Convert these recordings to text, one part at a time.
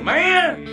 man.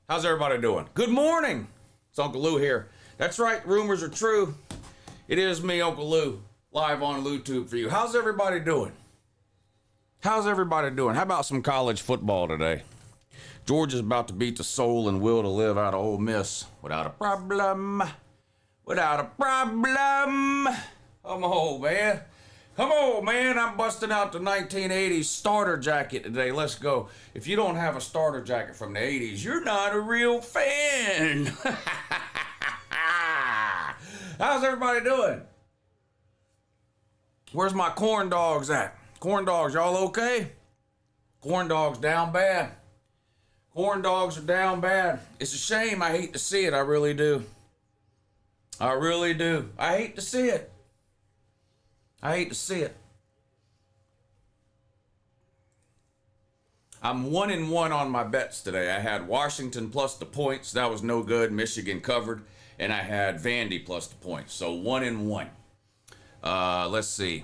How's everybody doing? Good morning. It's Uncle Lou here. That's right, rumors are true. It is me, Uncle Lou, live on LouTube for you. How's everybody doing? How's everybody doing? How about some college football today? Georgia's about to beat the soul and will to live out of Ole Miss without a problem. Without a problem. Come on, man. Come on, man. I'm busting out the 1980s starter jacket today. Let's go. If you don't have a starter jacket from the 80s, you're not a real fan. How's everybody doing? Where's my corn dogs at? Corn dogs, y'all okay? Corn dogs down bad. Corn dogs are down bad. It's a shame. I hate to see it. I really do. I really do. I hate to see it. I hate to see it. I'm 1-1 on my bets today. I had Washington plus the points. That was no good. Michigan covered. And I had Vandy plus the points. So 1-1. Let's see.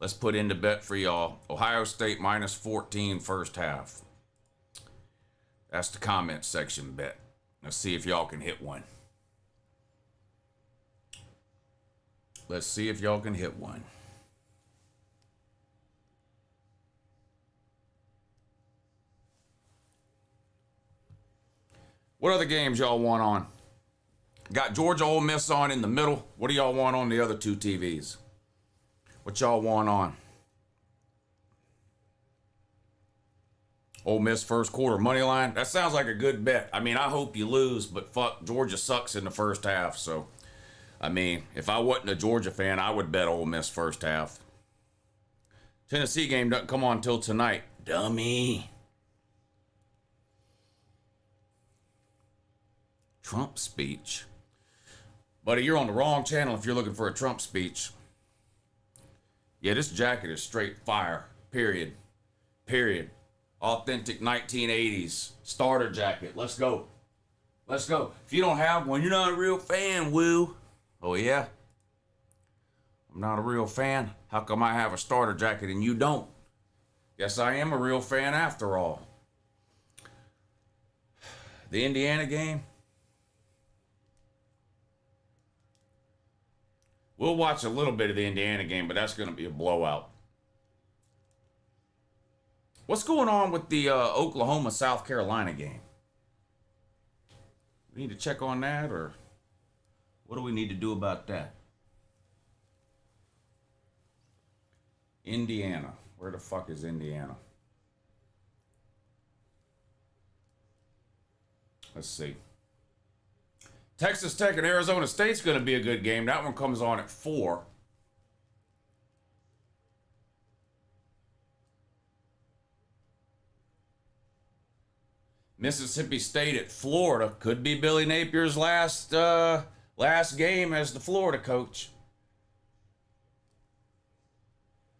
Let's put in the bet for y'all. Ohio State minus 14 first half. That's the comment section bet. Let's see if y'all can hit one. Let's see if y'all can hit one. What other games y'all want on? Got Georgia Ole Miss on in the middle. What do y'all want on the other two TVs? What y'all want on? Ole Miss first quarter money line. That sounds like a good bet. I mean, I hope you lose, but fuck, Georgia sucks in the first half. So, I mean, if I wasn't a Georgia fan, I would bet Ole Miss first half. Tennessee game doesn't come on until tonight. Dummy. Trump speech. Buddy, you're on the wrong channel if you're looking for a Trump speech. Yeah, this jacket is straight fire. Period. Period. Authentic 1980s starter jacket. Let's go. Let's go. If you don't have one, you're not a real fan, woo. Oh, yeah? I'm not a real fan. How come I have a starter jacket and you don't? Guess I am a real fan after all. The Indiana game. We'll watch a little bit of the Indiana game, but that's going to be a blowout. What's going on with the Oklahoma-South Carolina game? We need to check on that, or what do we need to do about that? Indiana. Where the fuck is Indiana? Let's see. Texas Tech and Arizona State's going to be a good game. That one comes on at 4. Mississippi State at Florida. Could be Billy Napier's last game as the Florida coach.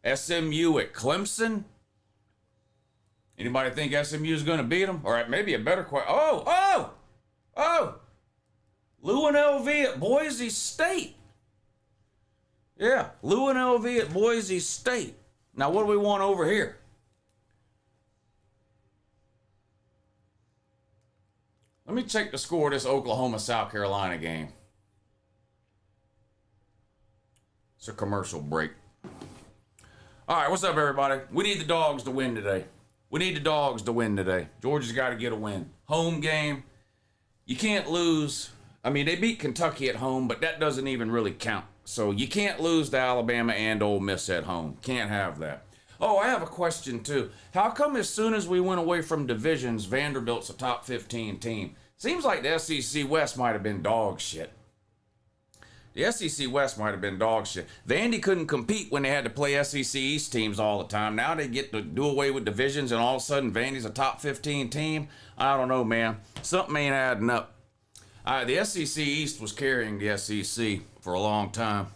SMU at Clemson. Anybody think SMU is going to beat them? All right, maybe a better question. Oh! Lou and LV at Boise State. Yeah, Lou and LV at Boise State. Now, what do we want over here? Let me check the score of this Oklahoma-South Carolina game. It's a commercial break. All right, what's up, everybody? We need the dogs to win today. Georgia's got to get a win. Home game. You can't lose. I mean, they beat Kentucky at home, but that doesn't even really count. So you can't lose to Alabama and Ole Miss at home. Can't have that. Oh, I have a question, too. How come as soon as we went away from divisions, Vanderbilt's a top 15 team? Seems like the SEC West might have been dog shit. Vandy couldn't compete when they had to play SEC East teams all the time. Now they get to do away with divisions, and all of a sudden Vandy's a top 15 team. I don't know, man. Something ain't adding up. The SEC East was carrying the SEC for a long time.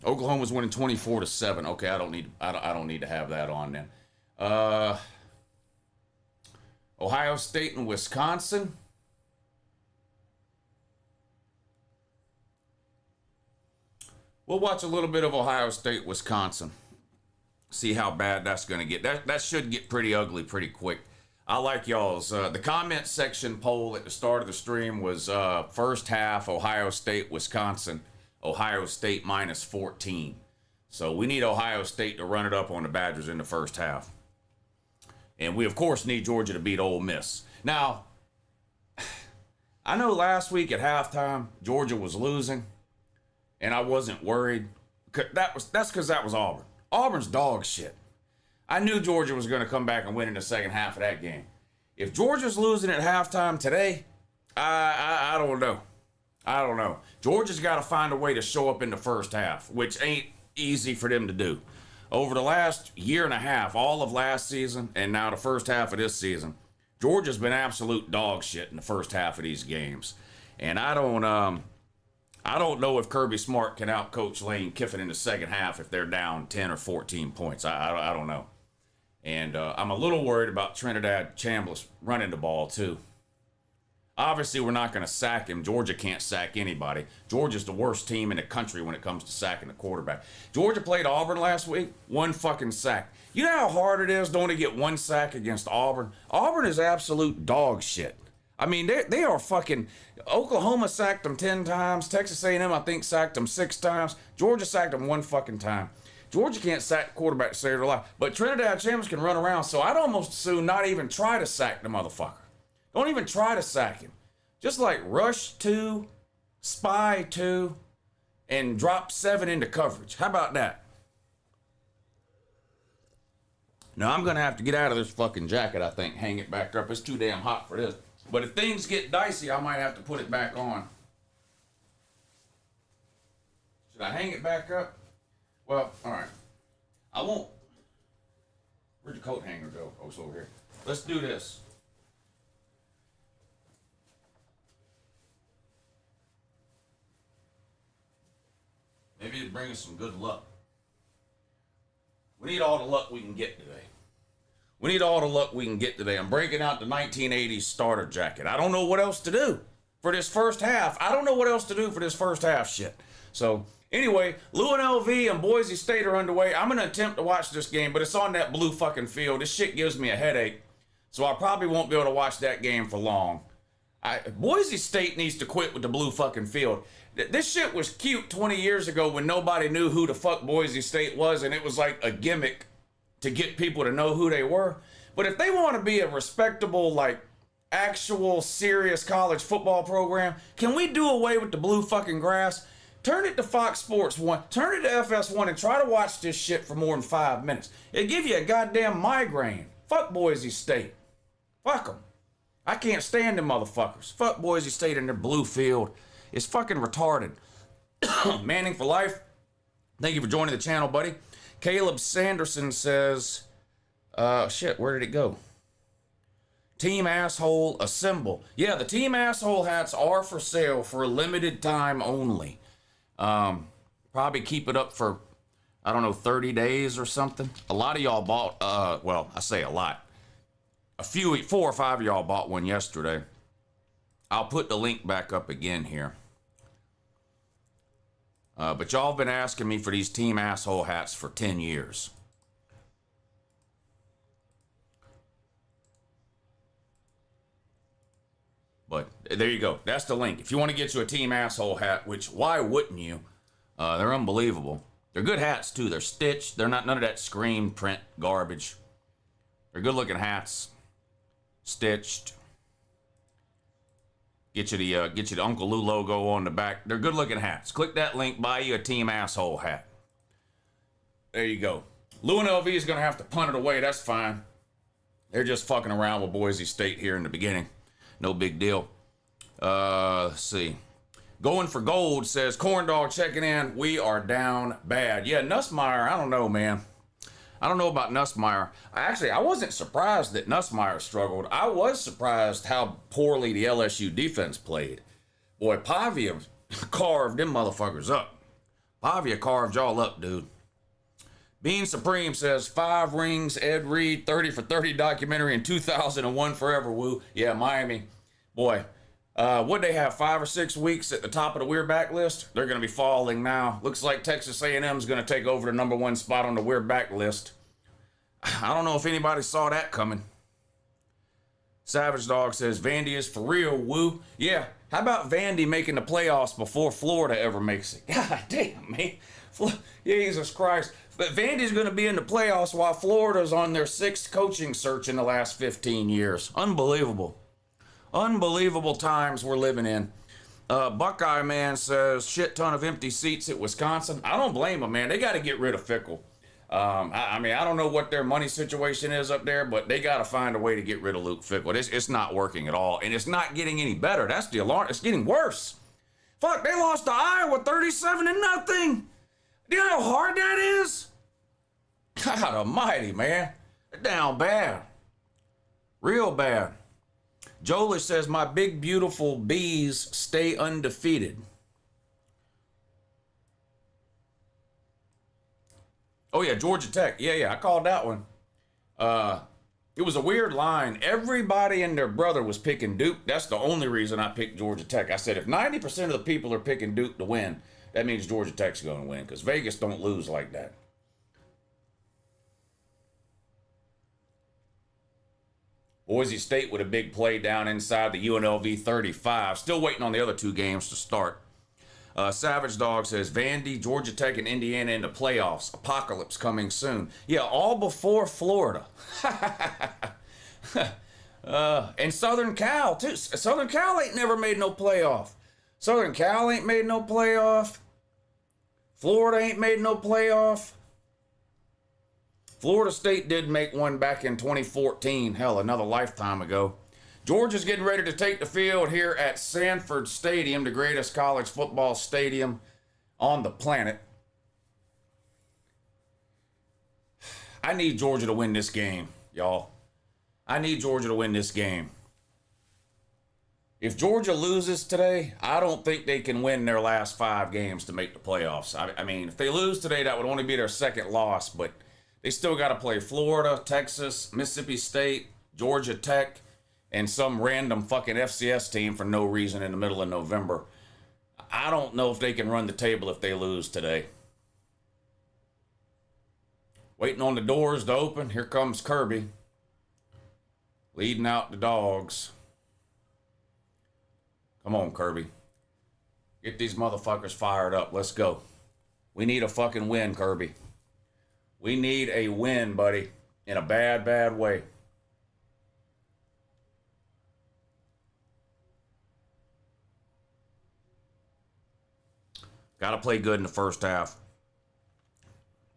Oklahoma's winning 24-7. Okay, I don't need to have that on then. Ohio State and Wisconsin. We'll watch a little bit of Ohio State, Wisconsin. See how bad that's going to get. That should get pretty ugly pretty quick. I like y'all's. The comment section poll at the start of the stream was first half Ohio State, Wisconsin. Ohio State minus 14. So we need Ohio State to run it up on the Badgers in the first half. And we, of course, need Georgia to beat Ole Miss. Now, I know last week at halftime, Georgia was losing, and I wasn't worried. That's because that was Auburn. Auburn's dog shit. I knew Georgia was going to come back and win in the second half of that game. If Georgia's losing at halftime today, I don't know. Georgia's got to find a way to show up in the first half, which ain't easy for them to do. Over the last year and a half, all of last season, and now the first half of this season, Georgia's been absolute dog shit in the first half of these games. And I don't know if Kirby Smart can outcoach Lane Kiffin in the second half if they're down 10 or 14 points. I don't know. And I'm a little worried about Trinidad Chambliss running the ball, too. Obviously, we're not going to sack him. Georgia can't sack anybody. Georgia's the worst team in the country when it comes to sacking the quarterback. Georgia played Auburn last week. 1 fucking sack. You know how hard it is to only get 1 sack against Auburn? Auburn is absolute dog shit. I mean, they are fucking... Oklahoma sacked them 10 times. Texas A&M, I think, sacked them 6 times. Georgia sacked them 1 fucking time. Georgia can't sack the quarterback to save their life. But Trinidad Chambliss can run around, so I'd almost as soon not even try to sack the motherfucker. Don't even try to sack him. Just like rush 2, spy 2, and drop 7 into coverage. How about that? Now I'm gonna have to get out of this fucking jacket, I think. Hang it back up. It's too damn hot for this. But if things get dicey, I might have to put it back on. Should I hang it back up? Well, alright. I won't. Where'd the coat hanger go? Oh, it's over here. Let's do this. Maybe it'll bring us some good luck. We need all the luck we can get today. We need all the luck we can get today. I'm breaking out the 1980s starter jacket. I don't know what else to do for this first half. I don't know what else to do for this first half shit. So, anyway, UNLV and Boise State are underway. I'm going to attempt to watch this game, but it's on that blue fucking field. This shit gives me a headache, so I probably won't be able to watch that game for long. Boise State needs to quit with the blue fucking field. This shit was cute 20 years ago when nobody knew who the fuck Boise State was, and it was like a gimmick to get people to know who they were. But if they want to be a respectable, like, actual serious college football program, can we do away with the blue fucking grass? Turn it to Fox Sports 1, turn it to FS1, and try to watch this shit for more than 5 minutes. It'll give you a goddamn migraine. Fuck Boise State. Fuck them. I can't stand them motherfuckers. Fuck Boise State and their blue field. It's fucking retarded. Manning for life. Thank you for joining the channel, buddy. Caleb Sanderson says, shit, where did it go? Team Asshole Assemble. Yeah, the Team Asshole hats are for sale for a limited time only. Probably keep it up for, I don't know, 30 days or something. A lot of y'all bought, well, I say a lot. 4 or 5 of y'all bought one yesterday. I'll put the link back up again here. But y'all have been asking me for these Team Asshole hats for 10 years. But there you go. That's the link. If you want to get you a Team Asshole hat, which why wouldn't you? They're unbelievable. They're good hats too. They're stitched. They're not none of that screen print garbage. They're good looking hats. Stitched. Get you the Uncle Lou logo on the back. They're good looking hats. Click that link, buy you a Team Asshole hat. There you go. UNLV is going to have to punt it away. That's fine. They're just fucking around with Boise State here in the beginning. No big deal. Let's see. Going for Gold says, Corn Dog checking in. We are down bad. Yeah, Nussmeier, I don't know, man. I don't know about Nussmeier. I wasn't surprised that Nussmeier struggled. I was surprised how poorly the LSU defense played. Boy, Pavia carved them motherfuckers up. Pavia carved y'all up, dude. Bean Supreme says, 5 rings, Ed Reed, 30 for 30 documentary in 2001 forever, woo. Yeah, Miami. Boy, what'd they have, 5 or 6 weeks at the top of the We're Back list? They're going to be falling now. Looks like Texas A&M is going to take over the #1 spot on the We're Back list. I don't know if anybody saw that coming. Savage Dog says, Vandy is for real, woo. Yeah, how about Vandy making the playoffs before Florida ever makes it? God damn, man. Jesus Christ. But Vandy's going to be in the playoffs while Florida's on their 6th coaching search in the last 15 years. Unbelievable. Unbelievable times we're living in. Buckeye Man says, shit ton of empty seats at Wisconsin. I don't blame them, man. They got to get rid of Fickle. I mean, I don't know what their money situation is up there, but they got to find a way to get rid of Luke Fickle. It's not working at all, and it's not getting any better. That's the alarm. It's getting worse. Fuck, they lost to Iowa 37-0. Do you know how hard that is? God almighty, man. They're down bad. Real bad. Jolie says, my big, beautiful bees stay undefeated. Oh, yeah, Georgia Tech. Yeah, I called that one. It was a weird line. Everybody and their brother was picking Duke. That's the only reason I picked Georgia Tech. I said, if 90% of the people are picking Duke to win, that means Georgia Tech's going to win, because Vegas don't lose like that. Boise State with a big play down inside the UNLV 35. Still waiting on the other 2 games to start. Savage Dog says, Vandy, Georgia Tech, and Indiana in the playoffs. Apocalypse coming soon. Yeah, all before Florida. And Southern Cal, too. Southern Cal ain't never made no playoff. Southern Cal ain't made no playoff. Florida ain't made no playoff. Florida State did make one back in 2014. Hell, another lifetime ago. Georgia's getting ready to take the field here at Sanford Stadium, the greatest college football stadium on the planet. I need Georgia to win this game, y'all. I need Georgia to win this game. If Georgia loses today, I don't think they can win their last 5 games to make the playoffs. I mean, if they lose today, that would only be their second loss, but they still got to play Florida, Texas, Mississippi State, Georgia Tech, and some random fucking FCS team for no reason in the middle of November. I don't know if they can run the table if they lose today. Waiting on the doors to open. Here comes Kirby, leading out the dogs. Come on, Kirby. Get these motherfuckers fired up. Let's go. We need a fucking win, Kirby. We need a win, buddy. In a bad, bad way. Gotta play good in the first half.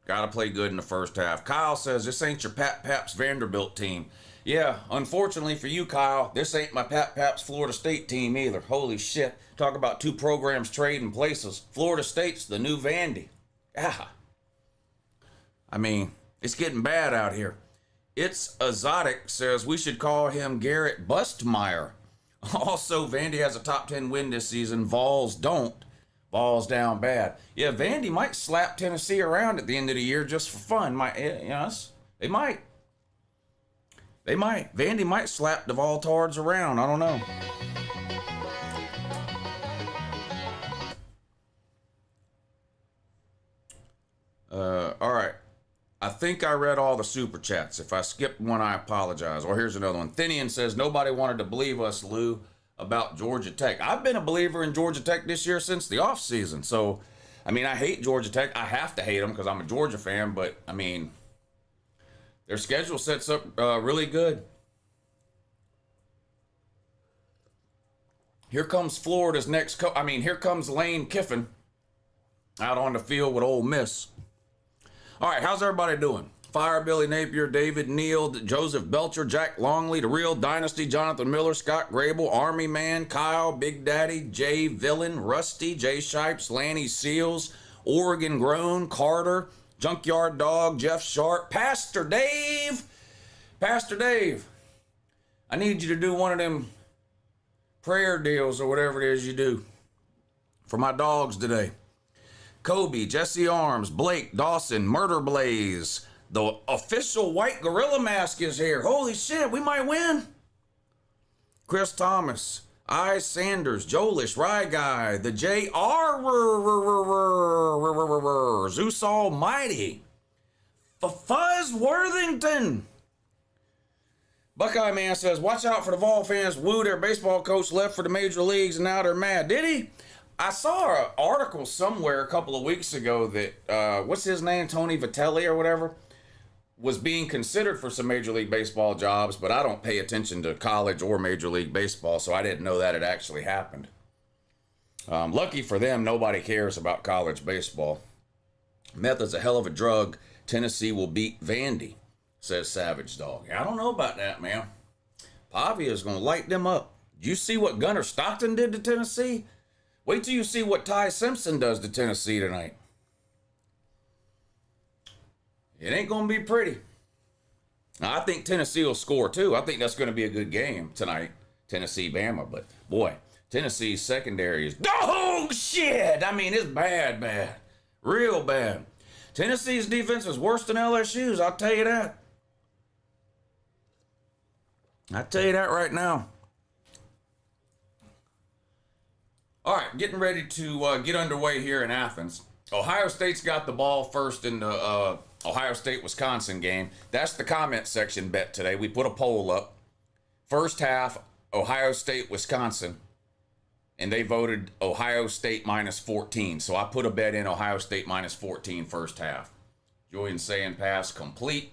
Gotta play good in the first half. Kyle says, this ain't your Pat Paps Vanderbilt team. Yeah, unfortunately for you, Kyle, this ain't my Pat Paps Florida State team either. Holy shit. Talk about 2 programs trading places. Florida State's the new Vandy. Ah. I mean, it's getting bad out here. It's Exotic says we should call him Garrett Bustmeyer. Also, Vandy has a top 10 win this season. Vols don't. Vols down bad. Yeah, Vandy might slap Tennessee around at the end of the year just for fun. Yes, they might. They might. Vandy might slap the Voltards around. I don't know. All right. I think I read all the super chats. If I skipped one, I apologize. Or here's another one. Thinian says, nobody wanted to believe us, Lou, about Georgia Tech. I've been a believer in Georgia Tech this year since the offseason. So, I mean, I hate Georgia Tech. I have to hate them because I'm a Georgia fan. But, I mean, their schedule sets up really good. Here comes Florida's next here comes Lane Kiffin out on the field with Ole Miss. All right, how's everybody doing? Fire Billy Napier, David Neal, Joseph Belcher, Jack Longley, The Real Dynasty, Jonathan Miller, Scott Grable, Army Man, Kyle, Big Daddy, Jay Villain, Rusty, Jay Shipes, Lanny Seals, Oregon Grown, Carter, Junkyard Dog, Jeff Sharp, Pastor Dave. Pastor Dave, I need you to do one of them prayer deals or whatever it is you do for my dogs today. Kobe, Jesse Arms, Blake, Dawson, Murder Blaze. The official white gorilla mask is here. Holy shit, we might win. Chris Thomas, I Sanders, Jolish, Rye Guy, the J.R. Zeus Almighty, Fuzz Worthington. Buckeye Man says, watch out for the Vol fans. Woo, their baseball coach left for the major leagues and now they're mad. Did he? I saw an article somewhere a couple of weeks ago that, what's his name, Tony Vitelli or whatever, was being considered for some Major League Baseball jobs, but I don't pay attention to college or Major League Baseball, so I didn't know that it actually happened. Lucky for them, nobody cares about college baseball. Meth is a hell of a drug. Tennessee will beat Vandy, says Savage Dog. I don't know about that, man. Pavia is going to light them up. Did you see what Gunnar Stockton did to Tennessee? Wait till you see what Ty Simpson does to Tennessee tonight. It ain't going to be pretty. Now, I think Tennessee will score too. I think that's going to be a good game tonight. Tennessee-Bama. But boy, Tennessee's secondary is dog shit. I mean, it's bad, bad. Real bad. Tennessee's defense is worse than LSU's. I'll tell you that. I'll tell you that right now. All right, getting ready to get underway here in Athens. Ohio State's got the ball first in the Ohio State-Wisconsin game. That's the comment section bet today. We put a poll up. First half, Ohio State-Wisconsin. And they voted Ohio State minus 14. So I put a bet in Ohio State minus 14 first half. Julian saying pass complete.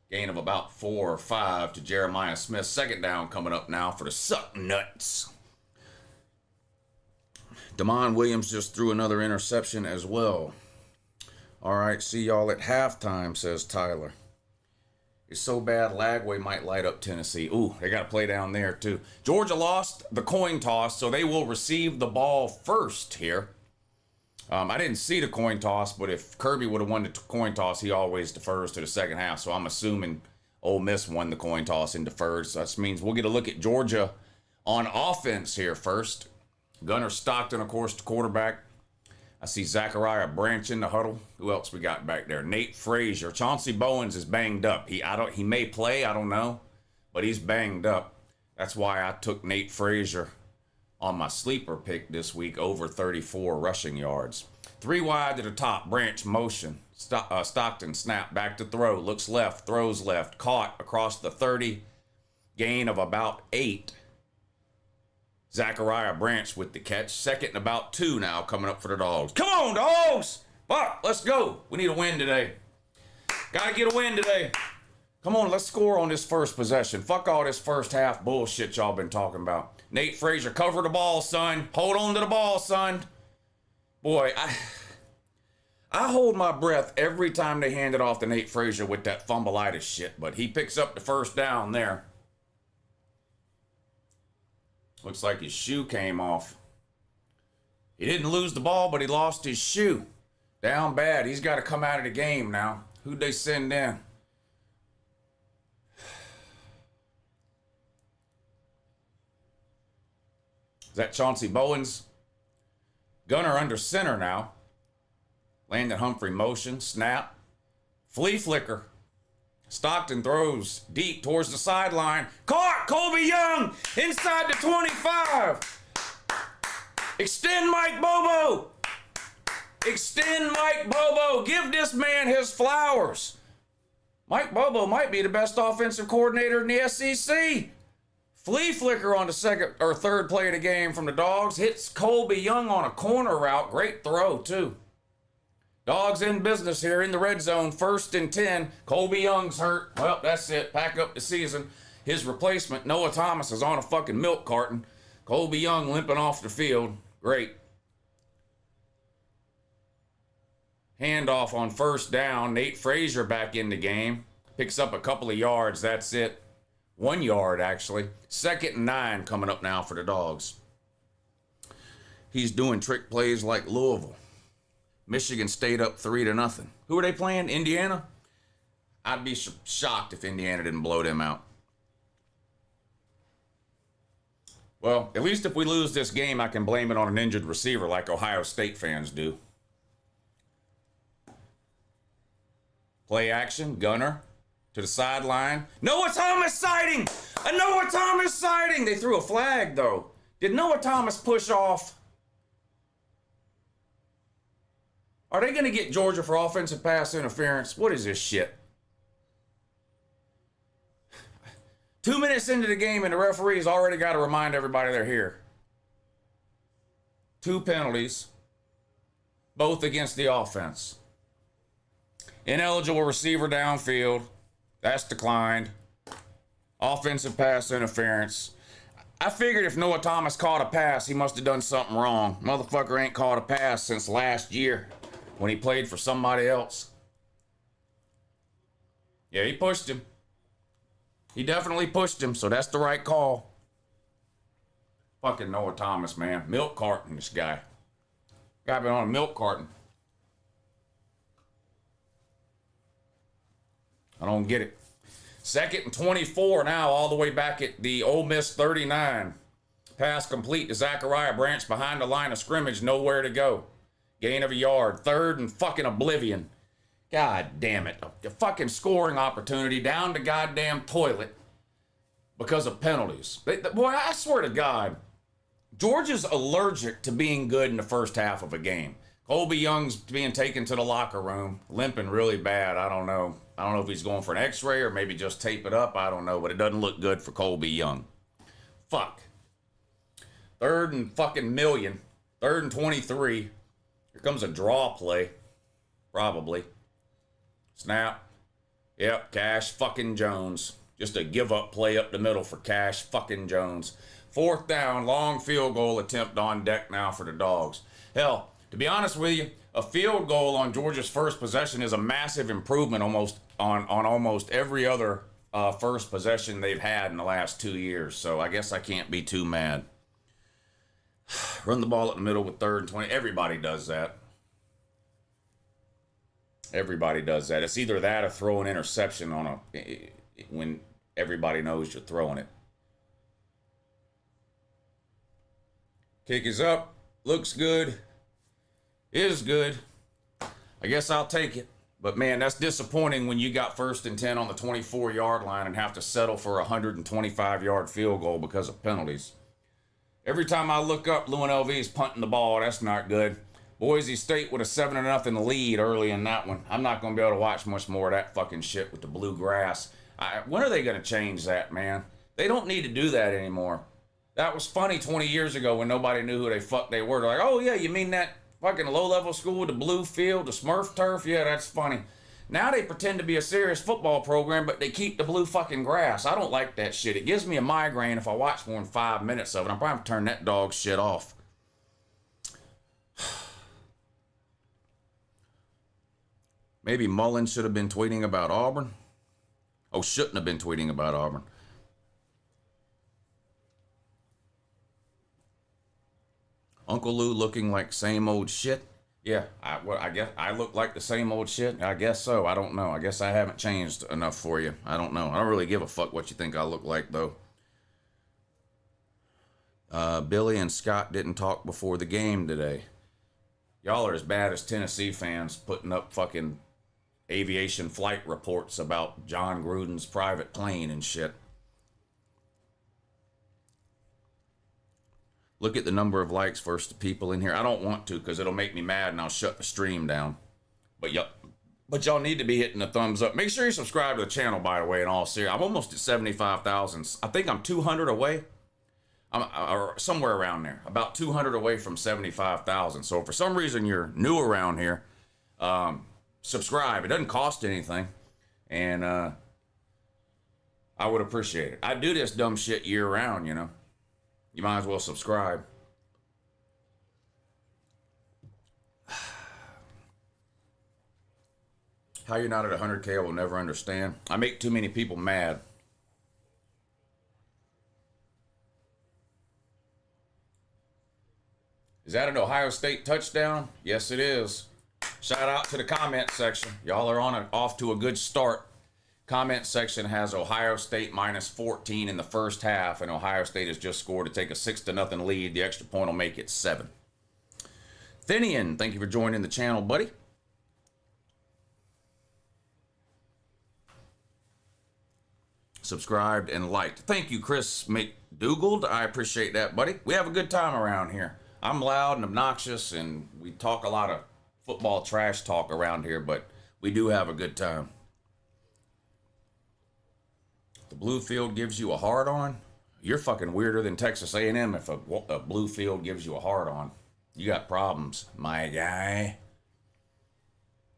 Gain of about 4 or 5 to Jeremiah Smith. Second down coming up now for the Suck Nuts. Damon Williams just threw another interception as well. All right, see y'all at halftime, says Tyler. is so bad, Lagway might light up Tennessee. Ooh, they got to play down there too. Georgia lost the coin toss, so they will receive the ball first here. I didn't see the coin toss, but if Kirby would have won the coin toss, he always defers to the second half. So I'm assuming Ole Miss won the coin toss and deferred. So that means we'll get a look at Georgia on offense here first. Gunnar Stockton, of course, the quarterback. I see Zachariah Branch in the huddle. Who else we got back there? Nate Frazier. Chauncey Bowens is banged up. He may play, I don't know, but he's banged up. That's why I took Nate Frazier on my sleeper pick this week over 34 rushing yards. 3 wide to the top. Branch motion. Stockton snap back to throw. Looks left. Throws left. Caught across the 30. Gain of about 8. Zachariah Branch with the catch. Second and about 2 now coming up for the Dogs. Come on, Dogs! Fuck, let's go. We need a win today. Gotta get a win today. Come on, let's score on this first possession. Fuck all this first half bullshit y'all been talking about. Nate Frazier, cover the ball, son. Hold on to the ball, son. Boy, I hold my breath every time they hand it off to Nate Frazier with that fumbleitis shit, but he picks up the first down there. Looks like his shoe came off. He didn't lose the ball, but he lost his shoe. Down bad. He's got to come out of the game now. Who'd they send in? Is that Chauncey Bowens? Gunner under center now. Landon Humphrey motion. Snap. Flea flicker. Stockton throws deep towards the sideline. Caught! Colby Young inside the 25. Extend Mike Bobo. Extend Mike Bobo. Give this man his flowers. Mike Bobo might be the best offensive coordinator in the SEC. Flea flicker on the second or third play of the game from the Dogs. Hits Colby Young on a corner route. Great throw, too. Dogs in business here in the red zone. 1st and 10. Colby Young's hurt. Well, that's it. Pack up the season. His replacement, Noah Thomas, is on a fucking milk carton. Colby Young limping off the field. Great. Handoff on 1st down. Nate Frazier back in the game. Picks up a couple of yards. That's it. 1 yard, actually. 2nd and 9 coming up now for the Dogs. He's doing trick plays like Louisville. Michigan State up 3-0. Who are they playing? Indiana? I'd be shocked if Indiana didn't blow them out. Well, at least if we lose this game, I can blame it on an injured receiver like Ohio State fans do. Play action. Gunner to the sideline. Noah Thomas sighting! A Noah Thomas sighting! They threw a flag, though. Did Noah Thomas push off? Are they going to get Georgia for offensive pass interference? What is this shit? 2 minutes into the game and the referee's already got to remind everybody they're here. 2 penalties, both against the offense. Ineligible receiver downfield. That's declined. Offensive pass interference. I figured if Noah Thomas caught a pass, he must have done something wrong. Motherfucker ain't caught a pass since last year when he played for somebody else. Yeah, he pushed him. He definitely pushed him, so that's the right call. Fucking Noah Thomas, man. Milk carton, this guy. Guy been on a milk carton. I don't get it. 2nd and 24 now, all the way back at the Ole Miss 39. Pass complete to Zachariah Branch behind the line of scrimmage. Nowhere to go. Gain of a yard. 3rd and fucking oblivion. God damn it. A fucking scoring opportunity down the goddamn toilet because of penalties. Boy, I swear to God, Georgia's allergic to being good in the first half of a game. Colby Young's being taken to the locker room, limping really bad. I don't know. I don't know if he's going for an x-ray or maybe just tape it up. I don't know, but it doesn't look good for Colby Young. Fuck. 3rd and fucking million. 3rd and 23. Here comes a draw play. Probably. Snap. Yep, Cash fucking Jones. Just a give-up play up the middle for Cash fucking Jones. 4th down, long field goal attempt on deck now for the Dogs. Hell, To be honest with you, a field goal on Georgia's first possession is a massive improvement on almost every other first possession they've had in the last 2 years. So I guess I can't be too mad. Run the ball at the middle with 3rd and 20. Everybody does that. Everybody does that. It's either that or throw an interception on when everybody knows you're throwing it. Kick is up. Looks good. Is good. I guess I'll take it. But man, that's disappointing when you got 1st and 10 on the 24-yard line and have to settle for a 125-yard field goal because of penalties. Every time I look up, Lewin LV is punting the ball. That's not good. Boise State with a 7-0 lead early in that one. I'm not going to be able to watch much more of that fucking shit with the blue grass. When are they going to change that, man? They don't need to do that anymore. That was funny 20 years ago when nobody knew who the fuck they were. They're like, oh yeah, you mean that fucking low-level school with the blue field, the Smurf turf? Yeah, that's funny. Now they pretend to be a serious football program, but they keep the blue fucking grass. I don't like that shit. It gives me a migraine if I watch more than 5 minutes of it. I'm probably going to turn that dog shit off. Maybe Mullen should have been tweeting about Auburn. Oh, shouldn't have been tweeting about Auburn. Uncle Lou looking like same old shit. Yeah, I guess I look like the same old shit. I guess so. I don't know. I guess I haven't changed enough for you. I don't know. I don't really give a fuck what you think I look like, though. Billy and Scott didn't talk before the game today. Y'all are as bad as Tennessee fans putting up fucking aviation flight reports about John Gruden's private plane and shit. Look at the number of likes versus the people in here. I don't want to because it'll make me mad and I'll shut the stream down. But y'all need to be hitting the thumbs up. Make sure you subscribe to the channel, by the way, in all seriousness. I'm almost at 75,000. I think I'm 200 away. Or somewhere around there. About 200 away from 75,000. So if for some reason you're new around here, subscribe. It doesn't cost anything. And I would appreciate it. I do this dumb shit year round, you know. You might as well subscribe. How you're not at 100K, I will never understand. I make too many people mad. Is that an Ohio State touchdown? Yes, it is. Shout out to the comment section. Y'all are off to a good start. Comment section has Ohio State minus 14 in the first half, and Ohio State has just scored to take a 6-0 lead. The extra point will make it 7. Thinian, thank you for joining the channel, buddy. Subscribed and liked. Thank you, Chris McDougald. I appreciate that, buddy. We have a good time around here. I'm loud and obnoxious, and we talk a lot of football trash talk around here, but we do have a good time. The blue field gives you a hard-on? You're fucking weirder than Texas A&M if a blue field gives you a hard-on. You got problems, my guy.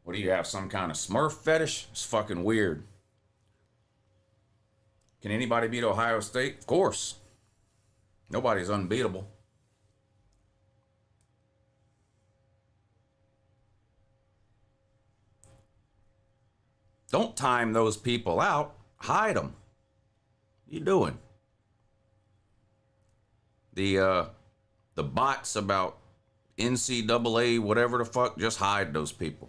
What do you have, some kind of Smurf fetish? It's fucking weird. Can anybody beat Ohio State? Of course. Nobody's unbeatable. Don't time those people out. Hide them. What are you doing? The bots about NCAA, whatever the fuck, just hide those people.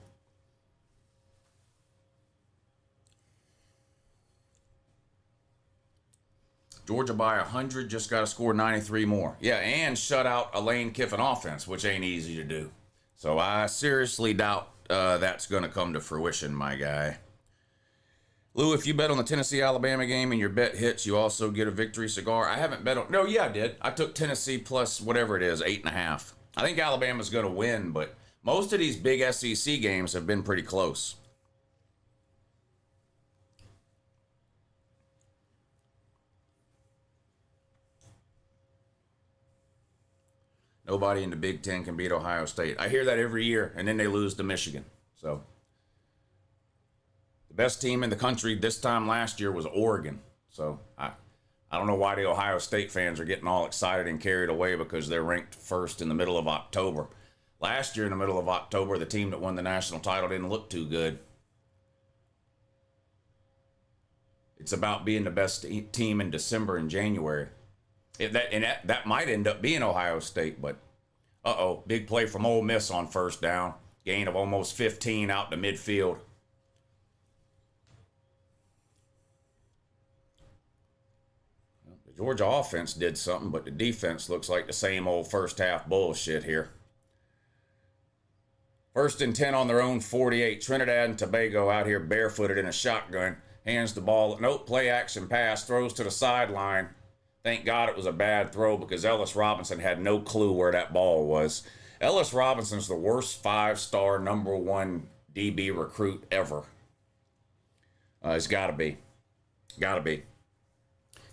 Georgia by 100, just got to score 93 more. Yeah, and shut out a Lane Kiffin offense, which ain't easy to do. So I seriously doubt that's going to come to fruition, my guy. Lou, if you bet on the Tennessee-Alabama game and your bet hits, you also get a victory cigar. I haven't bet on... No, yeah, I did. I took Tennessee plus whatever it is, 8.5. I think Alabama's going to win, but most of these big SEC games have been pretty close. Nobody in the Big Ten can beat Ohio State. I hear that every year, and then they lose to Michigan. So... best team in the country this time last year was Oregon. So I don't know why the Ohio State fans are getting all excited and carried away because they're ranked first in the middle of October. Last year in the middle of October, the team that won the national title didn't look too good. It's about being the best team in December and January. That might end up being Ohio State, but big play from Ole Miss on first down. Gain of almost 15 out to midfield. The Georgia offense did something, but the defense looks like the same old first half bullshit here. 1st and 10 on their own 48. Trinidad and Tobago out here barefooted in a shotgun. Hands the ball. Nope, play action pass. Throws to the sideline. Thank God it was a bad throw because Ellis Robinson had no clue where that ball was. Ellis Robinson's the worst 5-star #1 DB recruit ever. It's got to be. Got to be.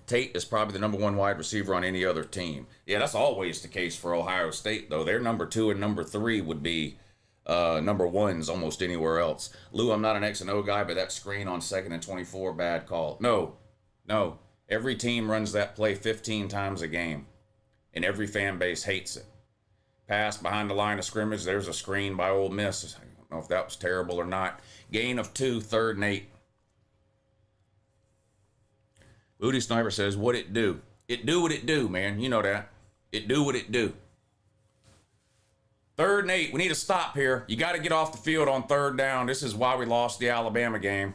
Tate is probably the #1 wide receiver on any other team. Yeah, that's always the case for Ohio State, though. Their #2 and #3 would be #1s almost anywhere else. Lou, I'm not an X and O guy, but that screen on 2nd and 24, bad call. No. Every team runs that play 15 times a game, and every fan base hates it. Pass behind the line of scrimmage. There's a screen by Ole Miss. I don't know if that was terrible or not. Gain of 2, 3rd and 8. Booty Sniper says, what it do? It do what it do, man. You know that. It do what it do. 3rd and 8. We need to stop here. You got to get off the field on 3rd down. This is why we lost the Alabama game.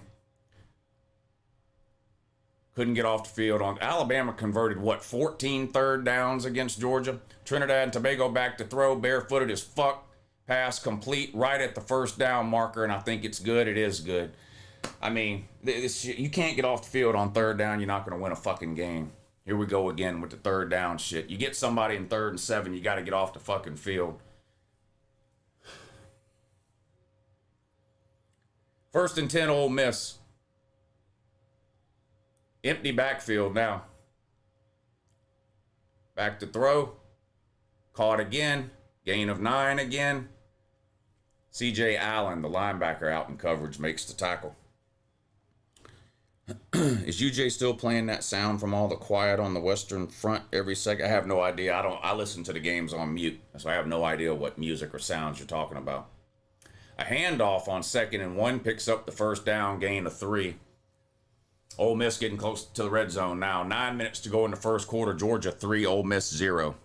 Couldn't get off the field on. Alabama converted, 14 3rd downs against Georgia. Trinidad and Tobago back to throw. Barefooted as fuck. Pass complete right at the 1st down marker, and I think it's good. It is good. I mean, you can't get off the field on 3rd down. You're not going to win a fucking game. Here we go again with the 3rd down shit. You get somebody in 3rd and 7, you got to get off the fucking field. 1st and 10, Ole Miss. Empty backfield now. Back to throw. Caught again. Gain of 9 again. C.J. Allen, the linebacker, out in coverage, makes the tackle. Is UJ still playing that sound from all the quiet on the Western Front every second? I have no idea. I listen to the games on mute, so I have no idea what music or sounds you're talking about. A handoff on 2nd and 1 picks up the 1st down, gain of 3. Ole Miss getting close to the red zone now. 9 minutes to go in the 1st quarter. Georgia 3, Ole Miss 0.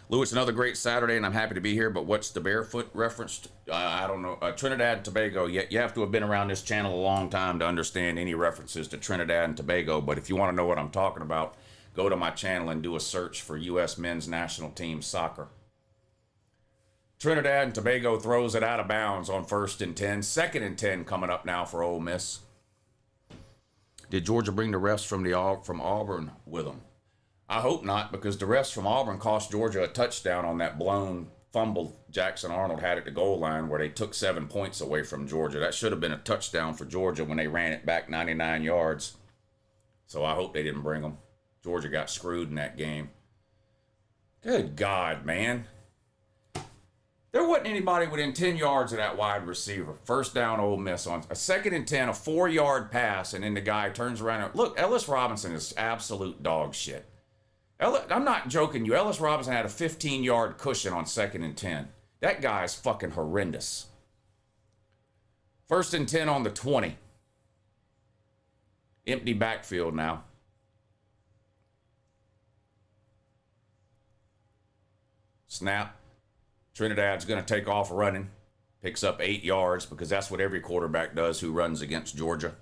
Lou, it's another great Saturday, and I'm happy to be here, but what's the barefoot reference? I don't know. Trinidad and Tobago. You have to have been around this channel a long time to understand any references to Trinidad and Tobago, but if you want to know what I'm talking about, go to my channel and do a search for U.S. men's national team soccer. Trinidad and Tobago throws it out of bounds on 1st and 10. 2nd and 10 coming up now for Ole Miss. Did Georgia bring the refs from Auburn with them? I hope not, because the refs from Auburn cost Georgia a touchdown on that blown fumble Jackson Arnold had at the goal line where they took 7 points away from Georgia. That should have been a touchdown for Georgia when they ran it back 99 yards. So I hope they didn't bring them. Georgia got screwed in that game. Good God, man. There wasn't anybody within 10 yards of that wide receiver. 1st down, Ole Miss on a 2nd and 10, a 4-yard pass, and then the guy turns around and look, Ellis Robinson is absolute dog shit. I'm not joking you. Ellis Robinson had a 15-yard cushion on 2nd and 10. That guy's fucking horrendous. 1st and 10 on the 20. Empty backfield now. Snap. Trinidad's going to take off running. Picks up 8 yards because that's what every quarterback does who runs against Georgia.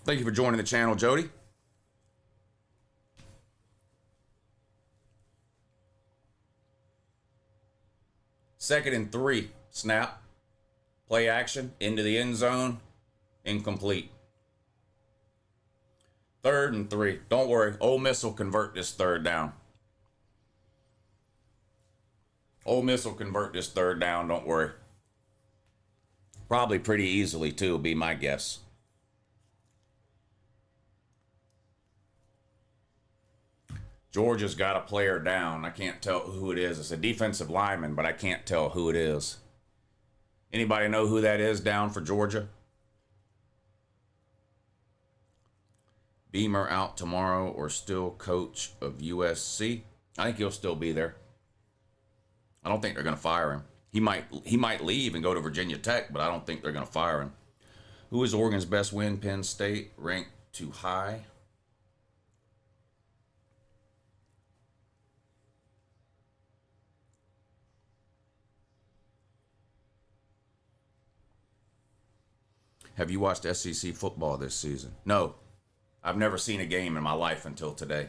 Thank you for joining the channel, Jody. Second and 3. Snap. Play action. Into the end zone. Incomplete. 3rd and 3. Don't worry. Ole Miss will convert this 3rd down. Ole Miss will convert this 3rd down. Don't worry. Probably pretty easily, too, will be my guess. Georgia's got a player down. I can't tell who it is. It's a defensive lineman, but I can't tell who it is. Anybody know who that is down for Georgia? Beamer out tomorrow or still coach of USC? I think he'll still be there. I don't think they're going to fire him. He might leave and go to Virginia Tech, but I don't think they're going to fire him. Who is Oregon's best win? Penn State ranked too high. Have you watched SEC football this season? No. I've never seen a game in my life until today.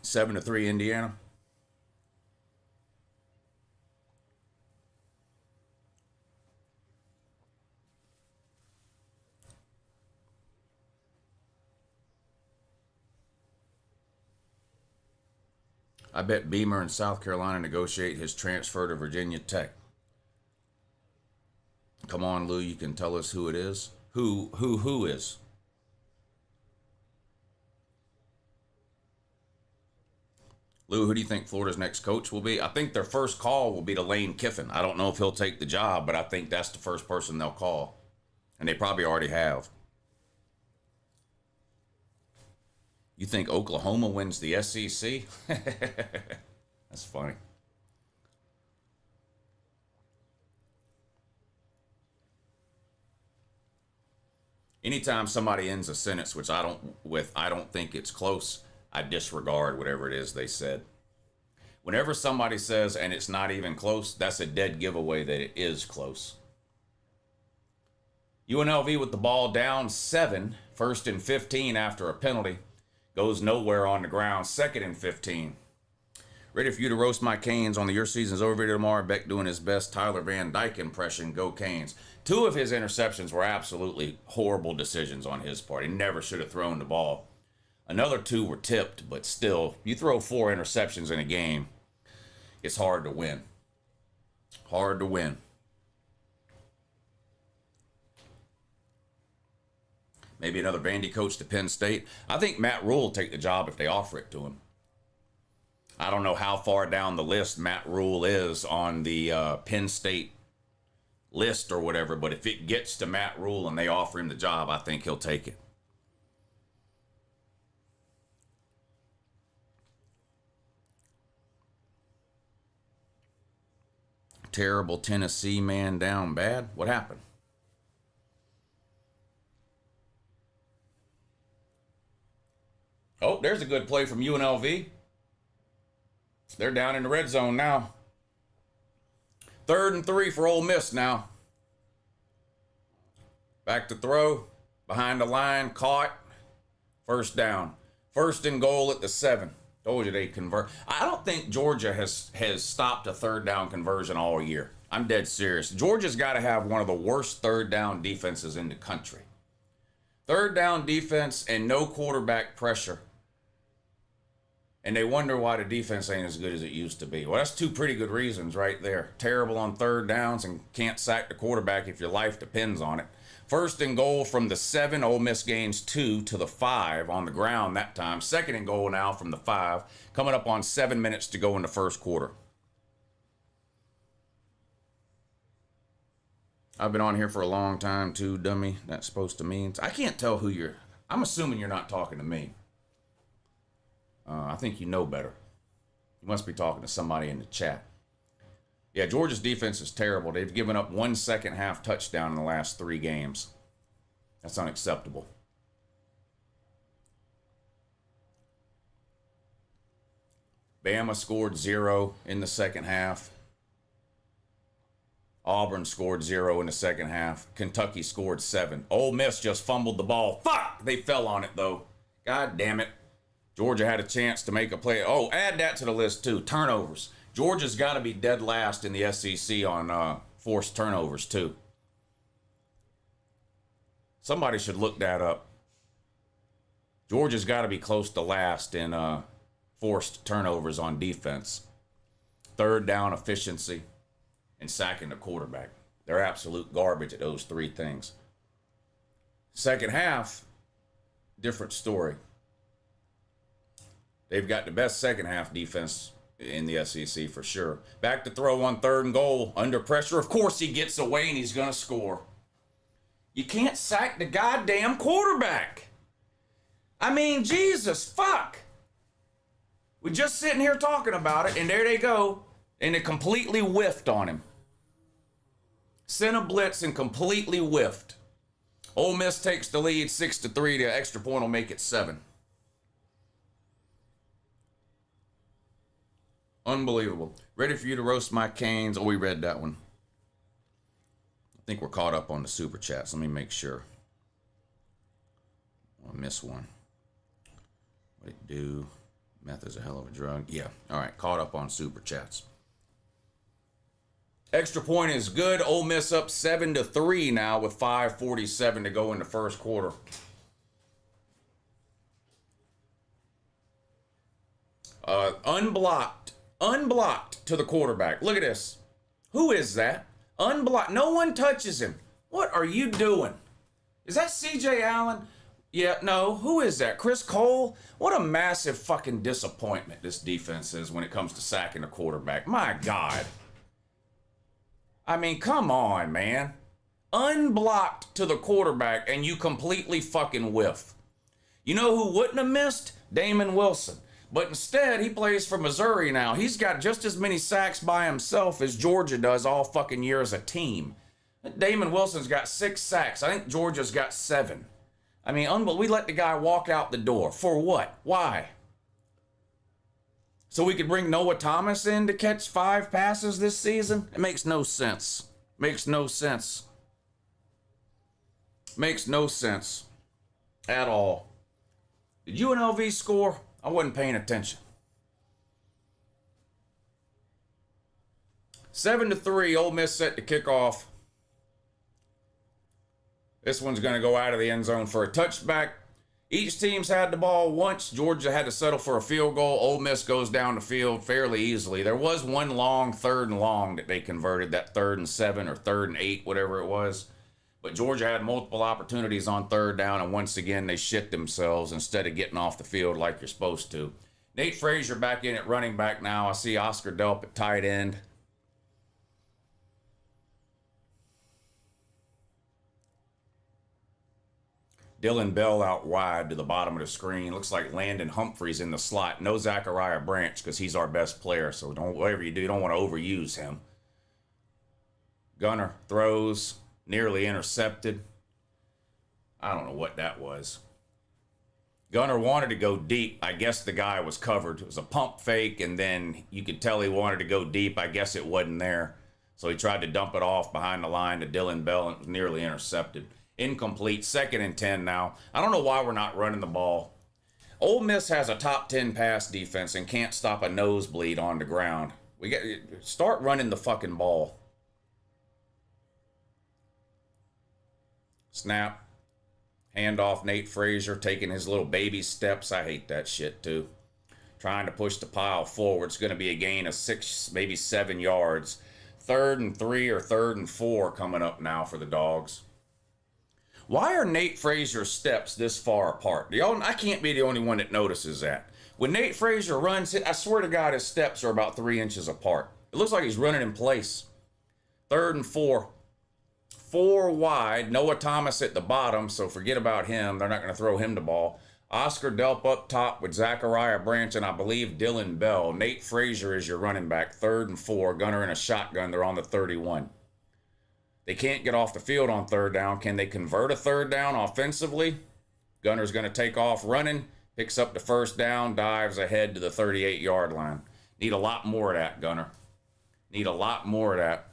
7-3 Indiana. I bet Beamer in South Carolina negotiate his transfer to Virginia Tech. Come on, Lou, you can tell us who it is. Who is? Lou, who do you think Florida's next coach will be? I think their first call will be to Lane Kiffin. I don't know if he'll take the job, but I think that's the first person they'll call. And they probably already have. You think Oklahoma wins the SEC? That's funny. Anytime somebody ends a sentence, which I don't think it's close, I disregard whatever it is they said. Whenever somebody says, and it's not even close, that's a dead giveaway that it is close. UNLV with the ball down 7, 1st and 15 after a penalty. Goes nowhere on the ground, 2nd and 15. Ready for you to roast my Canes on the Your Season's Over video tomorrow. Beck doing his best Tyler Van Dyke impression. Go Canes. 2 of his interceptions were absolutely horrible decisions on his part. He never should have thrown the ball. Another 2 were tipped, but still, you throw 4 interceptions in a game, it's hard to win. Hard to win. Maybe another Vandy coach to Penn State. I think Matt Rule will take the job if they offer it to him. I don't know how far down the list Matt Rule is on the Penn State list or whatever, but if it gets to Matt Rule and they offer him the job, I think he'll take it. Terrible Tennessee man down bad. What happened? Oh, there's a good play from UNLV. They're down in the red zone now. 3rd and 3 for Ole Miss now. Back to throw. Behind the line. Caught. 1st down. 1st and goal at the 7. Told you they convert. I don't think Georgia has stopped a 3rd down conversion all year. I'm dead serious. Georgia's got to have one of the worst 3rd down defenses in the country. 3rd down defense and no quarterback pressure. And they wonder why the defense ain't as good as it used to be. Well, that's 2 pretty good reasons right there. Terrible on 3rd downs and can't sack the quarterback if your life depends on it. 1st and goal from the 7. Ole Miss gains 2 to the 5 on the ground that time. 2nd and goal now from the 5. Coming up on 7 minutes to go in the 1st quarter. I've been on here for a long time too, dummy. That's supposed to mean. I can't tell who you're. I'm assuming you're not talking to me. I think you know better. You must be talking to somebody in the chat. Yeah, Georgia's defense is terrible. They've given up 1 second half touchdown in the last 3 games. That's unacceptable. Bama scored 0 in the 2nd half. Auburn scored 0 in the 2nd half. Kentucky scored 7. Ole Miss just fumbled the ball. Fuck! They fell on it, though. God damn it. Georgia had a chance to make a play. Oh, add that to the list, too. Turnovers. Georgia's got to be dead last in the SEC on forced turnovers, too. Somebody should look that up. Georgia's got to be close to last in forced turnovers on defense. 3rd down efficiency and sacking the quarterback. They're absolute garbage at those 3 things. 2nd half, different story. They've got the best 2nd half defense in the SEC for sure. Back to throw on 3rd and goal. Under pressure. Of course he gets away and he's going to score. You can't sack the goddamn quarterback. I mean, Jesus, fuck. We're just sitting here talking about it, and there they go. And it completely whiffed on him. Sent a blitz and completely whiffed. Ole Miss takes the lead 6-3. The extra point will make it 7. Unbelievable. Ready for you to roast my canes. Oh, we read that one. I think we're caught up on the super chats. Let me make sure. I missed one. What it do? Meth is a hell of a drug. Yeah. All right. Caught up on super chats. Extra point is good. Ole Miss up 7-3 now with 5:47 to go in the first quarter. Unblocked to the quarterback. Look at this. Who is that? Unblocked. No one touches him. What are you doing? Is that CJ Allen? Yeah, no. Who is that? Chris Cole? What a massive fucking disappointment this defense is when it comes to sacking a quarterback. My God. I mean, come on, man. Unblocked to the quarterback and you completely fucking whiff. You know who wouldn't have missed? Damon Wilson. But instead, he plays for Missouri now. He's got just as many sacks by himself as Georgia does all fucking year as a team. Damon Wilson's got 6 sacks. I think Georgia's got 7. I mean, we let the guy walk out the door. For what? Why? So we could bring Noah Thomas in to catch 5 passes this season? It makes no sense. Makes no sense. Makes no sense at all. Did UNLV score? I wasn't paying attention. 7-3, Ole Miss set to kick off. This one's going to go out of the end zone for a touchback. Each team's had the ball once. Georgia had to settle for a field goal. Ole Miss goes down the field fairly easily. There was one long 3rd and long that they converted, that 3rd and 7 or 3rd and 8, whatever it was. But Georgia had multiple opportunities on 3rd down, and once again, they shit themselves instead of getting off the field like you're supposed to. Nate Frazier back in at running back now. I see Oscar Delp at tight end. Dylan Bell out wide to the bottom of the screen. Looks like Landon Humphreys in the slot. No Zachariah Branch because he's our best player. So whatever you do, you don't want to overuse him. Gunner throws. Nearly intercepted. I don't know what that was. Gunner wanted to go deep. I guess the guy was covered. It was a pump fake, and then you could tell he wanted to go deep. I guess it wasn't there. So he tried to dump it off behind the line to Dylan Bell, and it was nearly intercepted. Incomplete. 2nd and 10 now. I don't know why we're not running the ball. Ole Miss has a top 10 pass defense and can't stop a nosebleed on the ground. We got start running the fucking ball. Snap. Handoff, Nate Frazier taking his little baby steps. I hate that shit too. Trying to push the pile forward. It's going to be a gain of 6, maybe 7 yards. 3rd and 3 or 3rd and 4 coming up now for the Dogs. Why are Nate Frazier's steps this far apart? I can't be the only one that notices that. When Nate Frazier runs, I swear to God, his steps are about 3 inches apart. It looks like he's running in place. 3rd and 4. 4 wide. Noah Thomas at the bottom, so forget about him. They're not going to throw him the ball. Oscar Delp up top with Zachariah Branch and I believe Dylan Bell. Nate Frazier is your running back. 3rd and 4. Gunner in a shotgun. They're on the 31. They can't get off the field on 3rd down. Can they convert a 3rd down offensively? Gunner's going to take off running. Picks up the 1st down. Dives ahead to the 38-yard line. Need a lot more of that, Gunner. Need a lot more of that.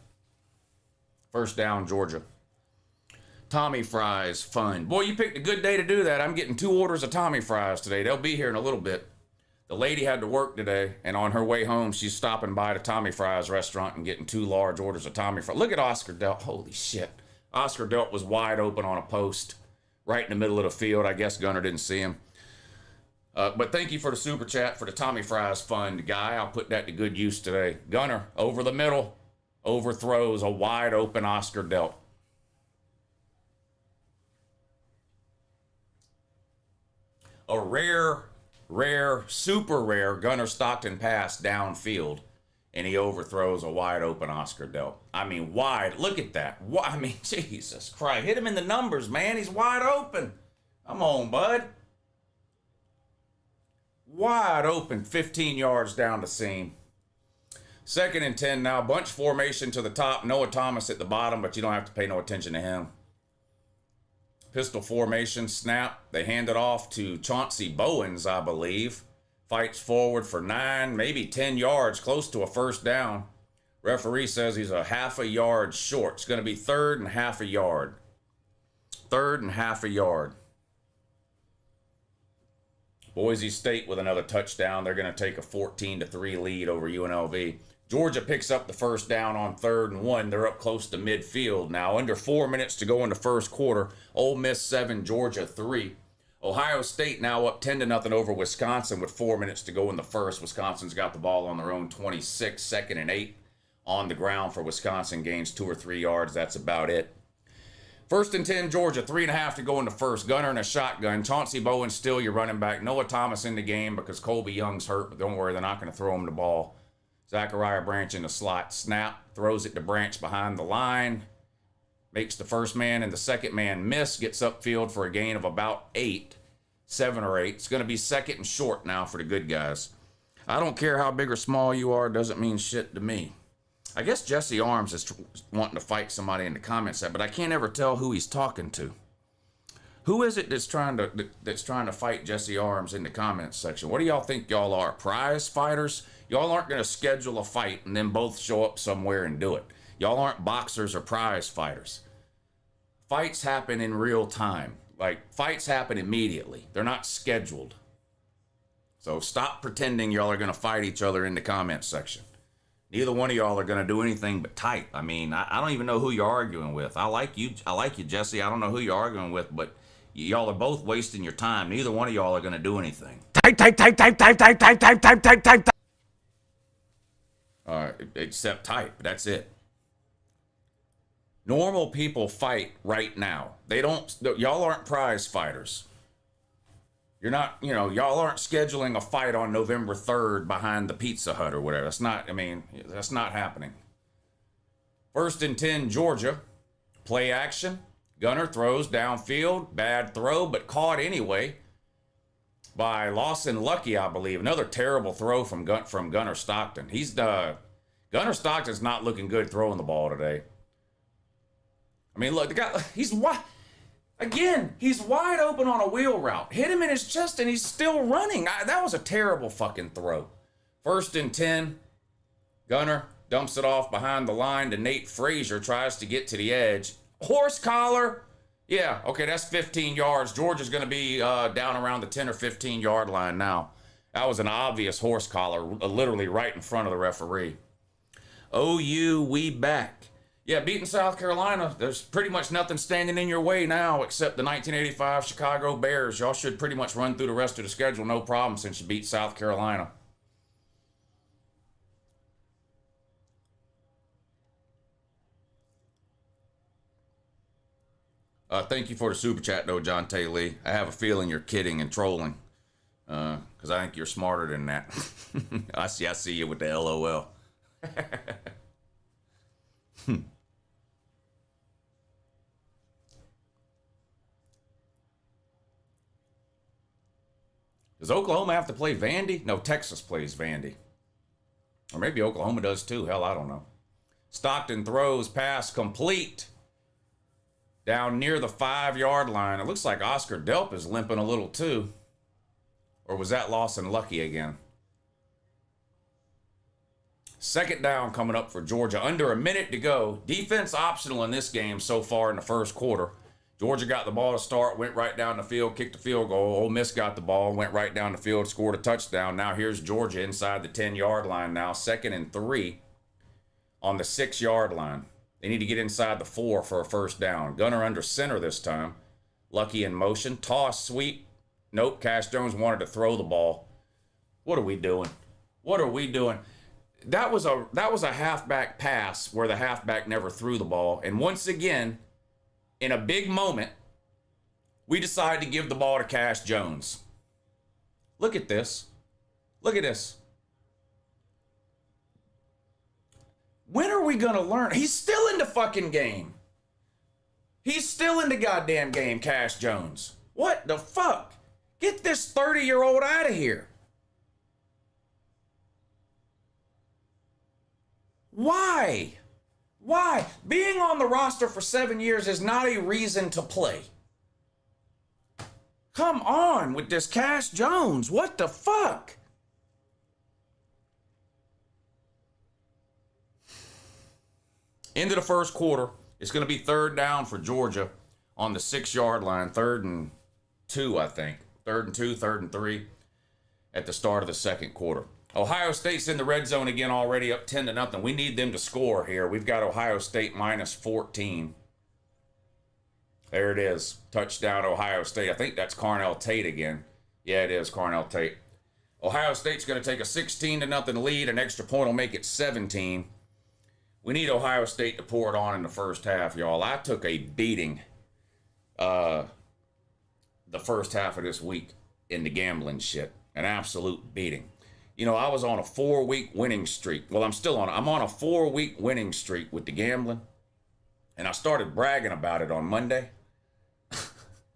1st down, Georgia. Tommy fries, fun. Boy, you picked a good day to do that. I'm getting 2 orders of Tommy fries today. They'll be here in a little bit. The lady had to work today, and on her way home, she's stopping by the Tommy Fries restaurant and getting 2 large orders of Tommy fries. Look at Oscar Delp. Holy shit. Oscar Delp was wide open on a post right in the middle of the field. I guess Gunner didn't see him. But thank you for the super chat for the Tommy Fries fund, guy. I'll put that to good use today. Gunner, over the middle. Overthrows a wide open Oscar Delp. A rare rare, super rare Gunnar Stockton pass downfield, and he overthrows a wide open Oscar Delp. I mean, wide. Look at that. I mean, Jesus Christ. Hit him in the numbers, man. He's wide open. Come on, bud. Wide open, 15 yards down the seam. 2nd and 10 now. Bunch formation to the top. Noah Thomas at the bottom, but you don't have to pay no attention to him. Pistol formation, snap. They hand it off to Chauncey Bowens, I believe. Fights forward for 9, maybe 10 yards, close to a first down. Referee says he's a half a yard short. It's going to be 3rd and half a yard. 3rd and half a yard. Boise State with another touchdown. They're going to take a 14-3 lead over UNLV. Georgia picks up the first down on 3rd and 1. They're up close to midfield now. Under 4 minutes to go in the first quarter. Ole Miss 7, Georgia 3. Ohio State now up 10-0 over Wisconsin with 4 minutes to go in the first. Wisconsin's got the ball on their own 26, 2nd and 8 on the ground for Wisconsin. Gains 2 or 3 yards. That's about it. 1st and 10, Georgia, 3.5 to go in the first. Gunner in a shotgun. Chauncey Bowens still your running back. Noah Thomas in the game because Colby Young's hurt, but don't worry, they're not going to throw him the ball. Zachariah Branch in the slot. Snap. Throws it to Branch behind the line. Makes the first man and the second man miss. Gets upfield for a gain of about 8. 7 or 8. It's going to be 2nd and short now for the good guys. I don't care how big or small you are. It doesn't mean shit to me. I guess Jesse Arms is wanting to fight somebody in the comments, but I can't ever tell who he's talking to. Who is it that's trying to fight Jesse Arms in the comments section? What do y'all think y'all are? Prize fighters? Y'all aren't going to schedule a fight and then both show up somewhere and do it. Y'all aren't boxers or prize fighters. Fights happen in real time. Like, fights happen immediately. They're not scheduled. So stop pretending y'all are going to fight each other in the comments section. Neither one of y'all are going to do anything but type. I mean, I don't even know who you're arguing with. I like you, Jesse. I don't know who you're arguing with, but y'all are both wasting your time. Neither one of y'all are going to do anything. Type. Except type. That's it. Normal people fight right now. Y'all aren't prize fighters. You're not, y'all aren't scheduling a fight on November 3rd behind the Pizza Hut or whatever. That's not happening. 1st and 10, Georgia. Play action. Gunner throws downfield. Bad throw, but caught anyway by Lawson Lucky, I believe. Another terrible throw from Gunner Stockton. Gunner Stockton's not looking good throwing the ball today. I mean, look, the guy, he's wide open on a wheel route. Hit him in his chest and he's still running. That was a terrible fucking throw. 1st and 10. Gunner dumps it off behind the line to Nate Frazier. Tries to get to the edge. Horse collar. Yeah, okay, that's 15 yards. Georgia's going to be down around the 10 or 15 yard line now. That was an obvious horse collar, literally right in front of the referee. OU, we back. Yeah, beating South Carolina, there's pretty much nothing standing in your way now except the 1985 Chicago Bears. Y'all should pretty much run through the rest of the schedule, no problem, since you beat South Carolina. Thank you for the super chat, though, John Tay Lee. I have a feeling you're kidding and trolling, because I think you're smarter than that. I see you with the LOL. Does Oklahoma have to play Vandy? No, Texas plays Vandy. Or maybe Oklahoma does too. Hell, I don't know. Stockton throws, pass complete. Down near the 5-yard line. It looks like Oscar Delp is limping a little too. Or was that Lawson Lucky again? 2nd down coming up for Georgia. Under a minute to go. Defense optional in this game so far in the first quarter. Georgia got the ball to start, went right down the field, kicked the field goal. Ole Miss got the ball, went right down the field, scored a touchdown. Now here's Georgia inside the 10-yard line now. 2nd and 3 on the 6-yard line. They need to get inside the 4 for a first down. Gunner under center this time. Lucky in motion. Toss, sweep. Nope, Cash Jones wanted to throw the ball. What are we doing? What are we doing? That was a halfback pass where the halfback never threw the ball. And once again, in a big moment, we decided to give the ball to Cash Jones. Look at this. Look at this. When are we going to learn? He's still in the fucking game. He's still in the goddamn game, Cash Jones. What the fuck? Get this 30-year-old out of here. Why? Why? Being on the roster for 7 years is not a reason to play. Come on with this Cash Jones. What the fuck? Into the first quarter. It's going to be 3rd down for Georgia on the 6-yard line. 3rd and 2, I think. 3rd and 2, 3rd and 3 at the start of the second quarter. Ohio State's in the red zone again already, up 10-0. We need them to score here. We've got Ohio State minus 14. There it is. Touchdown, Ohio State. I think that's Carnell Tate again. Yeah, it is Carnell Tate. Ohio State's going to take a 16-0 lead. An extra point will make it 17. We need Ohio State to pour it on in the first half, y'all. I took a beating the first half of this week in the gambling shit. An absolute beating. You know, I was on a 4-week winning streak. Well, I'm on a 4-week winning streak with the gambling. And I started bragging about it on Monday.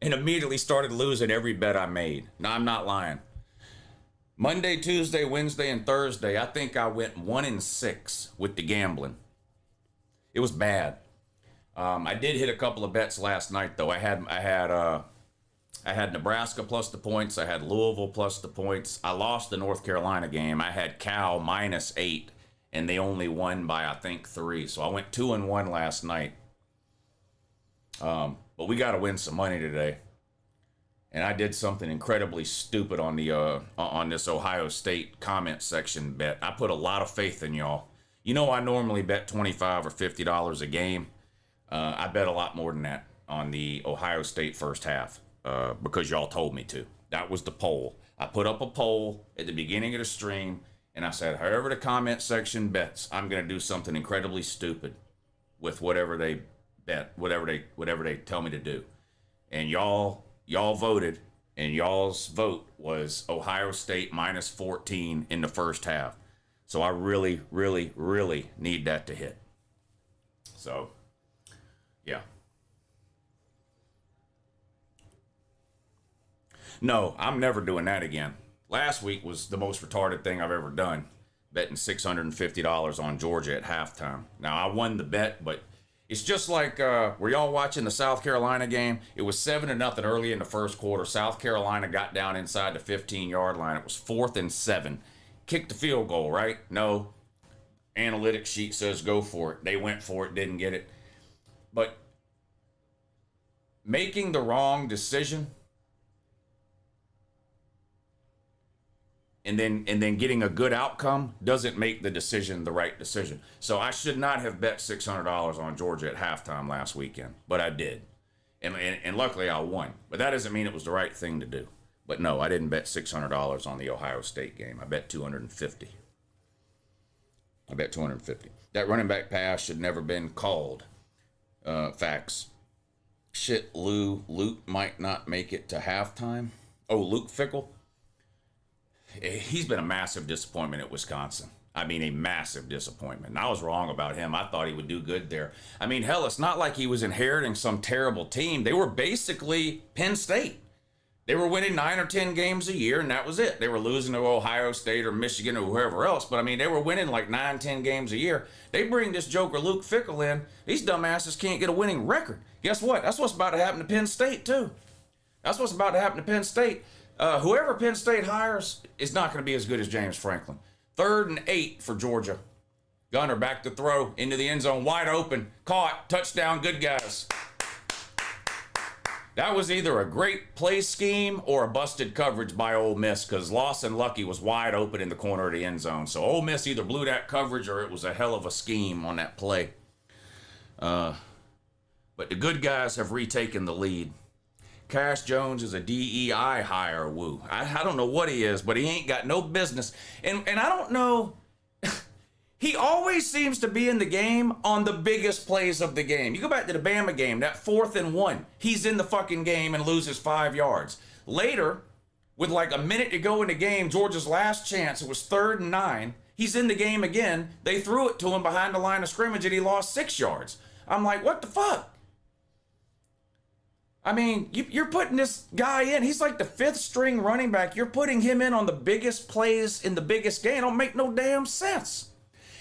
And immediately started losing every bet I made. No, I'm not lying. Monday, Tuesday, Wednesday, and Thursday, I think I went 1-6 with the gambling. It was bad. I did hit a couple of bets last night, though. I had Nebraska plus the points. I had Louisville plus the points. I lost the North Carolina game. I had Cal minus 8, and they only won by, I think, 3. So I went 2-1 last night. But we got to win some money today. And I did something incredibly stupid on the on this Ohio State comment section bet. I put a lot of faith in y'all. You know, I normally bet $25 or $50 a game. I bet a lot more than that on the Ohio State first half because y'all told me to. That was the poll. I put up a poll at the beginning of the stream, and I said, however the comment section bets, I'm going to do something incredibly stupid with whatever they bet, whatever they tell me to do. And y'all voted, and y'all's vote was Ohio State minus 14 in the first half. So I really, really, really need that to hit. So, yeah. No, I'm never doing that again. Last week was the most retarded thing I've ever done, betting $650 on Georgia at halftime. Now, I won the bet, but it's just like, were y'all watching the South Carolina game? It was 7-0 early in the first quarter. South Carolina got down inside the 15-yard line. It was 4th and 7. Kicked the field goal, right? No. Analytics sheet says go for it. They went for it, didn't get it. But making the wrong decision and then getting a good outcome doesn't make the decision the right decision. So I should not have bet $600 on Georgia at halftime last weekend, but I did. And luckily I won. But that doesn't mean it was the right thing to do. But no, I didn't bet $600 on the Ohio State game. I bet $250. I bet $250. That running back pass should never been called. Facts. Shit, Luke might not make it to halftime. Oh, Luke Fickell? He's been a massive disappointment at Wisconsin. I mean, a massive disappointment. And I was wrong about him. I thought he would do good there. I mean, hell, it's not like he was inheriting some terrible team. They were basically Penn State. They were winning 9 or 10 games a year, and that was it. They were losing to Ohio State or Michigan or whoever else. But, I mean, they were winning like 9, 10 games a year. They bring this joker Luke Fickell in. These dumbasses can't get a winning record. Guess what? That's what's about to happen to Penn State, too. That's what's about to happen to Penn State. Whoever Penn State hires is not going to be as good as James Franklin. 3rd and 8 for Georgia. Gunner back to throw into the end zone, wide open. Caught. Touchdown. Good guys. That was either a great play scheme or a busted coverage by Ole Miss because Lawson Lucky was wide open in the corner of the end zone. So Ole Miss either blew that coverage or it was a hell of a scheme on that play. But the good guys have retaken the lead. Cash Jones is a DEI hire, woo. I don't know what he is, but he ain't got no business. And I don't know. He always seems to be in the game on the biggest plays of the game. You go back to the Bama game, that 4th and 1. He's in the fucking game and loses 5 yards. Later, with like a minute to go in the game, Georgia's last chance, it was 3rd and 9. He's in the game again. They threw it to him behind the line of scrimmage and he lost 6 yards. I'm like, what the fuck? I mean, you're putting this guy in. He's like the 5th string running back. You're putting him in on the biggest plays in the biggest game. Don't make no damn sense.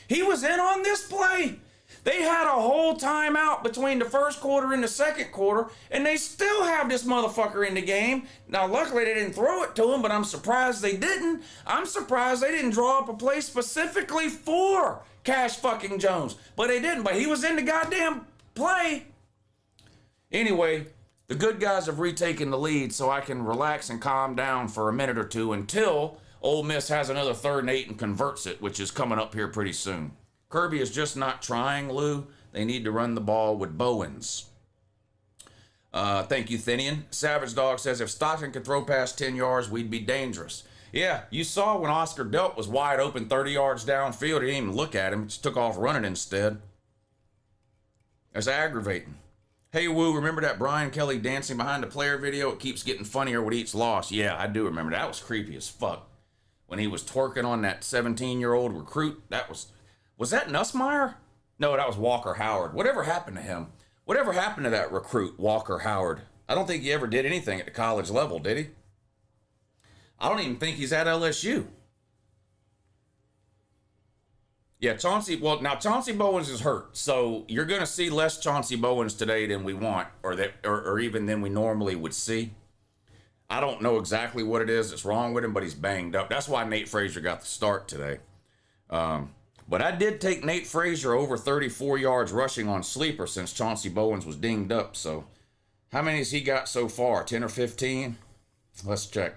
He was in on this play. They had a whole timeout between the first quarter and the second quarter, and they still have this motherfucker in the game. Now, luckily, they didn't throw it to him, but I'm surprised they didn't. I'm surprised they didn't draw up a play specifically for Cash fucking Jones. But they didn't, but he was in the goddamn play. Anyway, the good guys have retaken the lead, so I can relax and calm down for a minute or two until Ole Miss has another 3rd and 8 and converts it, which is coming up here pretty soon. Kirby is just not trying, Lou. They need to run the ball with Bowens. Thank you, Thinian. Savage Dog says, if Stockton could throw past 10 yards, we'd be dangerous. Yeah, you saw when Oscar Delp was wide open 30 yards downfield. He didn't even look at him. He just took off running instead. That's aggravating. Hey, Woo, remember that Brian Kelly dancing behind the player video? It keeps getting funnier with each loss. Yeah, I do remember. That was creepy as fuck. When he was twerking on that 17-year-old recruit, that was that Nussmeier? No, that was Walker Howard. Whatever happened to him? Whatever happened to that recruit, Walker Howard? I don't think he ever did anything at the college level, did he? I don't even think he's at LSU. Yeah, Chauncey Bowens is hurt, so you're going to see less Chauncey Bowens today than we want, or even than we normally would see. I don't know exactly what it is that's wrong with him, but he's banged up. That's why Nate Frazier got the start today. But I did take Nate Frazier over 34 yards rushing on Sleeper since Chauncey Bowens was dinged up. So how many has he got so far? 10 or 15? Let's check.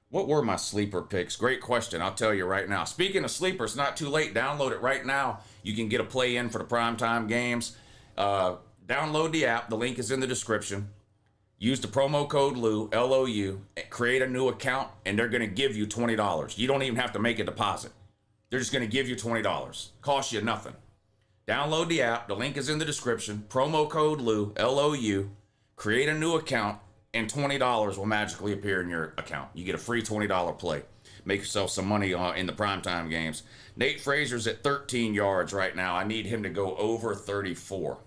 What were my sleeper picks? Great question. I'll tell you right now. Speaking of sleeper, it's not too late. Download it right now. You can get a play in for the primetime games. Download the app. The link is in the description. Use the promo code Lou, L-O-U, create a new account, and they're going to give you $20. You don't even have to make a deposit. They're just going to give you $20. Cost you nothing. Download the app. The link is in the description. Promo code Lou, L-O-U. Create a new account, and $20 will magically appear in your account. You get a free $20 play. Make yourself some money in the primetime games. Nate Frazier's at 13 yards right now. I need him to go over 34.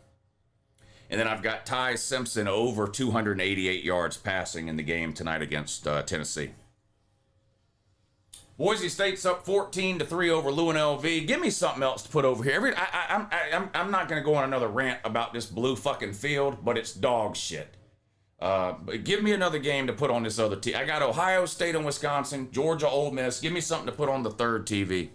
And then I've got Ty Simpson over 288 yards passing in the game tonight against Tennessee. Boise State's up 14-3 over UNLV. Give me something else to put over here. I'm not going to go on another rant about this blue fucking field, but it's dog shit. But give me another game to put on this other team. I got Ohio State and Wisconsin, Georgia, Ole Miss. Give me something to put on the third TV.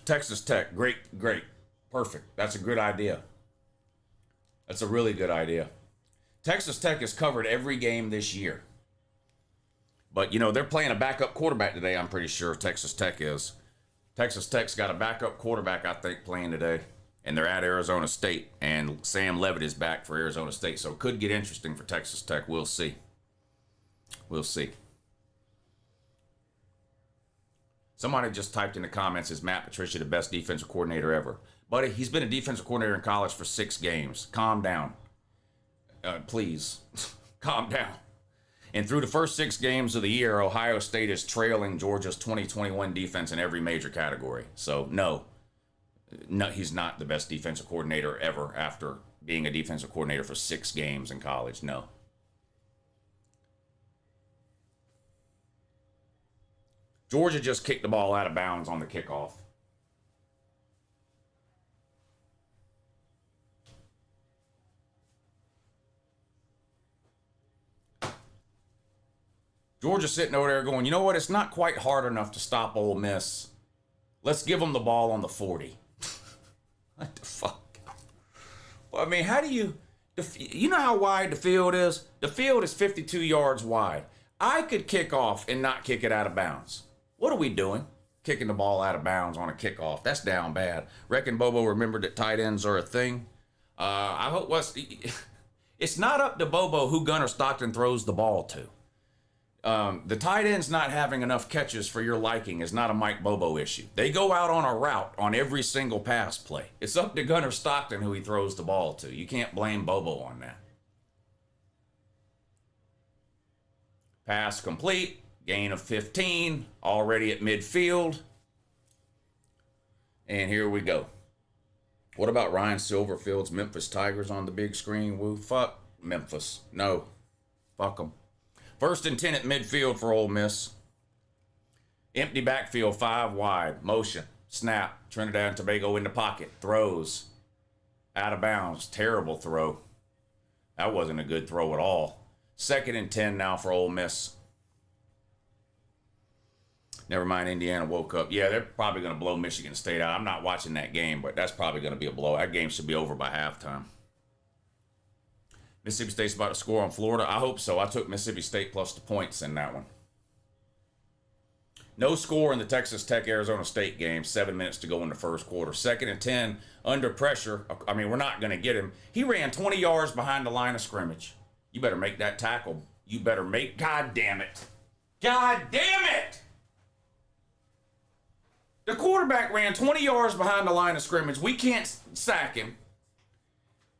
Texas Tech, great, perfect. That's a good idea. That's a really good idea. Texas Tech has covered every game this year. But, you know, they're playing a backup quarterback today, I'm pretty sure Texas Tech is. Texas Tech's got a backup quarterback, I think, playing today. And they're at Arizona State. And Sam Levitt is back for Arizona State. So it could get interesting for Texas Tech. We'll see. We'll see. Somebody just typed in the comments, is Matt Patricia the best defensive coordinator ever? Buddy, he's been a defensive coordinator in college for 6 games. Calm down. Please. Calm down. And through the first 6 games of the year, Ohio State is trailing Georgia's 2021 defense in every major category. So, no, he's not the best defensive coordinator ever after being a defensive coordinator for 6 games in college. No. Georgia just kicked the ball out of bounds on the kickoff. Georgia's sitting over there going, you know what? It's not quite hard enough to stop Ole Miss. Let's give them the ball on the 40. What the fuck? Well, I mean, how do you know how wide the field is? The field is 52 yards wide. I could kick off and not kick it out of bounds. What are we doing? Kicking the ball out of bounds on a kickoff. That's down bad. Reckon Bobo remembered that tight ends are a thing. I hope it's not up to Bobo who Gunnar Stockton throws the ball to. The tight end's not having enough catches for your liking is not a Mike Bobo issue. They go out on a route on every single pass play. It's up to Gunnar Stockton who he throws the ball to. You can't blame Bobo on that. Pass complete, gain of 15, already at midfield. And here we go. What about Ryan Silverfield's Memphis Tigers on the big screen? Woo, fuck Memphis. No, fuck them. 1st and 10 at midfield for Ole Miss. Empty backfield, 5 wide. Motion, snap. Trinidad and Tobago in the pocket. Throws. Out of bounds. Terrible throw. That wasn't a good throw at all. 2nd and 10 now for Ole Miss. Never mind, Indiana woke up. Yeah, they're probably going to blow Michigan State out. I'm not watching that game, but that's probably going to be a blow. That game should be over by halftime. Mississippi State's about to score on Florida. I hope so. I took Mississippi State plus the points in that one. No score in the Texas Tech-Arizona State game. 7 minutes to go in the first quarter. 2nd and 10, under pressure. I mean, we're not going to get him. He ran 20 yards behind the line of scrimmage. You better make that tackle. You better make... God damn it. God damn it! The quarterback ran 20 yards behind the line of scrimmage. We can't sack him.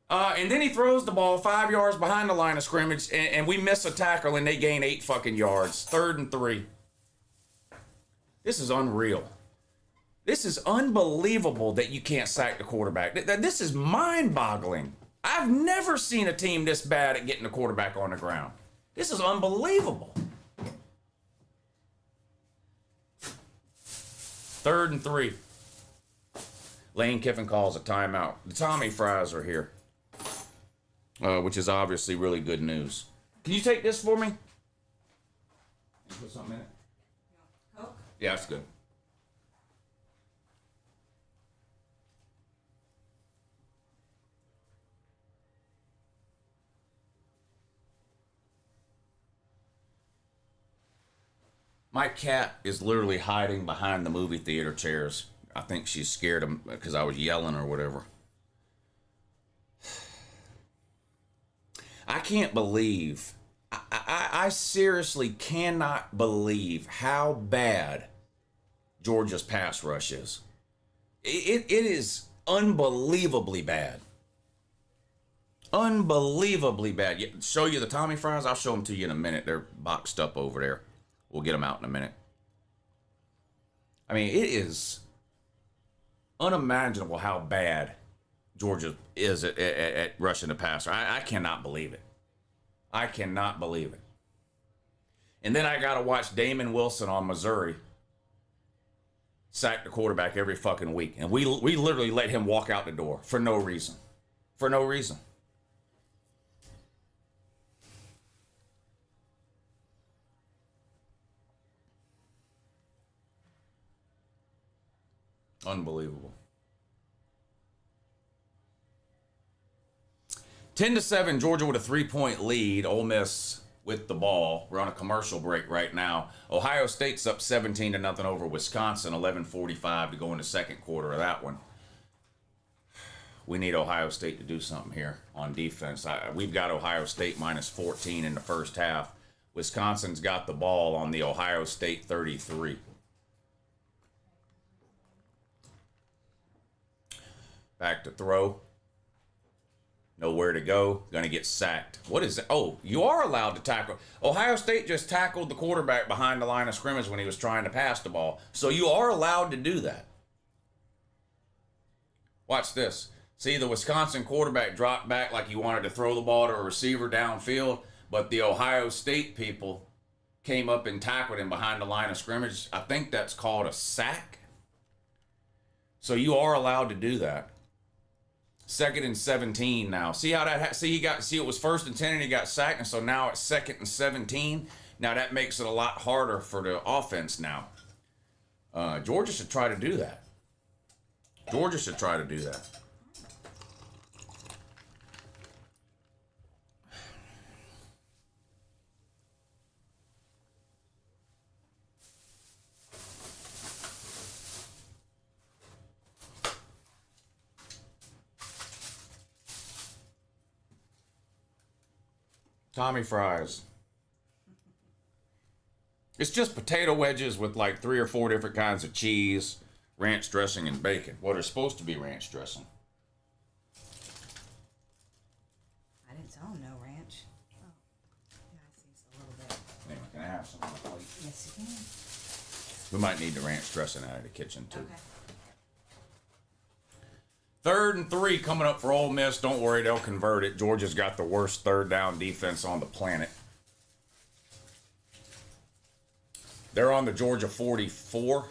And then he throws the ball 5 yards behind the line of scrimmage, and we miss a tackle, and they gain 8 fucking yards. 3rd and 3. This is unreal. This is unbelievable that you can't sack the quarterback. This is mind-boggling. I've never seen a team this bad at getting the quarterback on the ground. This is unbelievable. 3rd and 3. Lane Kiffin calls a timeout. The Tommy fries are here, which is obviously really good news. Can you take this for me? Put something in it? Coke? Yeah, that's good. My cat is literally hiding behind the movie theater chairs. I think she's scared of because I was yelling or whatever. I can't believe, I seriously cannot believe how bad Georgia's pass rush is. It is unbelievably bad. Unbelievably bad. Show you the Tommy fries? I'll show them to you in a minute. They're boxed up over there. We'll get them out in a minute. I mean, it is unimaginable how bad Georgia is at rushing the passer. I cannot believe it. I cannot believe it. And then I got to watch Damon Wilson on Missouri sack the quarterback every fucking week. And we literally let him walk out the door for no reason. For no reason. Unbelievable. 10-7, Georgia with a 3-point lead. Ole Miss with the ball. We're on a commercial break right now. Ohio State's up 17-0 over Wisconsin. 11:45 to go in the second quarter of that one. We need Ohio State to do something here on defense. We've got Ohio State minus 14 in the first half. Wisconsin's got the ball on the Ohio State 33. Back to throw. Nowhere to go. Going to get sacked. What is that? Oh, you are allowed to tackle. Ohio State just tackled the quarterback behind the line of scrimmage when he was trying to pass the ball. So you are allowed to do that. Watch this. See, the Wisconsin quarterback dropped back like he wanted to throw the ball to a receiver downfield, but the Ohio State people came up and tackled him behind the line of scrimmage. I think that's called a sack. So you are allowed to do that. 2nd and 17 now. See how that? See it was 1st and 10 and he got sacked, and so now it's 2nd and 17. Now that makes it a lot harder for the offense now. Georgia should try to do that. Georgia should try to do that. Tommy fries. It's just potato wedges with like 3 or 4 different kinds of cheese, ranch dressing, and bacon. Well, they're supposed to be ranch dressing. I didn't tell him no ranch. Oh, yeah, I see a little bit. Anyway, can I have some on the plate? Yes, you can. We might need the ranch dressing out of the kitchen too. Okay. 3rd and 3 coming up for Ole Miss. Don't worry, they'll convert it. Georgia's got the worst third down defense on the planet. They're on the Georgia 44.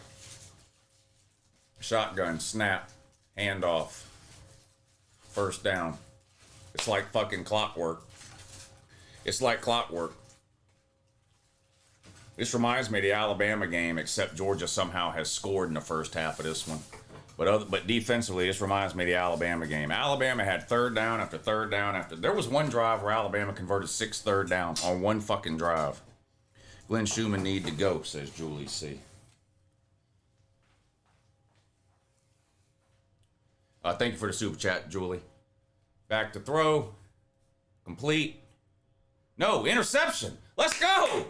Shotgun, snap, handoff, first down. It's like fucking clockwork. It's like clockwork. This reminds me of the Alabama game, except Georgia somehow has scored in the first half of this one. But defensively, this reminds me of the Alabama game. Alabama had third down after third down after. There was one drive where Alabama converted 6 third downs on one fucking drive. Glenn Schumann need to go, says Julie C. Thank you for the super chat, Julie. Back to throw. Complete. No, interception. Let's go.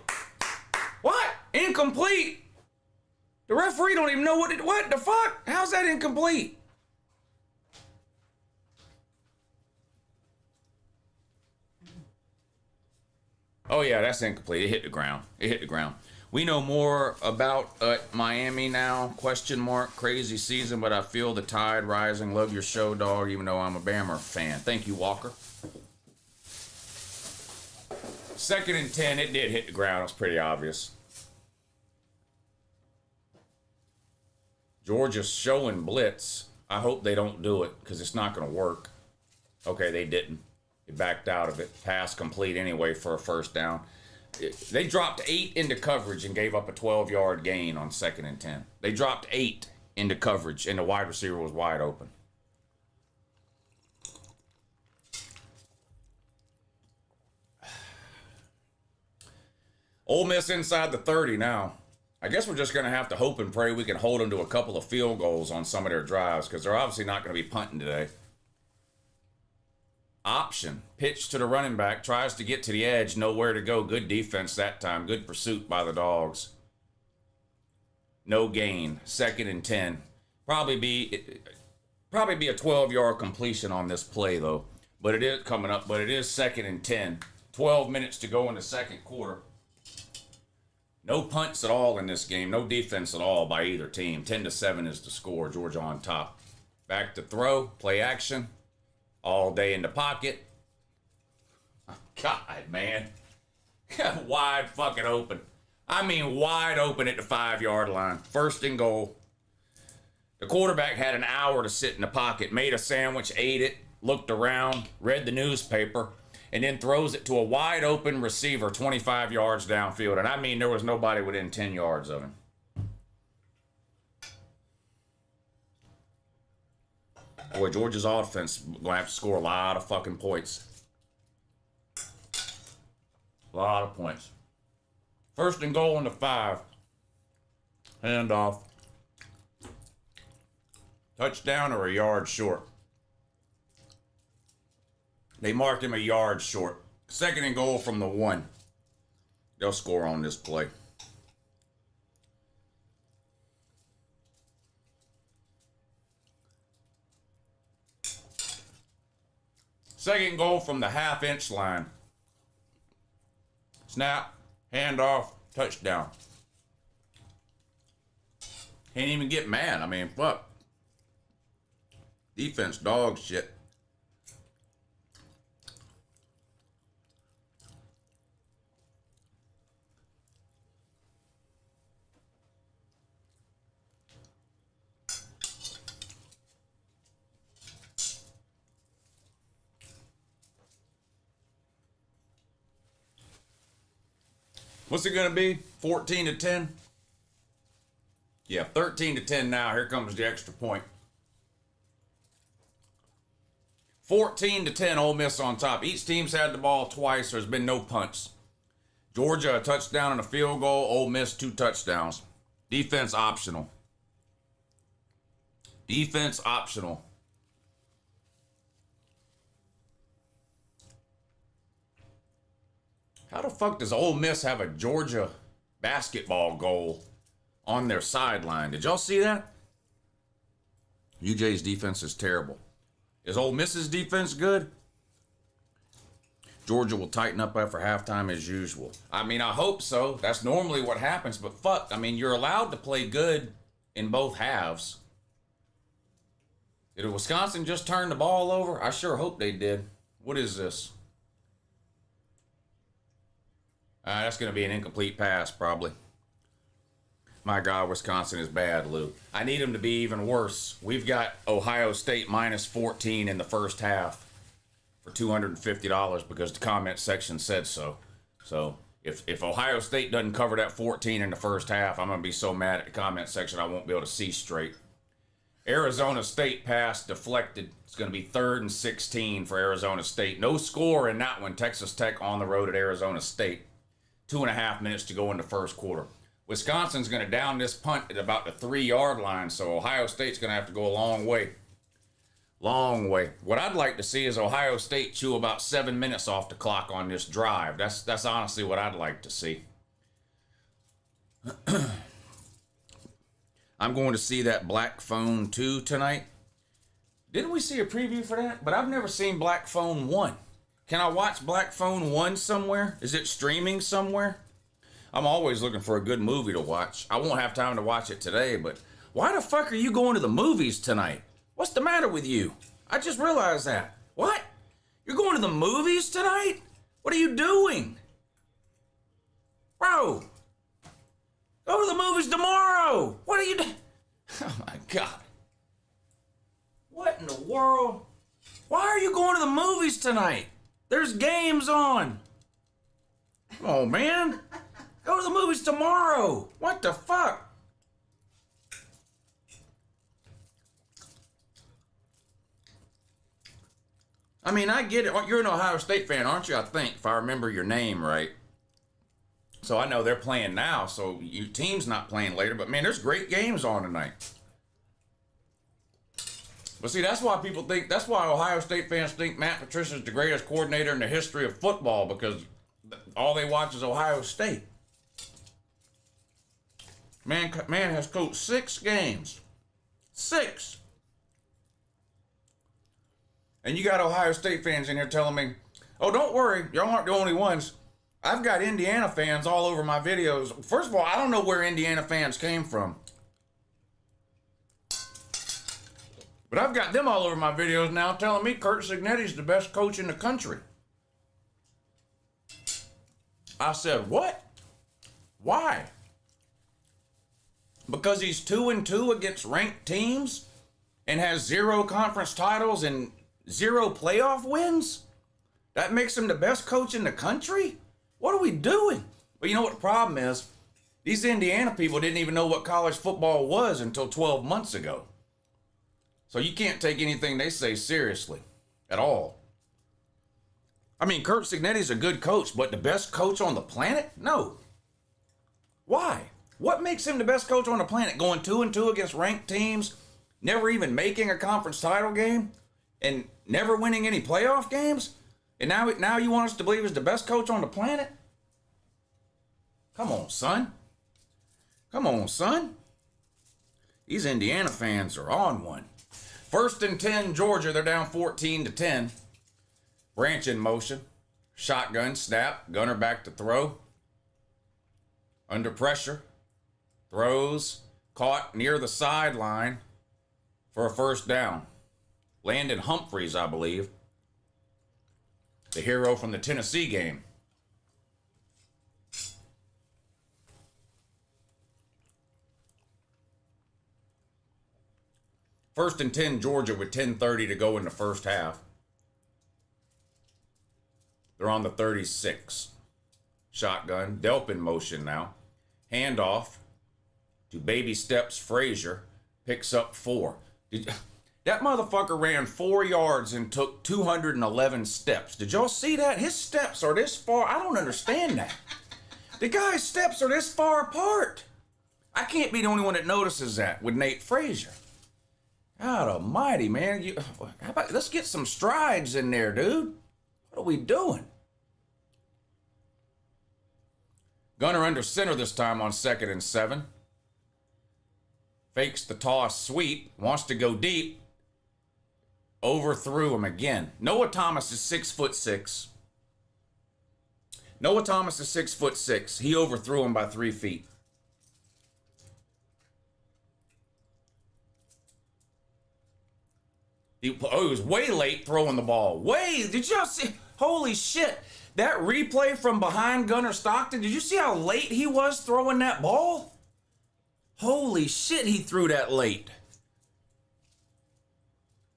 What? Incomplete. The referee don't even know what the fuck? How's that incomplete? Oh yeah, that's incomplete. It hit the ground. It hit the ground. We know more about Miami now. Question mark. Crazy season, but I feel the tide rising. Love your show, dog, even though I'm a Bama fan. Thank you, Walker. 2nd and 10. It did hit the ground. It was pretty obvious. Georgia's showing blitz. I hope they don't do it because it's not going to work. Okay, they didn't. They backed out of it. Pass complete anyway for a first down. They dropped 8 into coverage and gave up a 12-yard gain on 2nd and 10. They dropped 8 into coverage and the wide receiver was wide open. Ole Miss inside the 30 now. I guess we're just going to have to hope and pray we can hold them to a couple of field goals on some of their drives because they're obviously not going to be punting today. Option. Pitch to the running back. Tries to get to the edge. Nowhere to go. Good defense that time. Good pursuit by the Dogs. No gain. 2nd and 10. Probably be a 12-yard completion on this play, though. But it is coming up. But it is 2nd and 10. 12 minutes to go in the second quarter. No punts at all in this game. No defense at all by either team. 10-7 is the score. Georgia on top. Back to throw. Play action. All day in the pocket. God, man. Wide fucking open. I mean, wide open at the 5-yard line. 1st and goal. The quarterback had an hour to sit in the pocket. Made a sandwich, ate it, looked around, read the newspaper, and then throws it to a wide open receiver 25 yards downfield. And I mean, there was nobody within 10 yards of him. Boy, Georgia's offense going to have to score a lot of fucking points. A lot of points. 1st and goal on the 5. Handoff. Touchdown or a yard short. They marked him a yard short. 2nd and goal from the 1. They'll score on this play. Second goal from the half-inch line. Snap, handoff, touchdown. Can't even get mad. I mean, fuck. Defense, dog shit. What's it going to be? 14-10? Yeah, 13-10 now. Here comes the extra point. 14-10, Ole Miss on top. Each team's had the ball twice. There's been no punts. Georgia, a touchdown and a field goal. Ole Miss, 2 touchdowns. Defense optional. Defense optional. How the fuck does Ole Miss have a Georgia basketball goal on their sideline. Did y'all see that? UJ's defense is terrible. Is Ole Miss's defense good? Georgia will tighten up after halftime as usual. I mean, I hope so. That's normally what happens, but fuck, I mean, you're allowed to play good in both halves. Did Wisconsin just turn the ball over? I sure hope they did. What is this? That's going to be an incomplete pass, probably. My God, Wisconsin is bad, Lou. I need them to be even worse. We've got Ohio State minus 14 in the first half for $250 because the comment section said so. So if Ohio State doesn't cover that 14 in the first half, I'm going to be so mad at the comment section I won't be able to see straight. Arizona State pass deflected. It's going to be 3rd and 16 for Arizona State. No score in that one. Texas Tech on the road at Arizona State. 2.5 minutes to go in the first quarter. Wisconsin's going to down this punt at about the 3-yard line, so Ohio State's going to have to go a long way. Long way. What I'd like to see is Ohio State chew about 7 minutes off the clock on this drive. That's honestly what I'd like to see. I'm going to see that Black Phone 2 tonight. Didn't we see a preview for that? But I've never seen Black Phone 1. Can I watch Black Phone 1 somewhere? Is it streaming somewhere? I'm always looking for a good movie to watch. I won't have time to watch it today, but why the fuck are you going to the movies tonight? What's the matter with you? I just realized that. What? You're going to the movies tonight? What are you doing? Bro, go to the movies tomorrow. What are you doing? Oh my God. What in the world? Why are you going to the movies tonight? There's games on. Come on, man. Go to the movies tomorrow. What the fuck? I mean, I get it. You're an Ohio State fan, aren't you? I think, if I remember your name right. So I know they're playing now, so your team's not playing later. But, man, there's great games on tonight. But, see, that's why people think, that's why Ohio State fans think Matt Patricia's the greatest coordinator in the history of football, because all they watch is Ohio State. Man has coached 6 games. 6. And you got Ohio State fans in here telling me, oh, don't worry, y'all aren't the only ones. I've got Indiana fans all over my videos. First of all, I don't know where Indiana fans came from. But I've got them all over my videos now telling me Curt Cignetti's the best coach in the country. I said, what? Why? Because he's 2-2 against ranked teams and has 0 conference titles and 0 playoff wins? That makes him the best coach in the country? What are we doing? But you know what the problem is? These Indiana people didn't even know what college football was until 12 months ago. So you can't take anything they say seriously at all. I mean, Curt Cignetti's a good coach, but the best coach on the planet? No. Why? What makes him the best coach on the planet? Going 2-2 against ranked teams, never even making a conference title game, and never winning any playoff games? And now you want us to believe he's the best coach on the planet? Come on, son. Come on, son. These Indiana fans are on one. 1st and 10, Georgia. They're down 14-10. Branch in motion. Shotgun, snap. Gunner back to throw. Under pressure. Throws. Caught near the sideline for a first down. Landon Humphreys, I believe. The hero from the Tennessee game. First and 10, Georgia, with 10:30 to go in the first half. They're on the 36. Shotgun. Delp in motion now. Handoff to Baby Steps Frazier. Picks up 4. That motherfucker ran 4 yards and took 211 steps. Did y'all see that? His steps are this far. I don't understand that. The guy's steps are this far apart. I can't be the only one that notices that with Nate Frazier. God almighty, man. How about, let's get some strides in there, dude. What are we doing? Gunner under center this time on 2nd and 7. Fakes the toss sweep. Wants to go deep. Overthrew him again. Noah Thomas is 6'6". Noah Thomas is 6'6". He overthrew him by 3 feet. He was way late throwing the ball. Did y'all see? Holy shit. That replay from behind Gunner Stockton, did you see how late he was throwing that ball? Holy shit, he threw that late.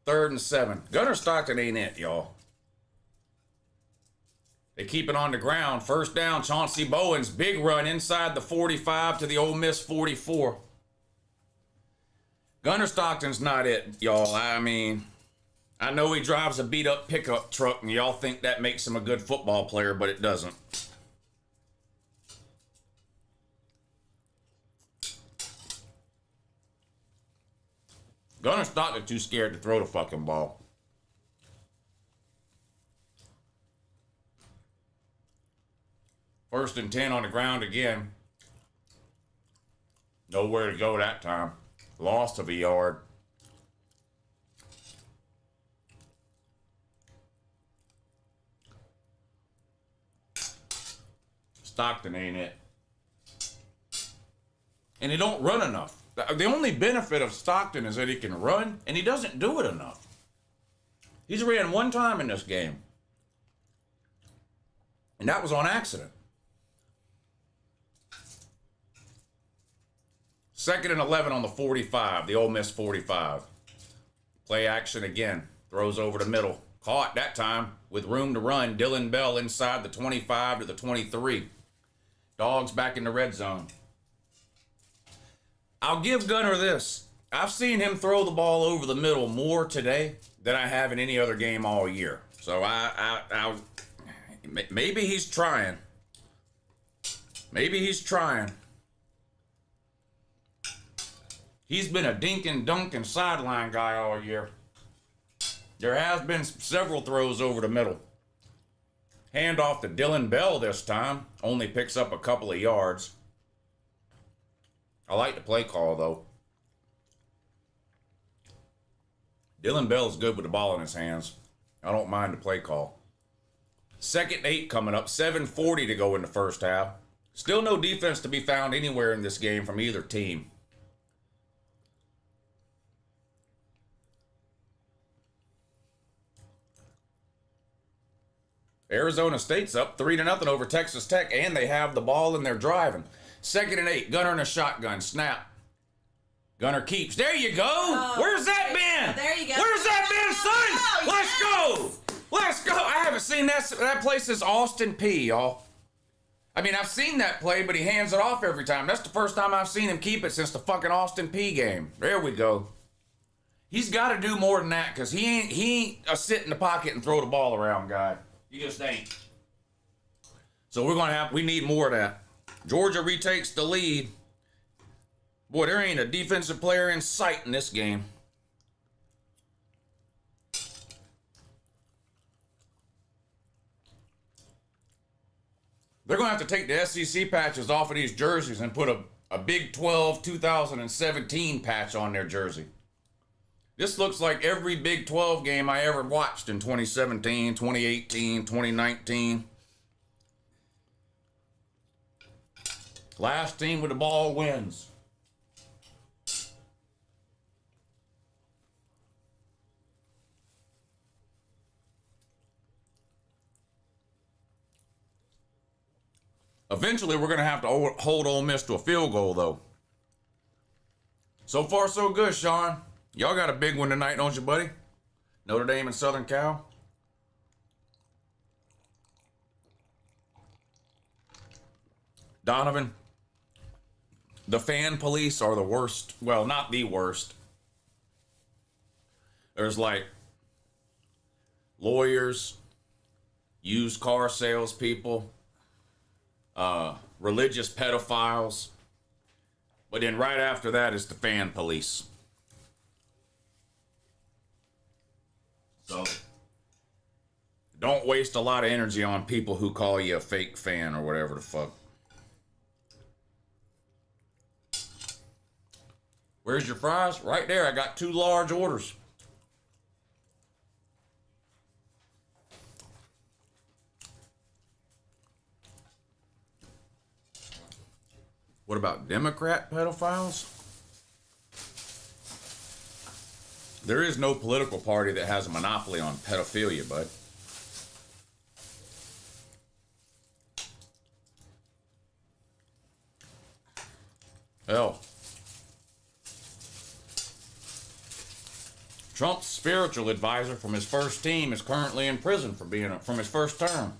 3rd and 7. Gunner Stockton ain't it, y'all. They keep it on the ground. 1st down, Chauncey Bowens. Big run inside the 45 to the Ole Miss 44. Gunner Stockton's not it, y'all. I mean, I know he drives a beat-up pickup truck, and y'all think that makes him a good football player, but it doesn't. Gunner Stockton too scared to throw the fucking ball. First and 10 on the ground again. Nowhere to go that time. Loss of a yard. Stockton ain't it. And he don't run enough. The only benefit of Stockton is that he can run, and he doesn't do it enough. He's ran one time in this game. And that was on accident. 2nd and 11 on the 45, the Ole Miss 45. Play action again. Throws over the middle. Caught that time with room to run. Dylan Bell inside the 25 to the 23. Dogs back in the red zone. I'll give Gunner this. I've seen him throw the ball over the middle more today than I have in any other game all year. So maybe he's trying. Maybe he's trying. He's been a dink and dunk and sideline guy all year. There has been several throws over the middle. Hand off to Dylan Bell this time. Only picks up a couple of yards. I like the play call, though. Dylan Bell's good with the ball in his hands. I don't mind the play call. 2nd and 8 coming up. 7:40 to go in the first half. Still no defense to be found anywhere in this game from either team. Arizona State's up 3-0 over Texas Tech, and they have the ball and they're driving. 2nd and 8, Gunner in a shotgun, snap. Gunner keeps. There you go. Oh, where's that been? There you go. Where's that been, son? Oh, Let's go. Let's go. I haven't seen that place since Austin P, y'all. I mean, I've seen that play, but he hands it off every time. That's the first time I've seen him keep it since the fucking Austin P game. There we go. He's got to do more than that, because he ain't a sit in the pocket and throw the ball around guy. He just ain't. So we need more of that. Georgia retakes the lead. Boy, there ain't a defensive player in sight in this game. They're going to have to take the SEC patches off of these jerseys and put a Big 12 2017 patch on their jersey. This looks like every Big 12 game I ever watched in 2017, 2018, 2019. Last team with the ball wins. Eventually, we're going to have to hold Ole Miss to a field goal, though. So far, so good, Sean. Y'all got a big one tonight, don't you, buddy? Notre Dame and Southern Cal. Donovan, the fan police are the worst. Well, not the worst. There's like lawyers, used car salespeople, religious pedophiles. But then right after that is the fan police. So don't waste a lot of energy on people who call you a fake fan or whatever the fuck. Where's your fries? Right there. I got 2 large orders. What about Democrat pedophiles? There is no political party that has a monopoly on pedophilia, bud. Hell. Trump's spiritual advisor from his first team is currently in prison for being from his first term.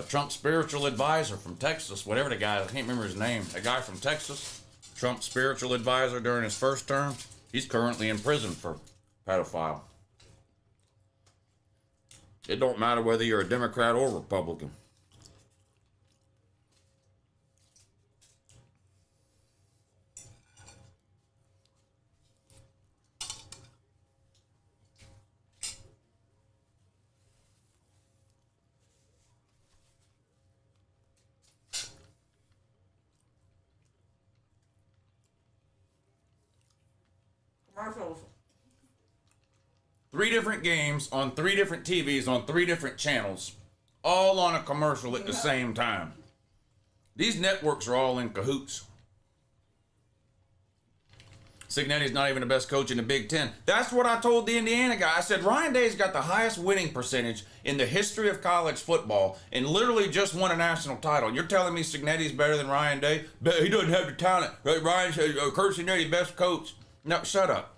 Trump's spiritual advisor from Texas, whatever the guy, I can't remember his name, a guy from Texas, Trump's spiritual advisor during his first term, he's currently in prison for pedophile. It don't matter whether you're a Democrat or Republican. Commercials. 3 different games on 3 different TVs on 3 different channels, all on a commercial at the same time. These networks are all in cahoots. Cignetti's not even the best coach in the Big Ten. That's what I told the Indiana guy. I said, Ryan Day's got the highest winning percentage in the history of college football and literally just won a national title. You're telling me Cignetti's better than Ryan Day? But he doesn't have the talent. Ryan said, Kurt Cignetti, best coach. No, shut up.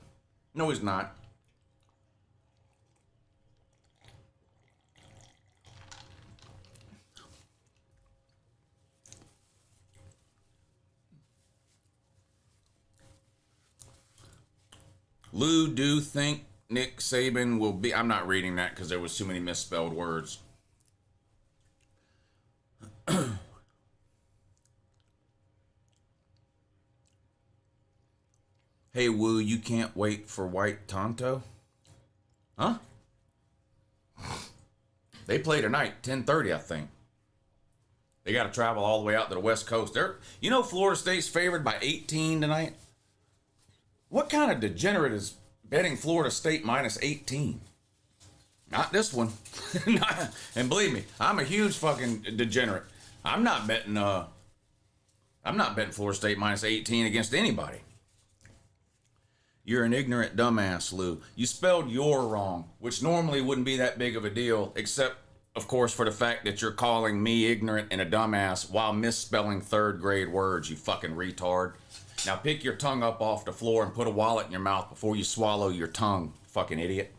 No, he's not. Lou, do think Nick Saban will be... I'm not reading that because there was too many misspelled words. Hey, Woo, you can't wait for White Tonto? Huh? They play tonight, 10:30, I think. They got to travel all the way out to the West Coast. You know Florida State's favored by 18 tonight? What kind of degenerate is betting Florida State minus 18? Not this one. And believe me, I'm a huge fucking degenerate. I'm not betting Florida State minus 18 against anybody. You're an ignorant dumbass, Lou. You spelled "your" wrong, which normally wouldn't be that big of a deal, except, of course, for the fact that you're calling me ignorant and a dumbass while misspelling 3rd grade words, you fucking retard. Now pick your tongue up off the floor and put a wallet in your mouth before you swallow your tongue, fucking idiot.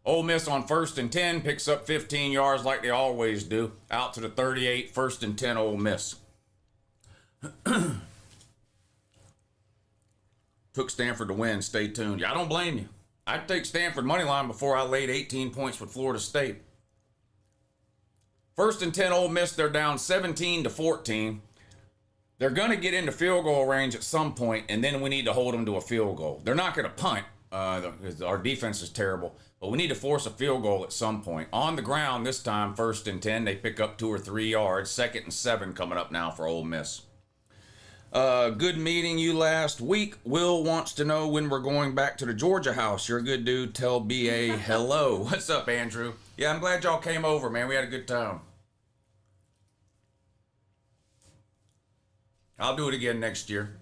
Ole Miss on 1st and 10 picks up 15 yards like they always do. Out to the 38, 1st and 10 Ole Miss. Took Stanford to win, stay tuned. Yeah, I don't blame you. I'd take Stanford money line before I laid 18 points with Florida State. 1st and 10 Ole Miss, they're down 17-14. They're going to get into field goal range at some point, and then we need to hold them to a field goal. They're not going to punt. Our defense is terrible, but we need to force a field goal at some point. On the ground this time, 1st and 10, they pick up 2 or 3 yards. 2nd and 7 coming up now for Ole Miss. Good meeting you last week. Will wants to know when we're going back to the Georgia house. You're a good dude. Tell BA hello. What's up, Andrew? Yeah, I'm glad y'all came over, man. We had a good time. I'll do it again next year.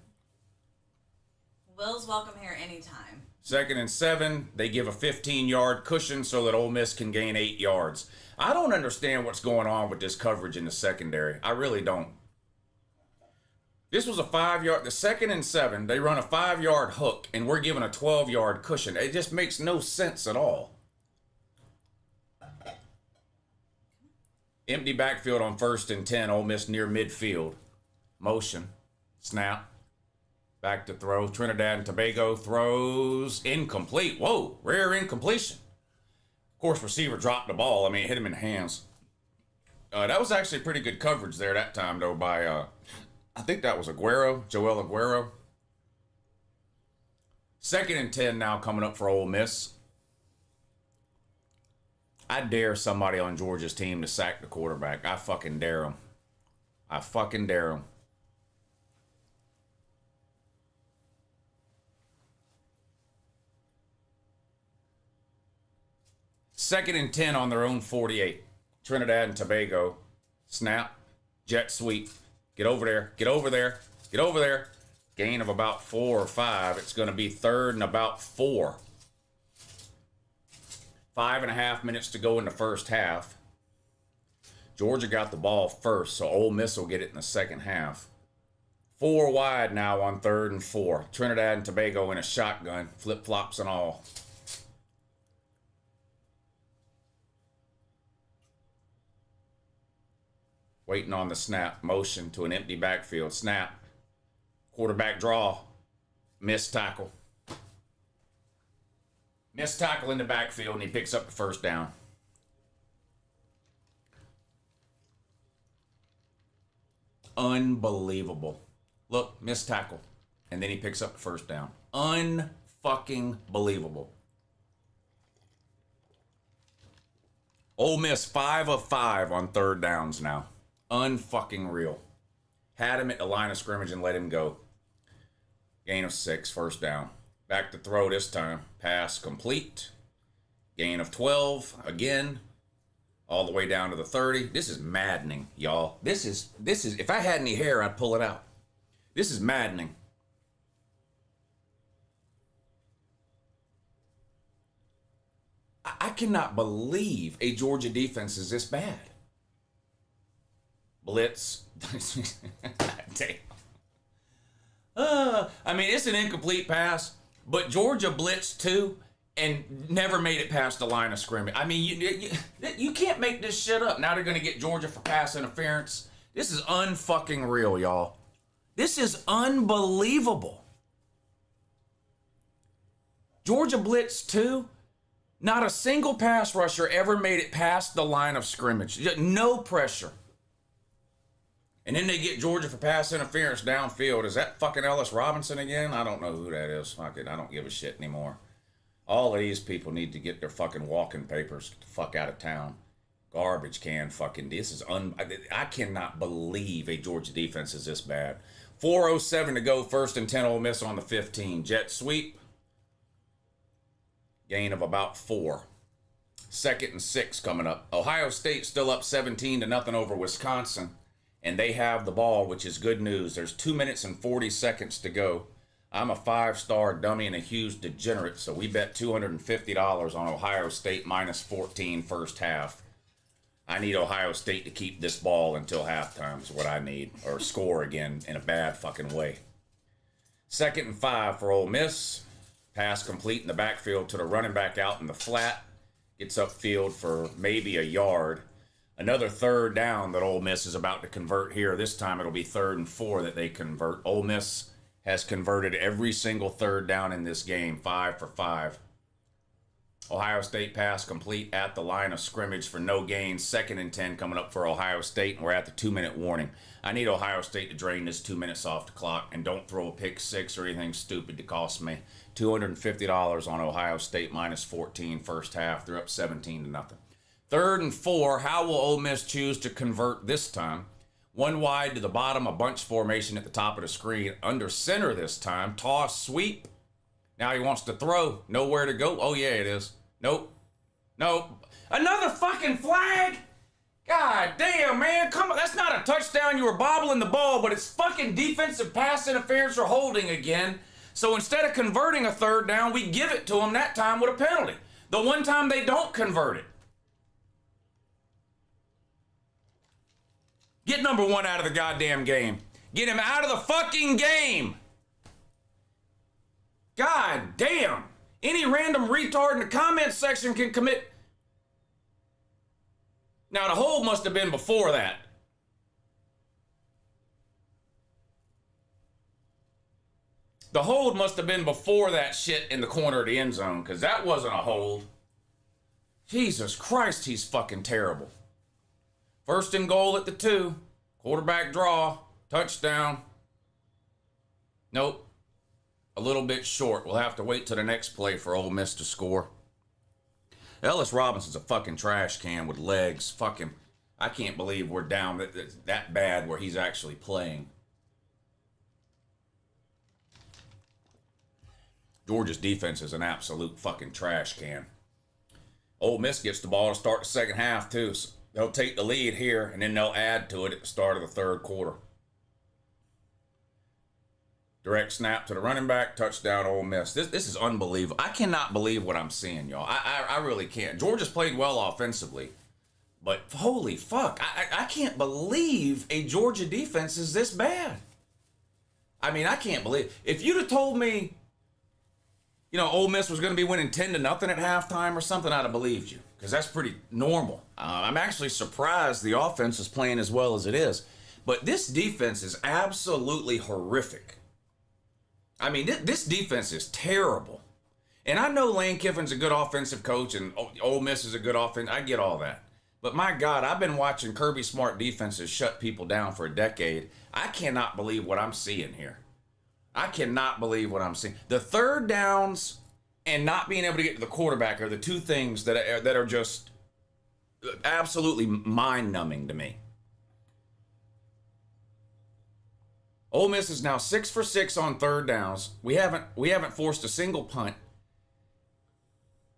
Will's welcome here anytime. 2nd and 7, they give a 15-yard cushion so that Ole Miss can gain 8 yards. I don't understand what's going on with this coverage in the secondary. I really don't. This was a 5-yard, the 2nd and 7, they run a 5-yard hook, and we're given a 12-yard cushion. It just makes no sense at all. Empty backfield on 1st and 10, Ole Miss near midfield. Motion, snap, back to throw. Trinidad and Tobago throws incomplete. Whoa, rare incompletion. Of course, receiver dropped the ball. I mean, it hit him in the hands. That was actually pretty good coverage there that time, though, by, I think that was Joel Aguero. 2nd and 10 now coming up for Ole Miss. I dare somebody on Georgia's team to sack the quarterback. I fucking dare them. I fucking dare them. 2nd and 10 on their own 48. Trinidad and Tobago. Snap. Jet sweep. Get over there. Get over there. Get over there. Gain of about 4 or 5. It's going to be 3rd and about 4. 5.5 minutes to go in the first half. Georgia got the ball first, so Ole Miss will get it in the second half. 4 wide now on 3rd and 4. Trinidad and Tobago in a shotgun, flip-flops and all. Waiting on the snap. Motion to an empty backfield. Snap. Quarterback draw. Missed tackle. Missed tackle in the backfield, and he picks up the first down. Unbelievable. Look, missed tackle. And then he picks up the first down. Unfucking believable. Ole Miss 5 of 5 on 3rd downs now. Unfucking real. Had him at the line of scrimmage and let him go. Gain of 6, first down. Back to throw this time. Pass complete. Gain of 12 again. All the way down to the 30. This is maddening, y'all. This is, if I had any hair, I'd pull it out. This is maddening. I cannot believe a Georgia defense is this bad. Blitz. Damn. I mean, it's an incomplete pass, but Georgia blitzed too and never made it past the line of scrimmage. I mean, you can't make this shit up. Now they're going to get Georgia for pass interference. This is unfucking real, y'all. This is unbelievable. Georgia blitzed too. Not a single pass rusher ever made it past the line of scrimmage. No pressure. And then they get Georgia for pass interference downfield. Is that fucking Ellis Robinson again? I don't know who that is. Fuck it. I don't give a shit anymore. All of these people need to get their fucking walking papers. Get the fuck out of town. Garbage can fucking. This is I cannot believe a Georgia defense is this bad. 4:07 to go. 1st and 10. Ole Miss on the 15. Jet sweep. Gain of about 4. 2nd and 6 coming up. Ohio State still up 17-0 over Wisconsin. And they have the ball, which is good news. There's 2 minutes and 40 seconds to go. I'm a 5-star dummy and a huge degenerate, so we bet $250 on Ohio State minus 14 first half. I need Ohio State to keep this ball until halftime is what I need, or score again in a bad fucking way. 2nd and 5 for Ole Miss. Pass complete in the backfield to the running back out in the flat. Gets upfield for maybe a yard. Another 3rd down that Ole Miss is about to convert here. This time it'll be 3rd and 4 that they convert. Ole Miss has converted every single 3rd down in this game, 5 for 5. Ohio State pass complete at the line of scrimmage for no gain. 2nd and 10 coming up for Ohio State, and we're at the 2-minute warning. I need Ohio State to drain this 2 minutes off the clock, and don't throw a pick 6 or anything stupid to cost me $250 on Ohio State minus 14 first half. They're up 17-0. 3rd and 4. How will Ole Miss choose to convert this time? 1 wide to the bottom, a bunch formation at the top of the screen. Under center this time. Toss, sweep. Now he wants to throw. Nowhere to go. Oh, yeah, it is. Nope. Nope. Another fucking flag? God damn, man. Come on. That's not a touchdown. You were bobbling the ball, but it's fucking defensive pass interference or holding again. So instead of converting a 3rd down, we give it to them that time with a penalty. The one time they don't convert it. Get number 1 out of the goddamn game. Get him out of the fucking game. God damn. Any random retard in the comment section can commit. Now, the hold must have been before that. The hold must have been before that shit in the corner of the end zone, because that wasn't a hold. Jesus Christ, he's fucking terrible. 1st and goal at the 2. Quarterback draw. Touchdown. Nope. A little bit short. We'll have to wait till the next play for Ole Miss to score. Ellis Robinson's a fucking trash can with legs. Fucking, I can't believe we're down that bad where he's actually playing. Georgia's defense is an absolute fucking trash can. Ole Miss gets the ball to start the second half too. So they'll take the lead here, and then they'll add to it at the start of the third quarter. Direct snap to the running back, touchdown Ole Miss. This is unbelievable. I cannot believe what I'm seeing, y'all. I really can't. Georgia's played well offensively, but holy fuck, I can't believe a Georgia defense is this bad. I mean, I can't believe. If you'd have told me, you know, Ole Miss was going to be winning 10-0 at halftime or something, I'd have believed you, because that's pretty normal. I'm actually surprised the offense is playing as well as it is. But this defense is absolutely horrific. I mean, this defense is terrible. And I know Lane Kiffin's a good offensive coach and Ole Miss is a good offense. I get all that. But my God, I've been watching Kirby Smart defenses shut people down for a decade. I cannot believe what I'm seeing here. I cannot believe what I'm seeing. The third downs and not being able to get to the quarterback are the two things that are just absolutely mind-numbing to me. Ole Miss is now 6 for 6 on third downs. We haven't forced a single punt.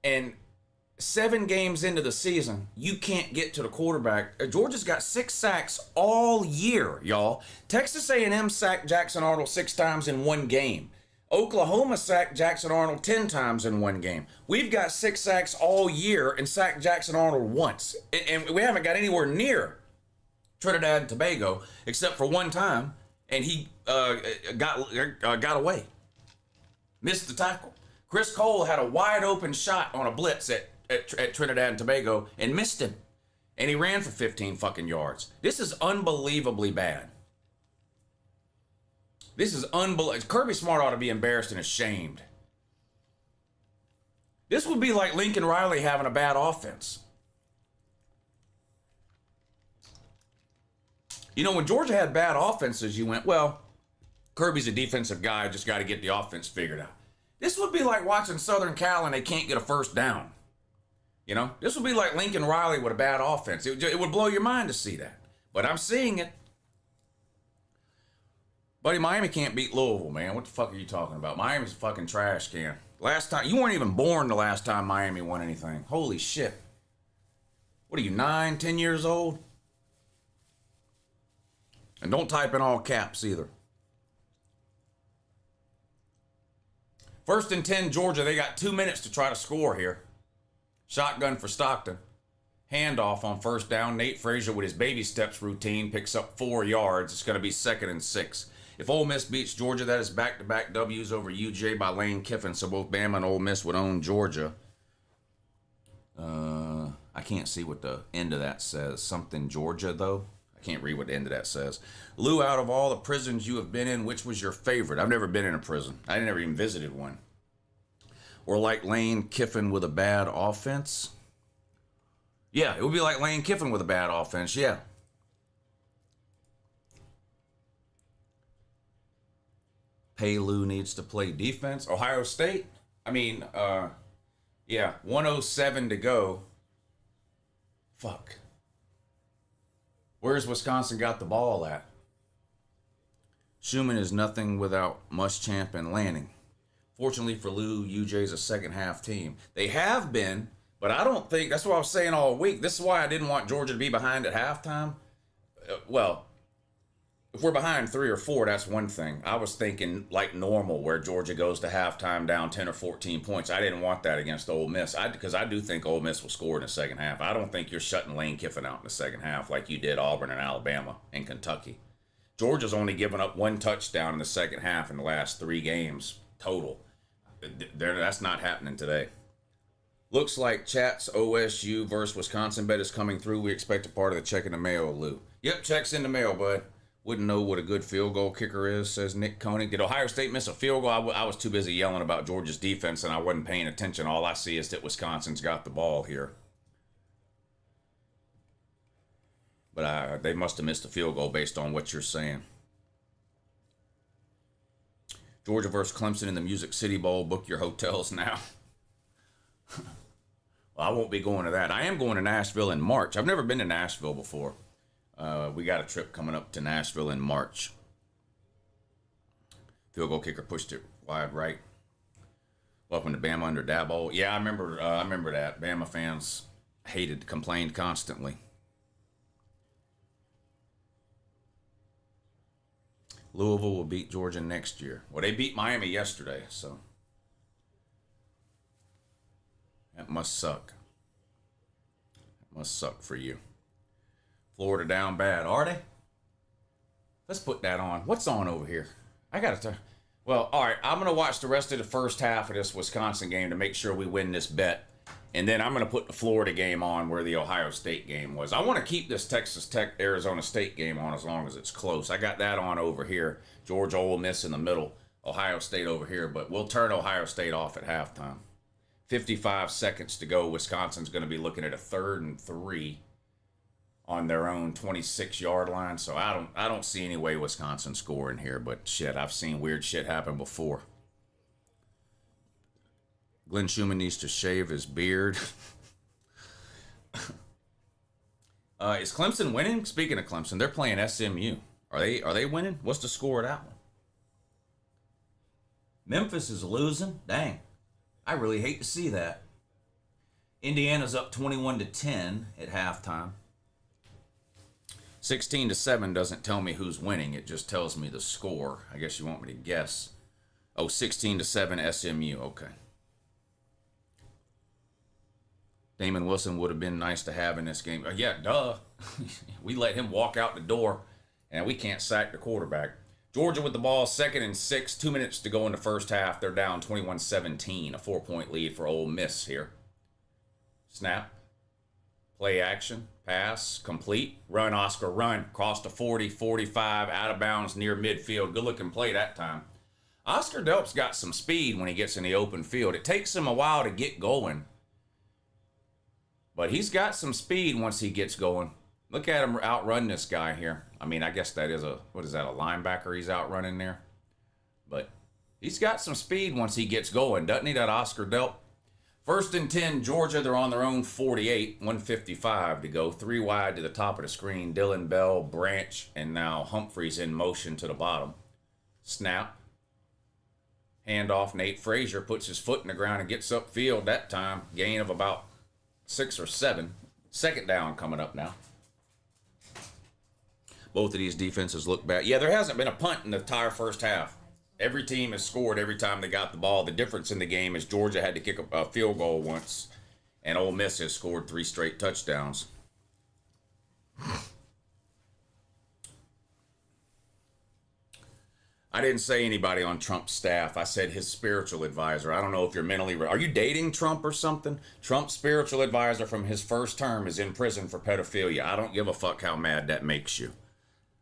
And 7 games into the season, you can't get to the quarterback. Georgia's got 6 sacks all year, y'all. Texas A&M sacked Jackson Arnold 6 times in one game. Oklahoma sacked Jackson Arnold 10 times in one game. We've got 6 sacks all year and sacked Jackson Arnold once. And we haven't got anywhere near Trinidad and Tobago except for one time. And he got away. Missed the tackle. Chris Cole had a wide open shot on a blitz at Trinidad and Tobago and missed him. And he ran for 15 fucking yards. This is unbelievably bad. This is unbelievable. Kirby Smart ought to be embarrassed and ashamed. This would be like Lincoln Riley having a bad offense. You know, when Georgia had bad offenses, you went, well, Kirby's a defensive guy, just got to get the offense figured out. This would be like watching Southern Cal and they can't get a first down. You know, this would be like Lincoln Riley with a bad offense. It would blow your mind to see that. But I'm seeing it. Buddy, Miami can't beat Louisville, man. What the fuck are you talking about? Miami's a fucking trash can. Last time, you weren't even born the last time Miami won anything. Holy shit. What are you, 9, 10 years old? And don't type in all caps either. 1st and 10, Georgia. They got 2 minutes to try to score here. Shotgun for Stockton. Handoff on first down. Nate Frazier with his baby steps routine picks up 4 yards. It's going to be 2nd and 6. If Ole Miss beats Georgia, that is back-to-back W's over UJ by Lane Kiffin. So both Bama and Ole Miss would own Georgia. I can't see what the end of that says. Something Georgia, though. Can't read what the end of that says. Lou, out of all the prisons you have been in, which was your favorite? I've never been in a prison. I never even visited one. Or like Lane Kiffin with a bad offense? Yeah, it would be like Lane Kiffin with a bad offense, yeah. Pay Lou needs to play defense. Ohio State? I mean, yeah, 107 to go. Fuck. Where's Wisconsin got the ball at? Schumann is nothing without Muschamp and Lanning. Fortunately for Lou, UJ's a second half team. They have been, but I don't think, that's what I was saying all week. This is why I didn't want Georgia to be behind at halftime. Well, if we're behind 3 or 4, that's one thing. I was thinking like normal where Georgia goes to halftime down 10 or 14 points. I didn't want that against Ole Miss because I do think Ole Miss will score in the second half. I don't think you're shutting Lane Kiffin out in the second half like you did Auburn and Alabama and Kentucky. Georgia's only given up 1 touchdown in the second half in the last 3 games total. That's not happening today. Looks like Chat's OSU versus Wisconsin bet is coming through. We expect a part of the check in the mail, Lou. Yep, check's in the mail, bud. Wouldn't know what a good field goal kicker is, says Nick Koenig. Did Ohio State miss a field goal? I was too busy yelling about Georgia's defense and I wasn't paying attention. All I see is that Wisconsin's got the ball here. But they must have missed a field goal based on what you're saying. Georgia versus Clemson in the Music City Bowl. Book your hotels now. Well, I won't be going to that. I am going to Nashville in March. I've never been to Nashville before. We got a trip coming up to Nashville in March. Field goal kicker pushed it wide right. Welcome to Bama under Dabo. Yeah, I remember that. Bama fans complained constantly. Louisville will beat Georgia next year. Well, they beat Miami yesterday, so that must suck. That must suck for you. Florida down bad. Are they? Let's put that on. What's on over here? I got to... Well, all right. I'm going to watch the rest of the first half of this Wisconsin game to make sure we win this bet. And then I'm going to put the Florida game on where the Ohio State game was. I want to keep this Texas Tech Arizona State game on as long as it's close. I got that on over here. Georgia Ole Miss in the middle. Ohio State over here. But we'll turn Ohio State off at halftime. 55 seconds to go. Wisconsin's going to be looking at a 3rd and 3 on their own 26-yard line. So I don't see any way Wisconsin scoring here. But shit, I've seen weird shit happen before. Glenn Schumann needs to shave his beard. Is Clemson winning? Speaking of Clemson, they're playing SMU. Are they winning? What's the score of that one? Memphis is losing? Dang. I really hate to see that. Indiana's up 21-10 at halftime. 16-7 doesn't tell me who's winning. It just tells me the score. I guess you want me to guess. Oh, 16-7 SMU. Okay. Damon Wilson would have been nice to have in this game. Yeah, duh. We let him walk out the door, and we can't sack the quarterback. Georgia with the ball, 2nd and 6. 2 minutes to go in the first half. They're down 21-17. A 4-point lead for Ole Miss here. Snap. Play action. Pass. Complete. Run, Oscar, run. Cross the 40, 45. Out of bounds near midfield. Good-looking play that time. Oscar Delp's got some speed when he gets in the open field. It takes him a while to get going. But he's got some speed once he gets going. Look at him outrun this guy here. I mean, I guess that is a linebacker he's outrunning there. But he's got some speed once he gets going, doesn't he, that Oscar Delp? 1st and 10, Georgia. They're on their own 48. 1:55 to go. 3 wide to the top of the screen. Dillon Bell, Branch, and now Humphreys in motion to the bottom. Snap. Handoff. Nate Frazier puts his foot in the ground and gets upfield that time. Gain of about 6 or 7. 2nd down coming up now. Both of these defenses look bad. Yeah, there hasn't been a punt in the entire first half. Every team has scored every time they got the ball. The difference in the game is Georgia had to kick a field goal once, and Ole Miss has scored 3 straight touchdowns. I didn't say anybody on Trump's staff. I said his spiritual advisor. I don't know if you're mentally... Are you dating Trump or something? Trump's spiritual advisor from his first term is in prison for pedophilia. I don't give a fuck how mad that makes you.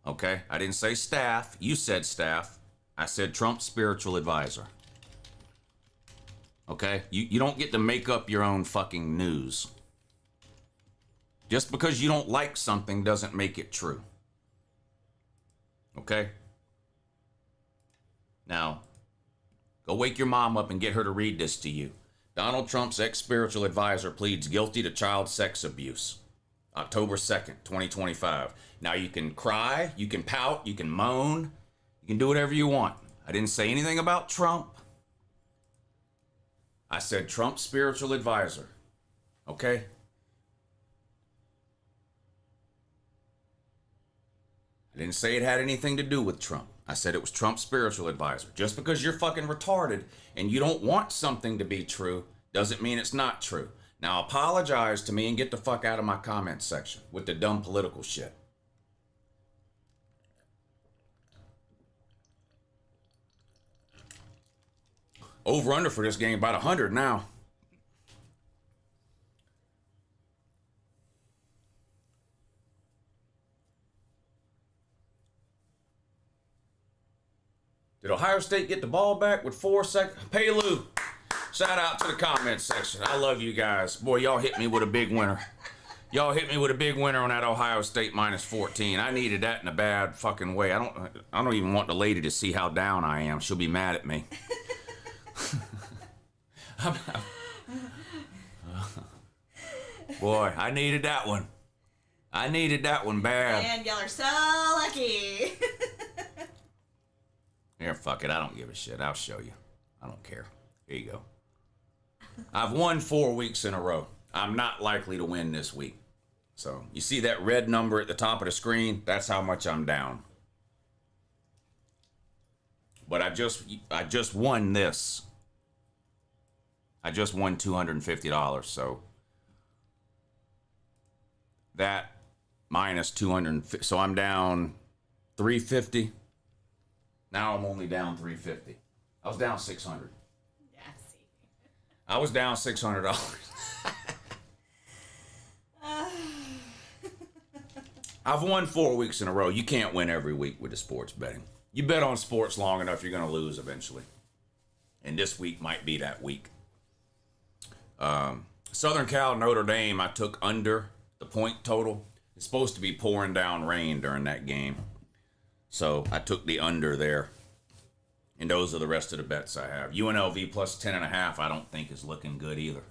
Okay? I didn't say staff. You said staff. I said Trump's spiritual advisor. Okay? You don't get to make up your own fucking news. Just because you don't like something doesn't make it true. Okay? Now, go wake your mom up and get her to read this to you. Donald Trump's ex-spiritual advisor pleads guilty to child sex abuse. October 2nd, 2025. Now, you can cry, you can pout, you can moan, you can do whatever you want. I didn't say anything about Trump. I said Trump's spiritual advisor. Okay? I didn't say it had anything to do with Trump. I said it was Trump's spiritual advisor. Just because you're fucking retarded and you don't want something to be true doesn't mean it's not true. Now apologize to me and get the fuck out of my comments section with the dumb political shit. Over under for this game about 100 now. Did Ohio State get the ball back with 4 seconds? Hey, Lou, shout out to the comments section. I love you guys. Boy, y'all hit me with a big winner. Y'all hit me with a big winner on that Ohio State minus 14. I needed that in a bad fucking way. I don't even want the lady to see how down I am. She'll be mad at me. Boy, I needed that one. I needed that one bad. And y'all are so lucky. Here, fuck it. I don't give a shit. I'll show you. I don't care. Here you go. I've won 4 weeks in a row. I'm not likely to win this week. So you see that red number at the top of the screen? That's how much I'm down. But I just won this. I just won $250. So that minus 250. So I'm down 350. Now I'm only down 350. I was down 600. Yeah, I see. I was down $600. I've won 4 weeks in a row. You can't win every week with the sports betting. You bet on sports long enough, you're going to lose eventually. And this week might be that week. Southern Cal, Notre Dame, I took under the point total. It's supposed to be pouring down rain during that game. So I took the under there. And those are the rest of the bets I have. UNLV plus 10.5, I don't think is looking good either.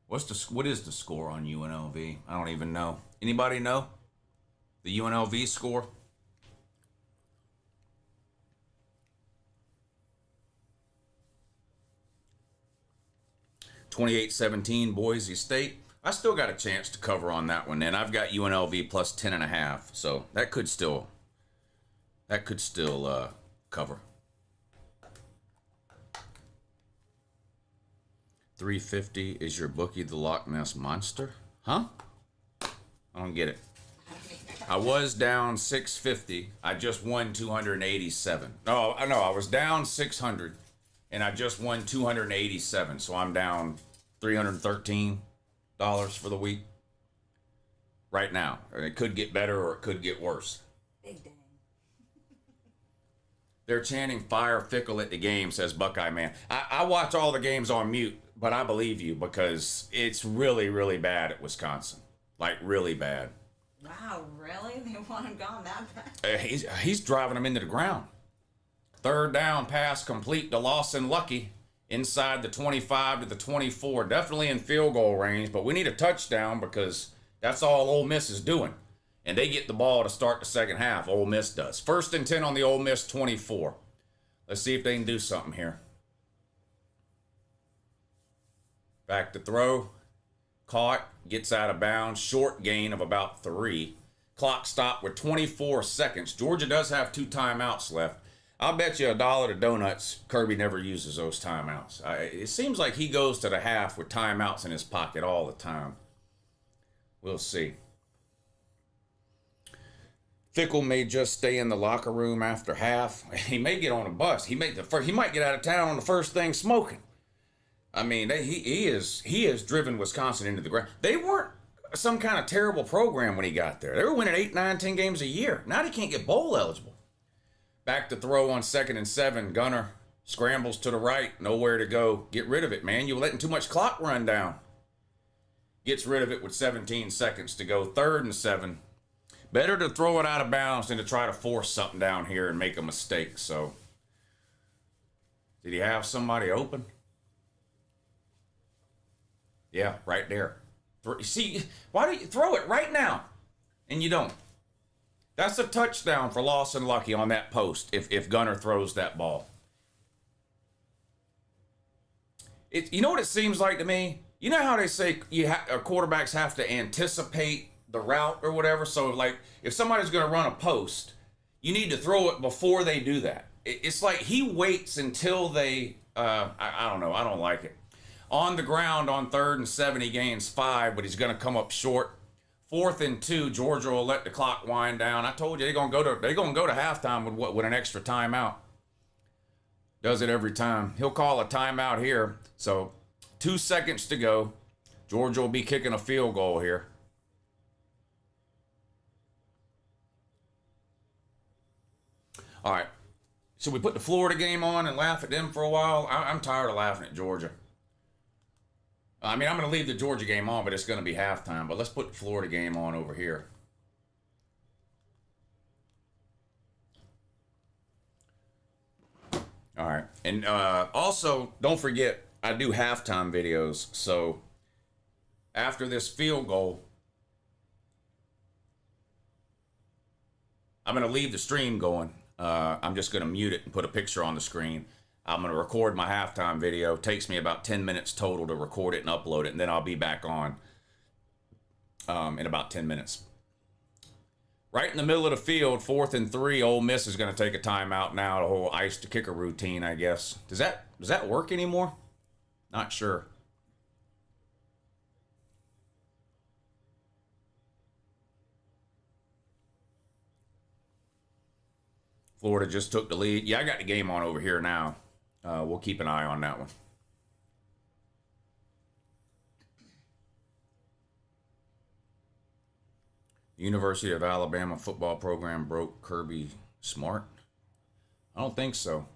What is the score on UNLV? I don't even know. Anybody know the UNLV score? (28-17) Boise State. I still got a chance to cover on that one. And I've got UNLV plus 10.5, so that could still cover. 350 is your bookie the Loch Ness Monster? Huh? I don't get it. I was down 650. I just won 287. No, I was down 600 and I just won 287. So I'm down $313 for the week right now. And it could get better or it could get worse. Big dang. They're chanting fire Fickle at the game, says Buckeye Man. I watch all the games on mute, but I believe you because it's really, really bad at Wisconsin. Like, really bad. Wow, really? They want him gone that bad? He's driving them into the ground. Third down pass complete to Lawson Lucky inside the 25 to the 24. Definitely in field goal range, but we need a touchdown because that's all Ole Miss is doing. And they get the ball to start the second half. Ole Miss does. 1st and 10 on the Ole Miss 24. Let's see if they can do something here. Back to throw. Caught. Gets out of bounds. Short gain of about 3. Clock stopped with 24 seconds. Georgia does have 2 timeouts left. I'll bet you $1 to donuts Kirby never uses those timeouts. It seems like he goes to the half with timeouts in his pocket all the time. We'll see. Fickle may just stay in the locker room after half. He may get on a bus. He might get out of town on the first thing smoking. I mean, he is driven Wisconsin into the ground. They weren't some kind of terrible program when he got there. They were winning 8, 9, 10 games a year. Now they can't get bowl eligible. Back to throw on 2nd and 7. Gunner scrambles to the right. Nowhere to go. Get rid of it, man. You're letting too much clock run down. Gets rid of it with 17 seconds to go. 3rd and 7. Better to throw it out of bounds than to try to force something down here and make a mistake. So, did he have somebody open? Yeah, right there. See, why don't you throw it right now? And you don't. That's a touchdown for Lawson Lucky on that post if Gunner throws that ball. You know what it seems like to me? You know how they say quarterbacks have to anticipate the route or whatever? So, like, if somebody's going to run a post, you need to throw it before they do that. It's like he waits until they, I don't know, I don't like it. On the ground on 3rd and 7, he gains 5, but he's going to come up short. 4th and 2, Georgia will let the clock wind down. I told you they're going to go to halftime with an extra timeout. Does it every time. He'll call a timeout here. So 2 seconds to go. Georgia will be kicking a field goal here. All right. Should we put the Florida game on and laugh at them for a while? I'm tired of laughing at Georgia. I mean, I'm going to leave the Georgia game on, but it's going to be halftime. But let's put the Florida game on over here. All right. And also, don't forget, I do halftime videos. So after this field goal, I'm going to leave the stream going. I'm just going to mute it and put a picture on the screen. I'm going to record my halftime video. It takes me about 10 minutes total to record it and upload it, and then I'll be back on in about 10 minutes. Right in the middle of the field, 4th and 3, Ole Miss is going to take a timeout now, the whole ice to kicker routine, I guess. Does that work anymore? Not sure. Florida just took the lead. Yeah, I got the game on over here now. We'll keep an eye on that one. University of Alabama football program broke Kirby Smart? I don't think so.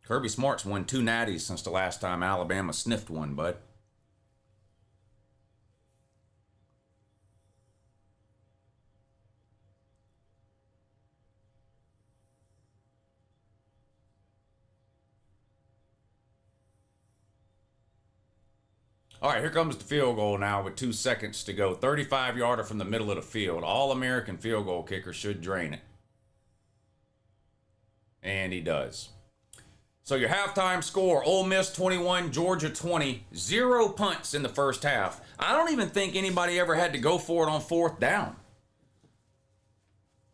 Kirby Smart's won 2 natties since the last time Alabama sniffed one, bud. All right, here comes the field goal now with 2 seconds to go. 35-yarder from the middle of the field. All-American field goal kicker should drain it. And he does. So your halftime score, Ole Miss 21, Georgia 20. 0 punts in the first half. I don't even think anybody ever had to go for it on 4th down.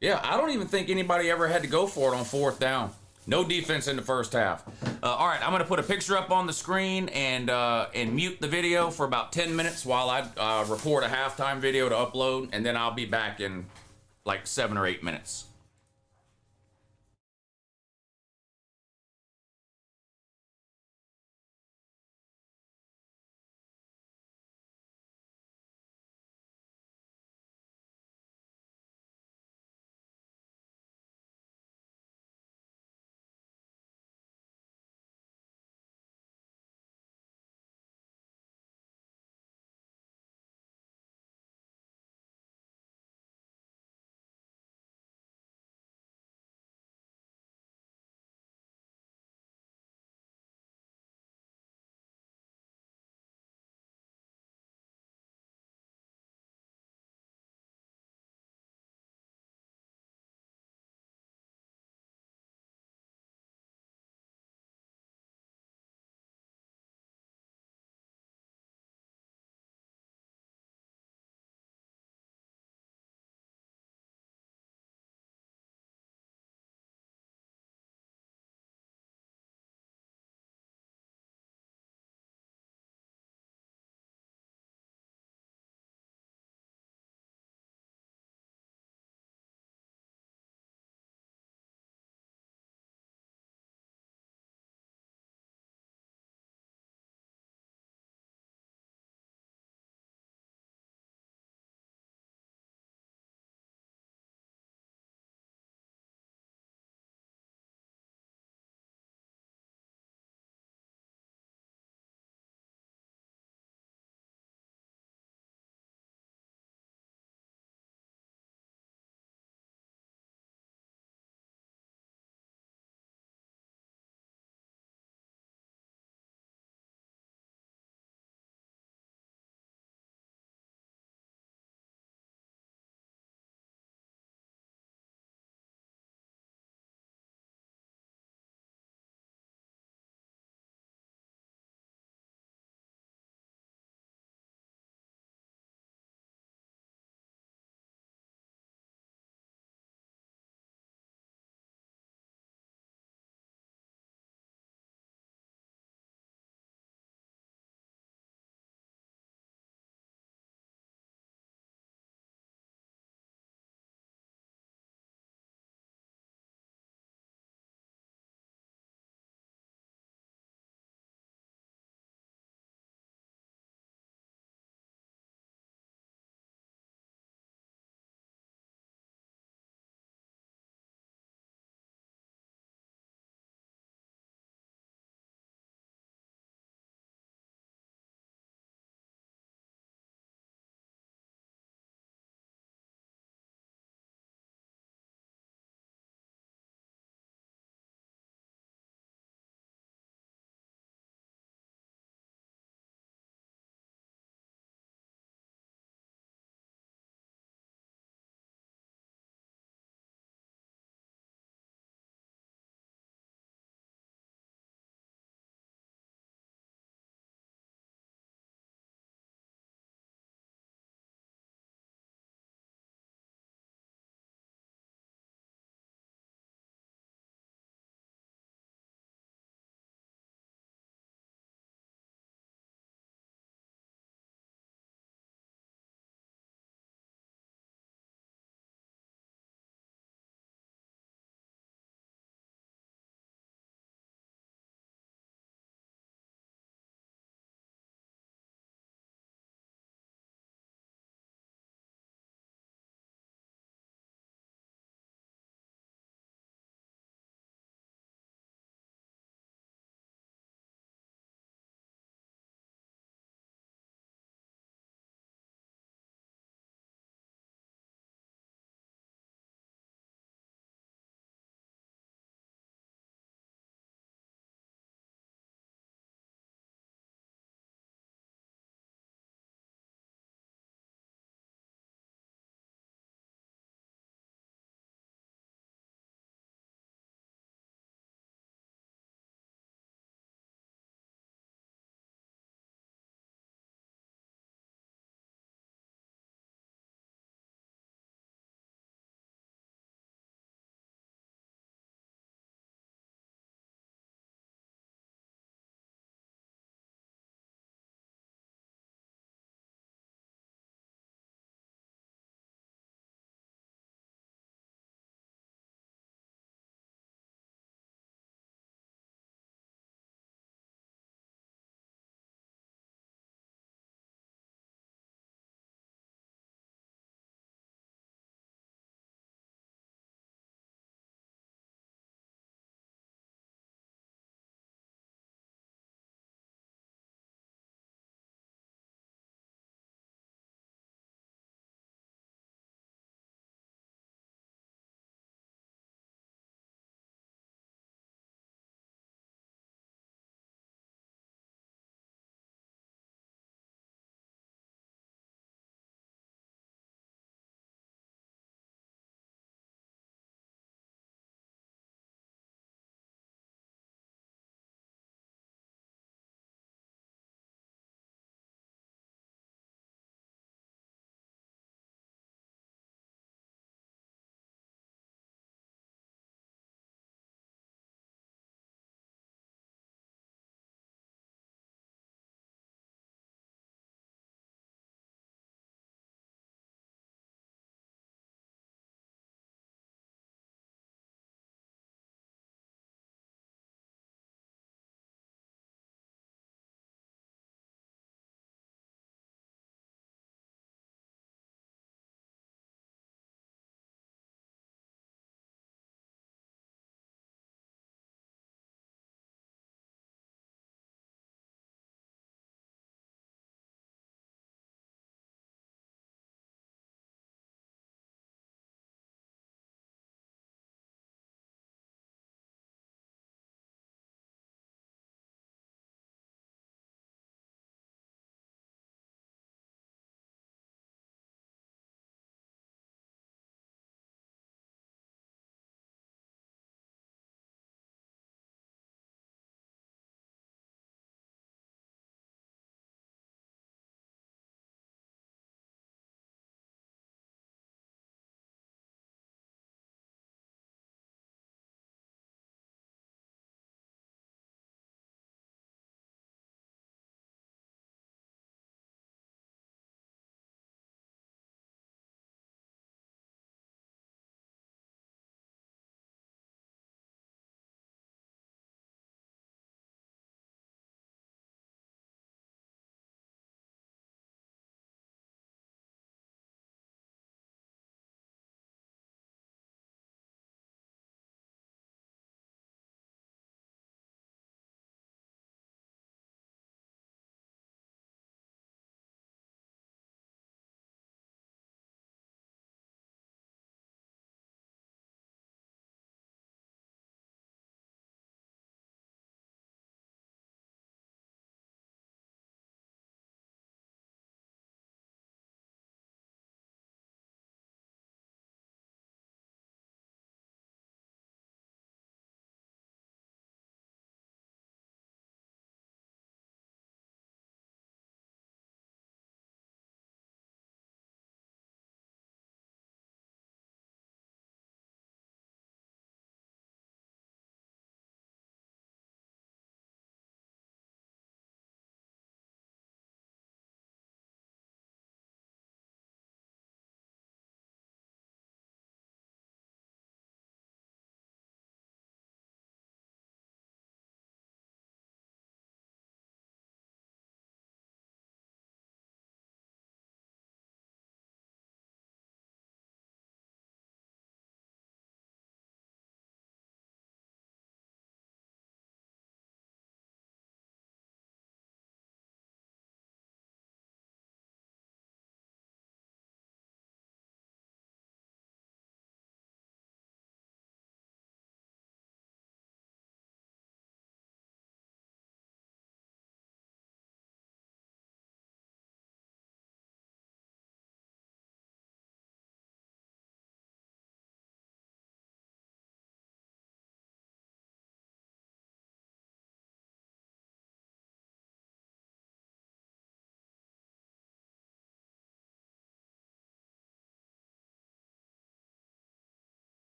Yeah, I don't even think anybody ever had to go for it on 4th down. No defense in the first half. All right, I'm going to put a picture up on the screen and mute the video for about 10 minutes while I record a halftime video to upload, and then I'll be back in like 7 or 8 minutes.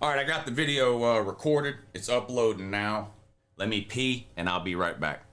All right, I got the video recorded. It's uploading now. Let me pee, and I'll be right back.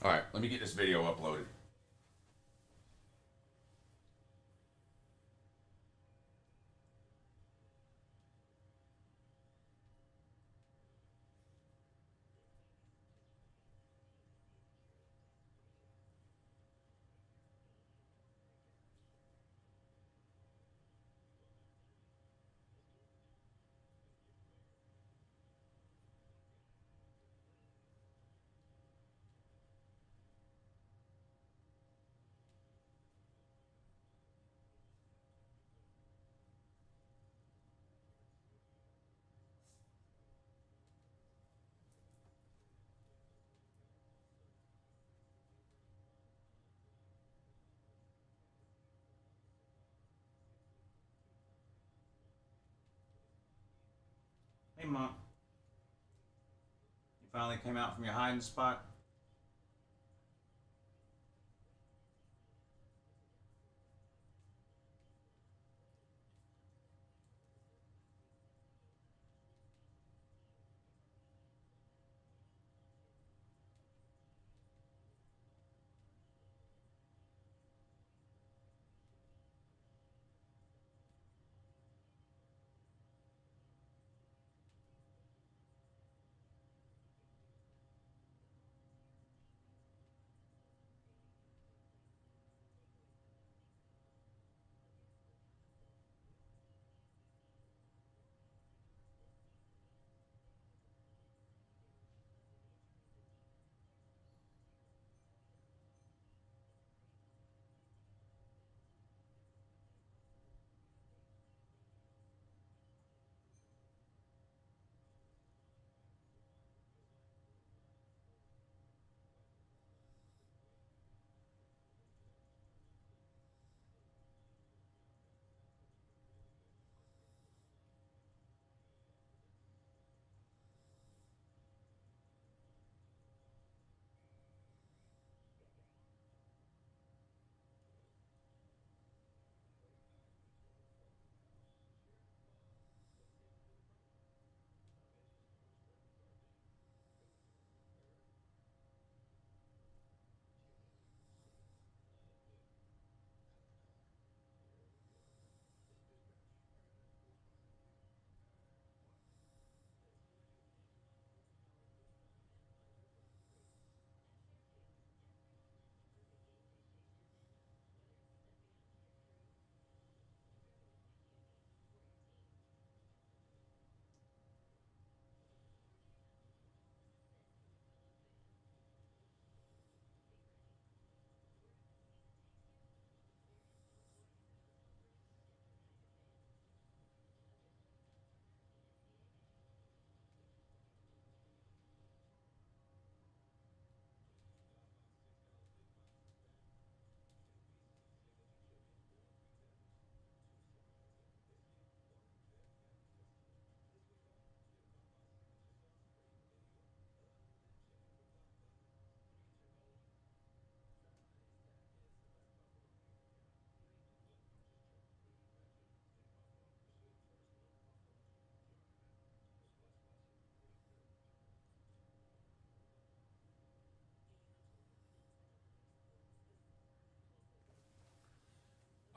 All right, let me get this video uploaded. Hey, Mom. You finally came out from your hiding spot?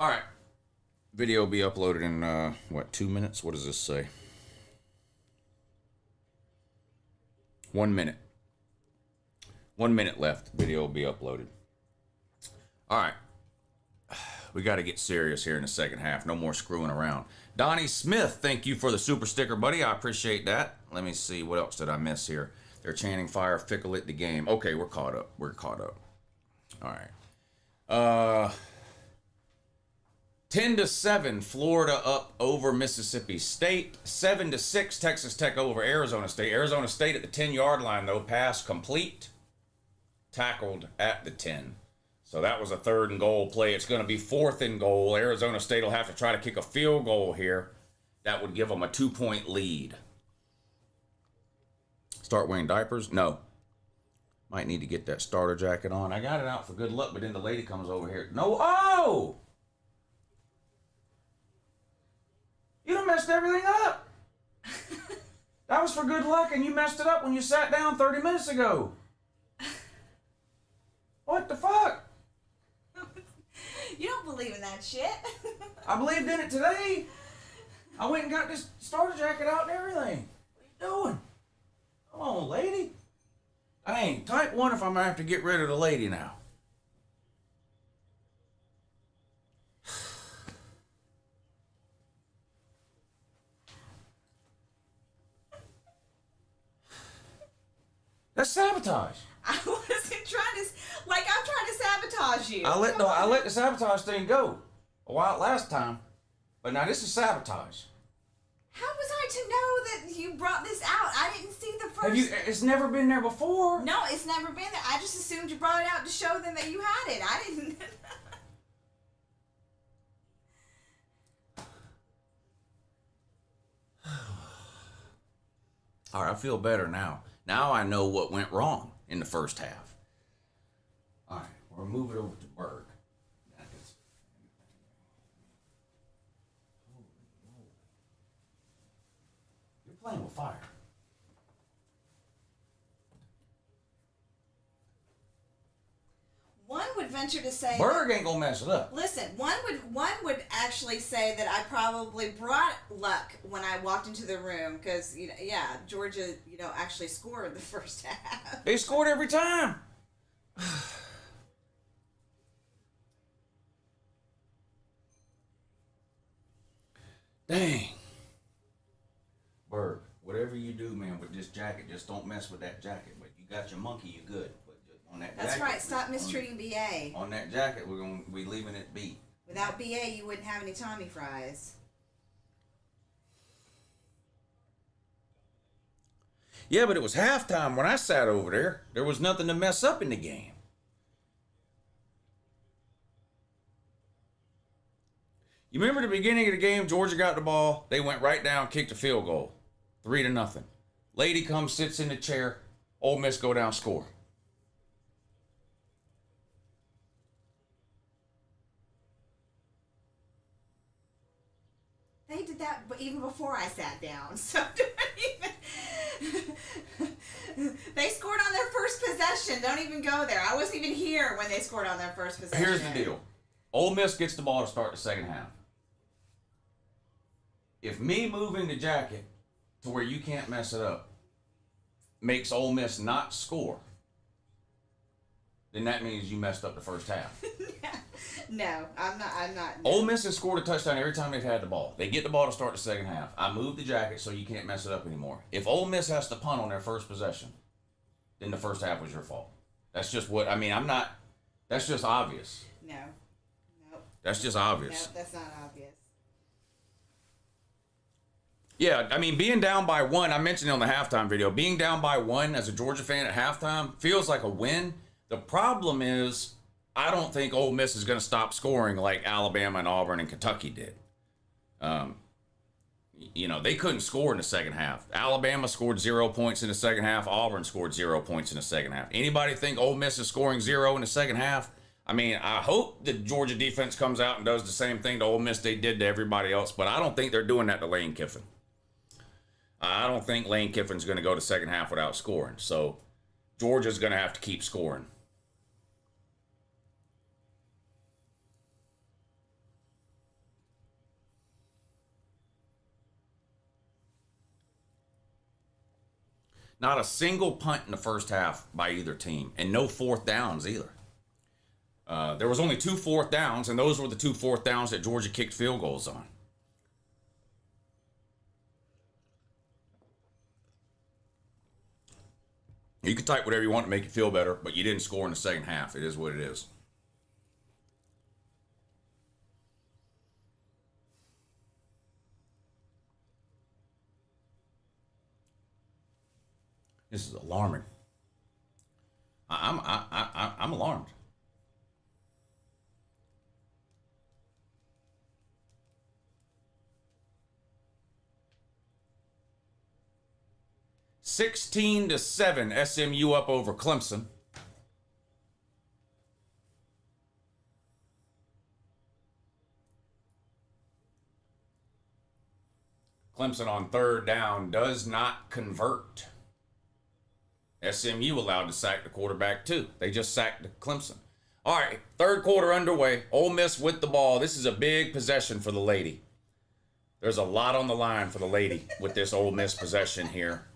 All right. Video will be uploaded in, what, 2 minutes? What does this say? 1 minute. 1 minute left. Video will be uploaded. All right. We got to get serious here in the second half. No more screwing around. Donnie Smith, thank you for the super sticker, buddy. I appreciate that. Let me see. What else did I miss here? They're chanting fire, fickle at the game. Okay, we're caught up. We're caught up. All right. 10-7, Florida up over Mississippi State. 7-6, Texas Tech over Arizona State. Arizona State at the 10-yard line, though. Pass complete. Tackled at the 10. So that was a 3rd and goal play. It's going to be 4th and goal. Arizona State will have to try to kick a field goal here. That would give them a 2-point lead. Start wearing diapers? No. Might need to get that starter jacket on. I got it out for good luck, but then the lady comes over here. No. Oh! You done messed everything up. That was for good luck, and you messed it up when you sat down 30 minutes ago. What the fuck? You don't believe in that shit. I believed in it today. I went and got this starter jacket out and everything. What are you doing? Come on, lady. Dang, type 1 if I'm going to have to get rid of the lady now. That's sabotage. I wasn't trying to, like, I'm trying to sabotage you. I let the sabotage thing go a while last time, but now this is sabotage. How was I to know that you brought this out? I didn't see the first. It's never been there before. No, it's never been there. I just assumed you brought it out to show them that you had it. I didn't. All right, I feel better now. Now I know what went wrong in the first half. All right, we'll move it over to Berg. You're playing with fire. One would venture to say Berg ain't gonna mess it up. Listen, one would actually say that I probably brought luck when I walked into the room because Georgia actually scored the first half. They scored every time. Dang. Berg, whatever you do, man, with this jacket, just don't mess with that jacket. But you got your monkey, you're good. On that That's jacket, right. Stop mistreating BA. On that jacket, we're gonna be leaving it be. Without BA, you wouldn't have any Tommy fries. Yeah, but it was halftime when I sat over there. There was nothing to mess up in the game. You remember the beginning of the game? Georgia got the ball. They went right down, kicked a field goal, 3-0. Lady comes, sits in the chair. Ole Miss go down, score. They did that even before I sat down. So don't even. They scored on their first possession. Don't even go there. I wasn't even here when they scored on their first possession. Here's the deal. Ole Miss gets the ball to start the second half. If me moving the jacket to where you can't mess it up makes Ole Miss not score, then that means you messed up the first half. No, I'm not. No. Ole Miss has scored a touchdown every time they've had the ball. They get the ball to start the second half. I moved the jacket so you can't mess it up anymore. If Ole Miss has to punt on their first possession, then the first half was your fault. That's just what, I'm not, that's just obvious. No. Nope. That's just obvious. No, that's not obvious. Yeah, being down by 1, I mentioned it on the halftime video, being down by 1 as a Georgia fan at halftime feels like a win. The problem is, I don't think Ole Miss is going to stop scoring like Alabama and Auburn and Kentucky did. They couldn't score in the second half. Alabama scored 0 points in the second half. Auburn scored 0 points in the second half. Anybody think Ole Miss is scoring 0 in the second half? I hope the Georgia defense comes out and does the same thing to Ole Miss they did to everybody else, but I don't think they're doing that to Lane Kiffin. I don't think Lane Kiffin's going to go to second half without scoring. So Georgia's going to have to keep scoring. Not a single punt in the first half by either team, and no fourth downs either. There was only 2 fourth downs, and those were the 2 fourth downs that Georgia kicked field goals on. You can type whatever you want to make you feel better, but you didn't score in the second half. It is what it is. This is alarming. I'm alarmed. (16-7) SMU up over Clemson. Clemson on third down does not convert. SMU allowed to sack the quarterback too. They just sacked Clemson. All right, third quarter underway. Ole Miss with the ball. This is a big possession for the Lady. There's a lot on the line for the Lady with this Ole Miss possession here.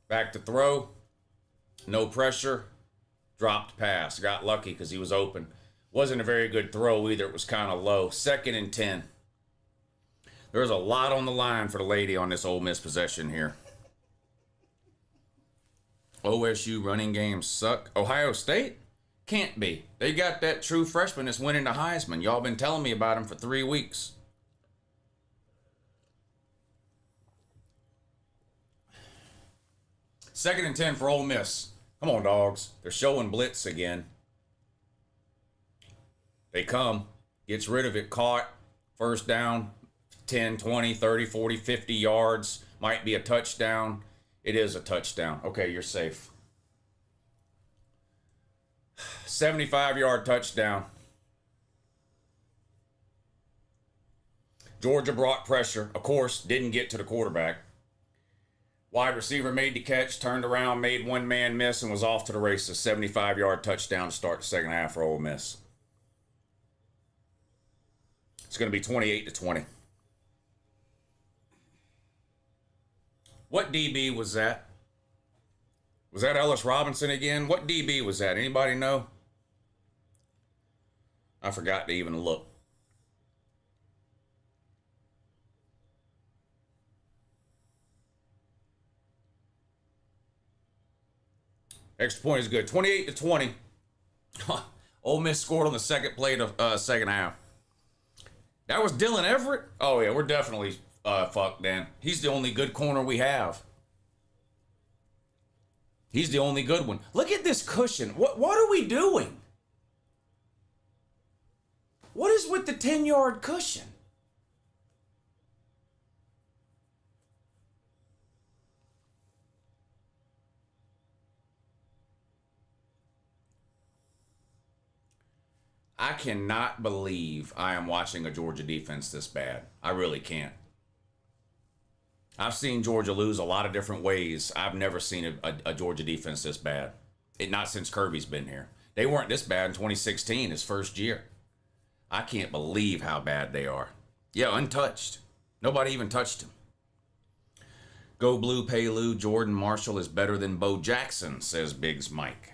Back to throw. No pressure. Dropped pass. Got lucky because he was open. Wasn't a very good throw either. It was kind of low. 2nd and 10. There's a lot on the line for the Lady on this Ole Miss possession here. OSU running games suck. Ohio State? Can't be. They got that true freshman that's winning the Heisman. Y'all been telling me about him for 3 weeks. Second and 10 for Ole Miss. Come on, dogs. They're showing blitz again. They come. Gets rid of it. Caught. First down. 10, 20, 30, 40, 50 yards. Might be a touchdown. It is a touchdown. Okay, you're safe. 75-yard touchdown. Georgia brought pressure. Of course, didn't get to the quarterback. Wide receiver made the catch, turned around, made one man miss, and was off to the races. 75-yard touchdown to start the second half for Ole Miss. It's going to be 28-20. What DB was that? Was that Ellis Robinson again? What DB was that? Anybody know? I forgot to even look. Extra point is good. 28-20. Ole Miss scored on the second play of second half. That was Dylan Everett? Oh, yeah, we're definitely fucked, Dan. He's the only good corner we have. He's the only good one. Look at this cushion. What are we doing? What is with the 10-yard cushion? I cannot believe I am watching a Georgia defense this bad. I really can't. I've seen Georgia lose a lot of different ways. I've never seen a Georgia defense this bad. Not since Kirby's been here. They weren't this bad in 2016, his first year. I can't believe how bad they are. Yeah, untouched. Nobody even touched him. Go Blue, pay Lou. Jordan Marshall is better than Bo Jackson, says Biggs Mike.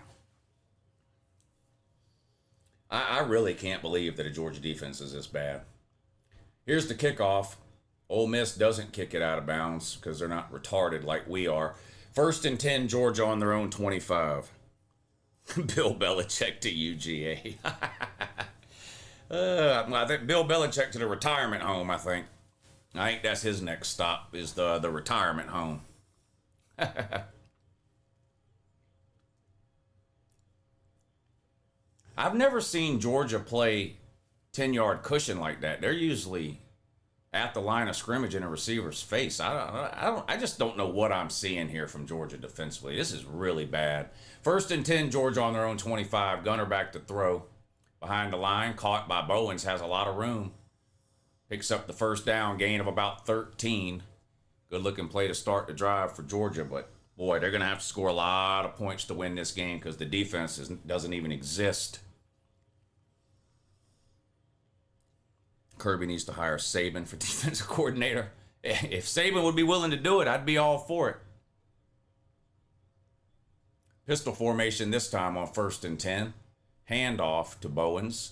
I really can't believe that a Georgia defense is this bad. Here's the kickoff. Ole Miss doesn't kick it out of bounds because they're not retarded like we are. 1st and 10, Georgia on their own 25. Bill Belichick to UGA. I think Bill Belichick to the retirement home, I think. I think that's his next stop is the retirement home. I've never seen Georgia play 10-yard cushion like that. They're usually at the line of scrimmage in a receiver's face. I just don't know what I'm seeing here from Georgia defensively. This is really bad. 1st and 10, Georgia on their own 25. Gunner back to throw. Behind the line, caught by Bowens, has a lot of room. Picks up the first down, gain of about 13. Good looking play to start the drive for Georgia, but boy, they're going to have to score a lot of points to win this game because the defense doesn't even exist. Kirby needs to hire Saban for defensive coordinator. If Saban would be willing to do it, I'd be all for it. Pistol formation this time on 1st and 10. Handoff to Bowens.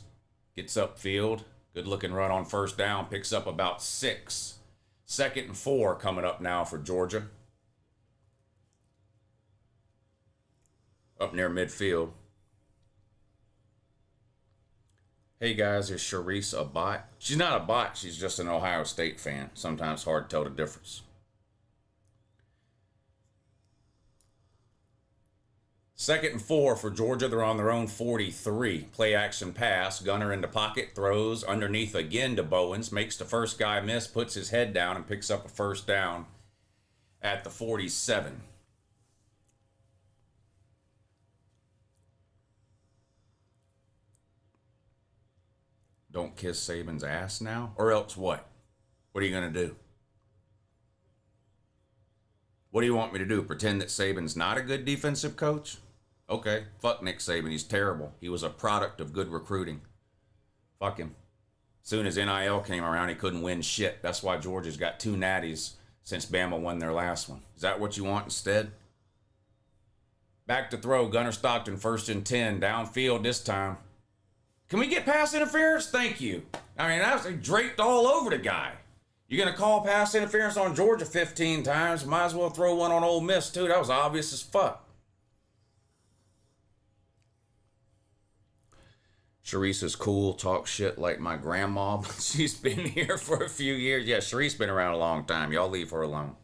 Gets upfield. Good looking run on 1st down. Picks up about 6. 2nd and 4 coming up now for Georgia. Up near midfield. Hey guys, is Charisse a bot? She's not a bot. She's just an Ohio State fan. Sometimes hard to tell the difference. 2nd and 4 for Georgia. They're on their own 43. Play action pass. Gunner in the pocket. Throws underneath again to Bowens. Makes the first guy miss. Puts his head down and picks up a 1st down at the 47. Don't kiss Saban's ass now? Or else what? What are you going to do? What do you want me to do? Pretend that Saban's not a good defensive coach? Okay, fuck Nick Saban. He's terrible. He was a product of good recruiting. Fuck him. Soon as NIL came around, he couldn't win shit. That's why Georgia's got 2 natties since Bama won their last one. Is that what you want instead? Back to throw. Gunner Stockton, 1st and 10. Downfield this time. Can we get pass interference? Thank you. I mean, that was draped all over the guy. You're going to call pass interference on Georgia 15 times. Might as well throw one on Ole Miss, too. That was obvious as fuck. Charisse is cool, talk shit like my grandma. She's been here for a few years. Yeah, Charisse been around a long time. Y'all leave her alone.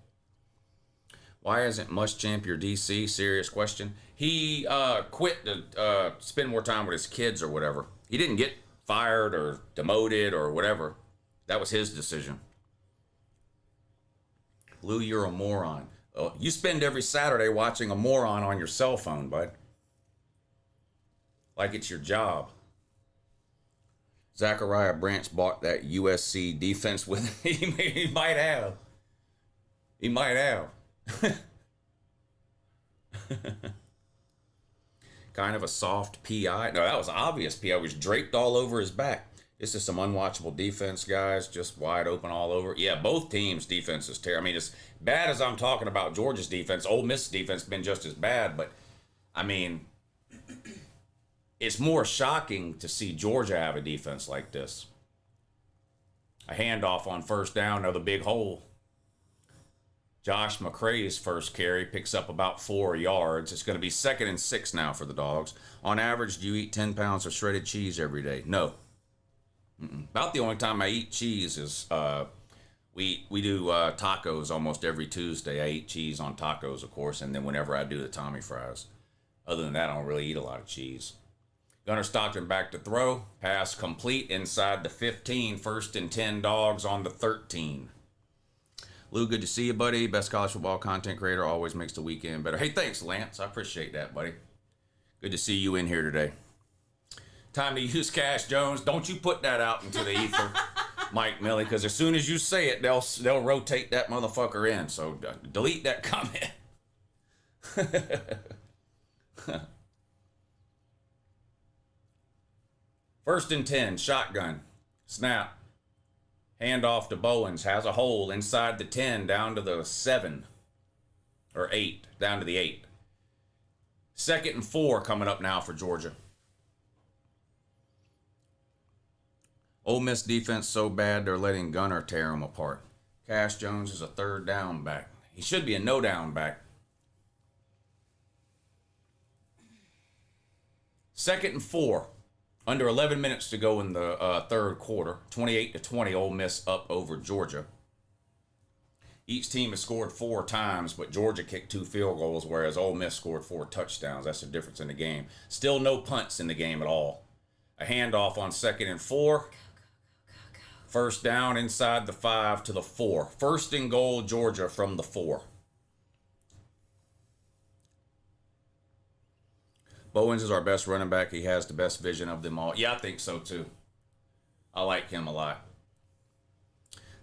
Why isn't Muschamp your DC? Serious question. He quit to spend more time with his kids or whatever. He didn't get fired or demoted or whatever. That was his decision. Lou, you're a moron. You spend every Saturday watching a moron on your cell phone, bud. Like it's your job. Zachariah Branch bought that USC defense with him. He might have. He might have. Kind of a soft PI. No, that was obvious PI. It was draped all over his back. This is some unwatchable defense, guys. Just wide open all over. Yeah, both teams' defense is terrible. I mean, as bad as I'm talking about Georgia's defense, Ole Miss defense has been just as bad. But, I mean, it's more shocking to see Georgia have a defense like this. A handoff on 1st down, another big hole. Josh McCray's first carry picks up about 4 yards. It's going to be 2nd and 6 now for the Dogs. On average, do you eat 10 pounds of shredded cheese every day? No. About the only time I eat cheese is we do tacos almost every Tuesday. I eat cheese on tacos, of course, and then whenever I do the Tommy fries. Other than that, I don't really eat a lot of cheese. Gunner Stockton back to throw. Pass complete inside the 15. 1st and 10 Dogs on the 13. Lou, good to see you, buddy. Best college football content creator. Always makes the weekend better. Hey, thanks, Lance. I appreciate that, buddy. Good to see you in here today. Time to use Cash Jones. Don't you put that out into the ether, Mike Millie, because as soon as you say it, they'll rotate that motherfucker in. So delete that comment. 1st and 10, shotgun, snap, handoff to Bowens, has a hole inside the 10, down to the 7, or 8, down to the 8. 2nd and 4 coming up now for Georgia. Ole Miss defense so bad they're letting Gunner tear them apart. Cash Jones is a 3rd down back. He should be a no down back. 2nd and 4. Under 11 minutes to go in the 3rd quarter. 28-20, Ole Miss up over Georgia. Each team has scored 4 times, but Georgia kicked 2 field goals, whereas Ole Miss scored 4 touchdowns. That's the difference in the game. Still no punts in the game at all. A handoff on 2nd and 4. 1st down inside the 5 to the 4. 1st and goal, Georgia from the 4. Bowens is our best running back. He has the best vision of them all. Yeah, I think so too. I like him a lot.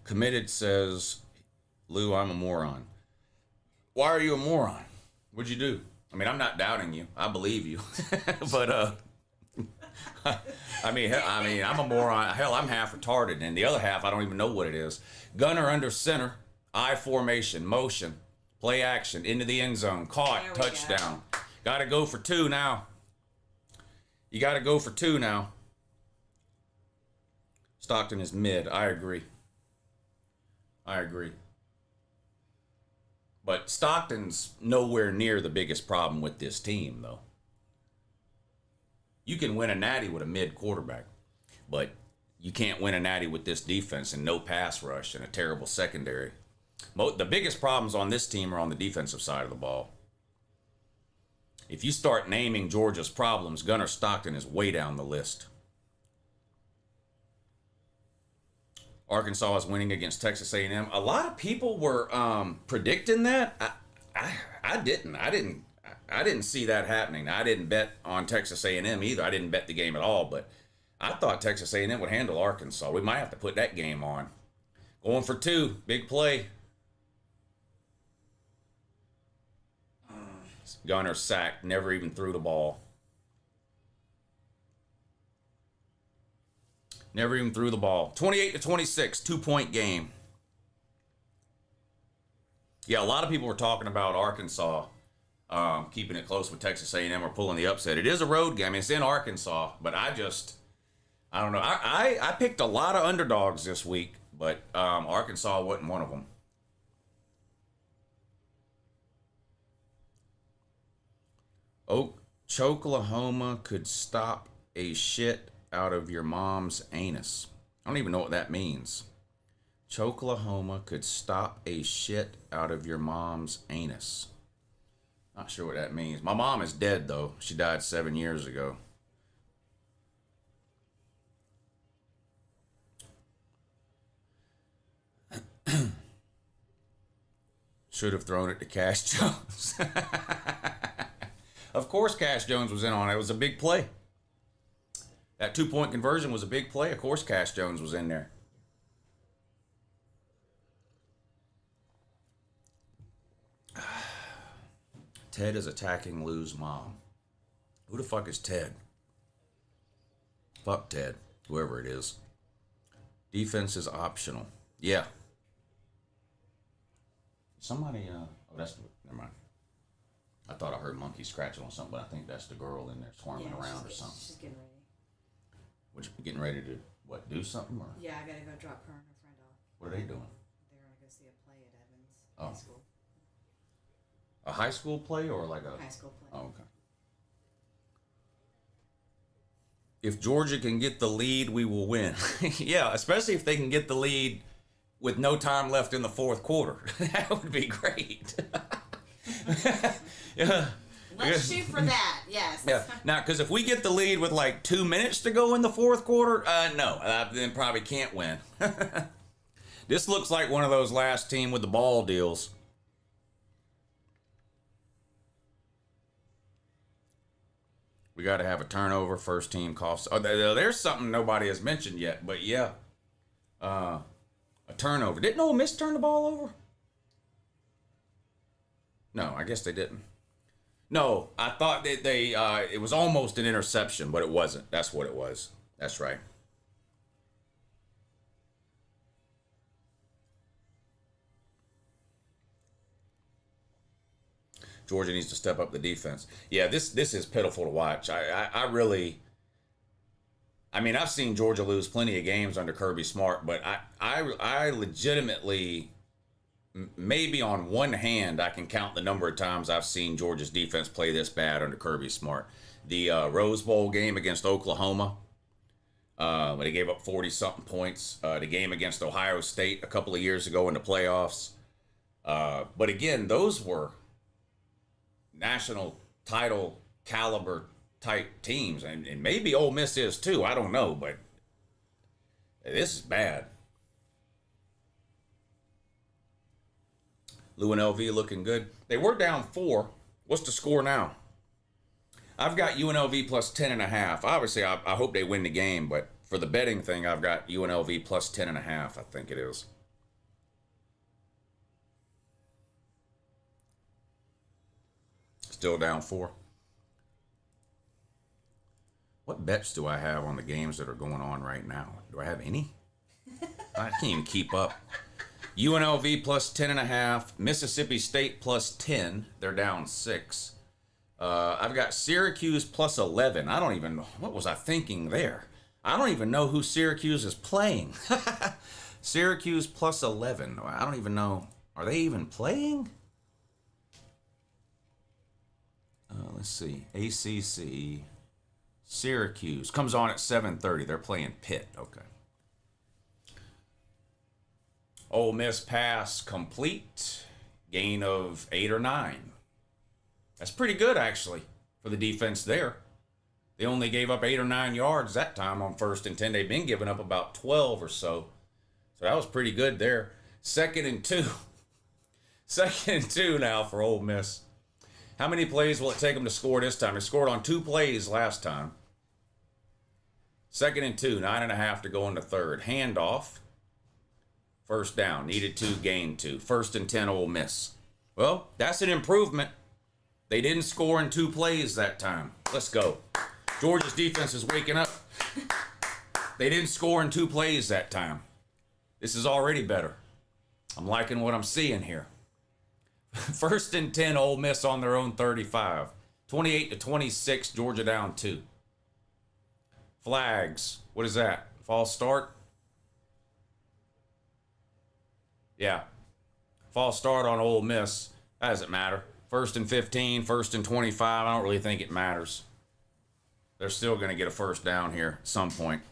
Committed says, Lou, I'm a moron. Why are you a moron? What'd you do? I mean, I'm not doubting you. I believe you. But, I mean, I'm a moron. Hell, I'm half retarded. And the other half, I don't even know what it is. Gunner under center, I formation, motion, play action, into the end zone, caught, touchdown. Got to go for 2 now. You got to go for 2 now. Stockton is mid. I agree. But Stockton's nowhere near the biggest problem with this team, though. You can win a natty with a mid quarterback, but you can't win a natty with this defense and no pass rush and a terrible secondary. The biggest problems on this team are on the defensive side of the ball. If you start naming Georgia's problems, Gunnar Stockton is way down the list. Arkansas is winning against Texas A&M. A lot of people were predicting that. I didn't see that happening. I didn't bet on Texas A&M either. I didn't bet the game at all, but I thought Texas A&M would handle Arkansas. We might have to put that game on. Going for 2, big play. Gunner sacked, never even threw the ball. Never even threw the ball. 28-26, 2-point game. Yeah, a lot of people were talking about Arkansas keeping it close with Texas A&M or pulling the upset. It is a road game. It's in Arkansas, but I don't know. I picked a lot of underdogs this week, but Arkansas wasn't one of them. Choklahoma could stop a shit out of your mom's anus. I don't even know what that means. Choklahoma could stop a shit out of your mom's anus. Not sure what that means. My mom is dead, though. She died 7 years ago. Should have thrown it to Cash Jones. Of course Cash Jones was in on it. It was a big play. That 2-point conversion was a big play. Of course Cash Jones was in there. Ted is attacking Lou's mom. Who the fuck is Ted? Fuck Ted, whoever it is. Defense is optional. Yeah. Somebody, oh, that's, never mind. I thought I heard monkey scratching on something, but I think that's the girl in there swarming around or something. She's getting ready. Getting ready to, what, do something? Or? Yeah, I gotta go drop her and her friend off. What are they doing? They're gonna go see a play at Evans High School. A high school play or like a... High school play. Oh, okay. If Georgia can get the lead, we will win. Yeah, especially if they can get the lead with no time left in the fourth quarter. That would be great. Yeah. Let's shoot for that, yes. Yeah. Now, because if we get the lead with like 2 minutes to go in the fourth quarter, no, then probably can't win. This looks like one of those last team with the ball deals. We got to have a turnover, first team coughs. Oh, there's something nobody has mentioned yet, but yeah. A turnover. Didn't Ole Miss turn the ball over? No, I guess they didn't. No, I thought that it was almost an interception, but it wasn't. That's what it was. That's right. Georgia needs to step up the defense. Yeah, this is pitiful to watch. I really... I mean, I've seen Georgia lose plenty of games under Kirby Smart, but I legitimately... Maybe on one hand, I can count the number of times I've seen Georgia's defense play this bad under Kirby Smart. The Rose Bowl game against Oklahoma, when they gave up 40-something points. The game against Ohio State a couple of years ago in the playoffs. But again, those were national title caliber type teams. And maybe Ole Miss is too. I don't know, but this is bad. UNLV looking good. They were down 4. What's the score now? I've got UNLV plus 10.5. Obviously, I hope they win the game, but for the betting thing, I've got UNLV plus 10.5, I think it is. Still down 4. What bets do I have on the games that are going on right now? Do I have any? I can't even keep up. UNLV plus 10.5. Mississippi State plus 10. They're down 6. I've got Syracuse plus 11. I don't even know. What was I thinking there? I don't even know who Syracuse is playing. Syracuse plus 11. I don't even know. Are they even playing? Let's see. ACC. Syracuse. Comes on at 7:30. They're playing Pitt. Okay. Ole Miss pass complete. Gain of 8 or 9. That's pretty good, actually, for the defense there. They only gave up 8 or 9 yards that time on 1st and 10. They've been giving up about 12 or so. So that was pretty good there. 2nd and 2. 2nd and 2 now for Ole Miss. How many plays will it take them to score this time? They scored on 2 plays last time. 2nd and 2, 9.5 to go in the third. Handoff. 1st down. Needed 2, gained 2. 1st and 10, Ole Miss. Well, that's an improvement. They didn't score in 2 plays that time. Let's go. Georgia's defense is waking up. They didn't score in 2 plays that time. This is already better. I'm liking what I'm seeing here. 1st and 10, Ole Miss on their own 35. 28-26, Georgia down 2. Flags. What is that? False start? Yeah. False start on Ole Miss. That doesn't matter. 1st and 15, 1st and 25. I don't really think it matters. They're still going to get a 1st down here at some point.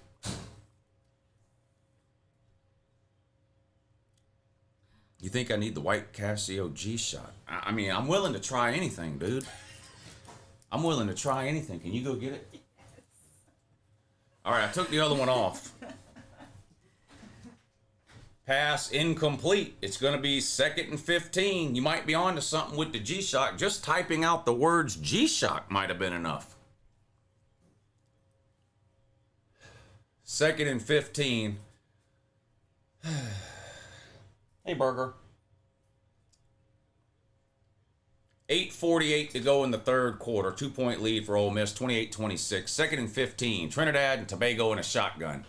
You think I need the white Casio G-Shock? I mean, I'm willing to try anything, dude. I'm willing to try anything. Can you go get it? All right, I took the other one off. Pass incomplete. It's going to be 2nd and 15. You might be onto something with the G-Shock. Just typing out the words G-Shock might have been enough. 2nd and 15. Hey, Burger. 8:48 to go in the 3rd quarter. 2-point lead for Ole Miss, 28-26. 2nd and 15. Trinidad and Tobago in a shotgun.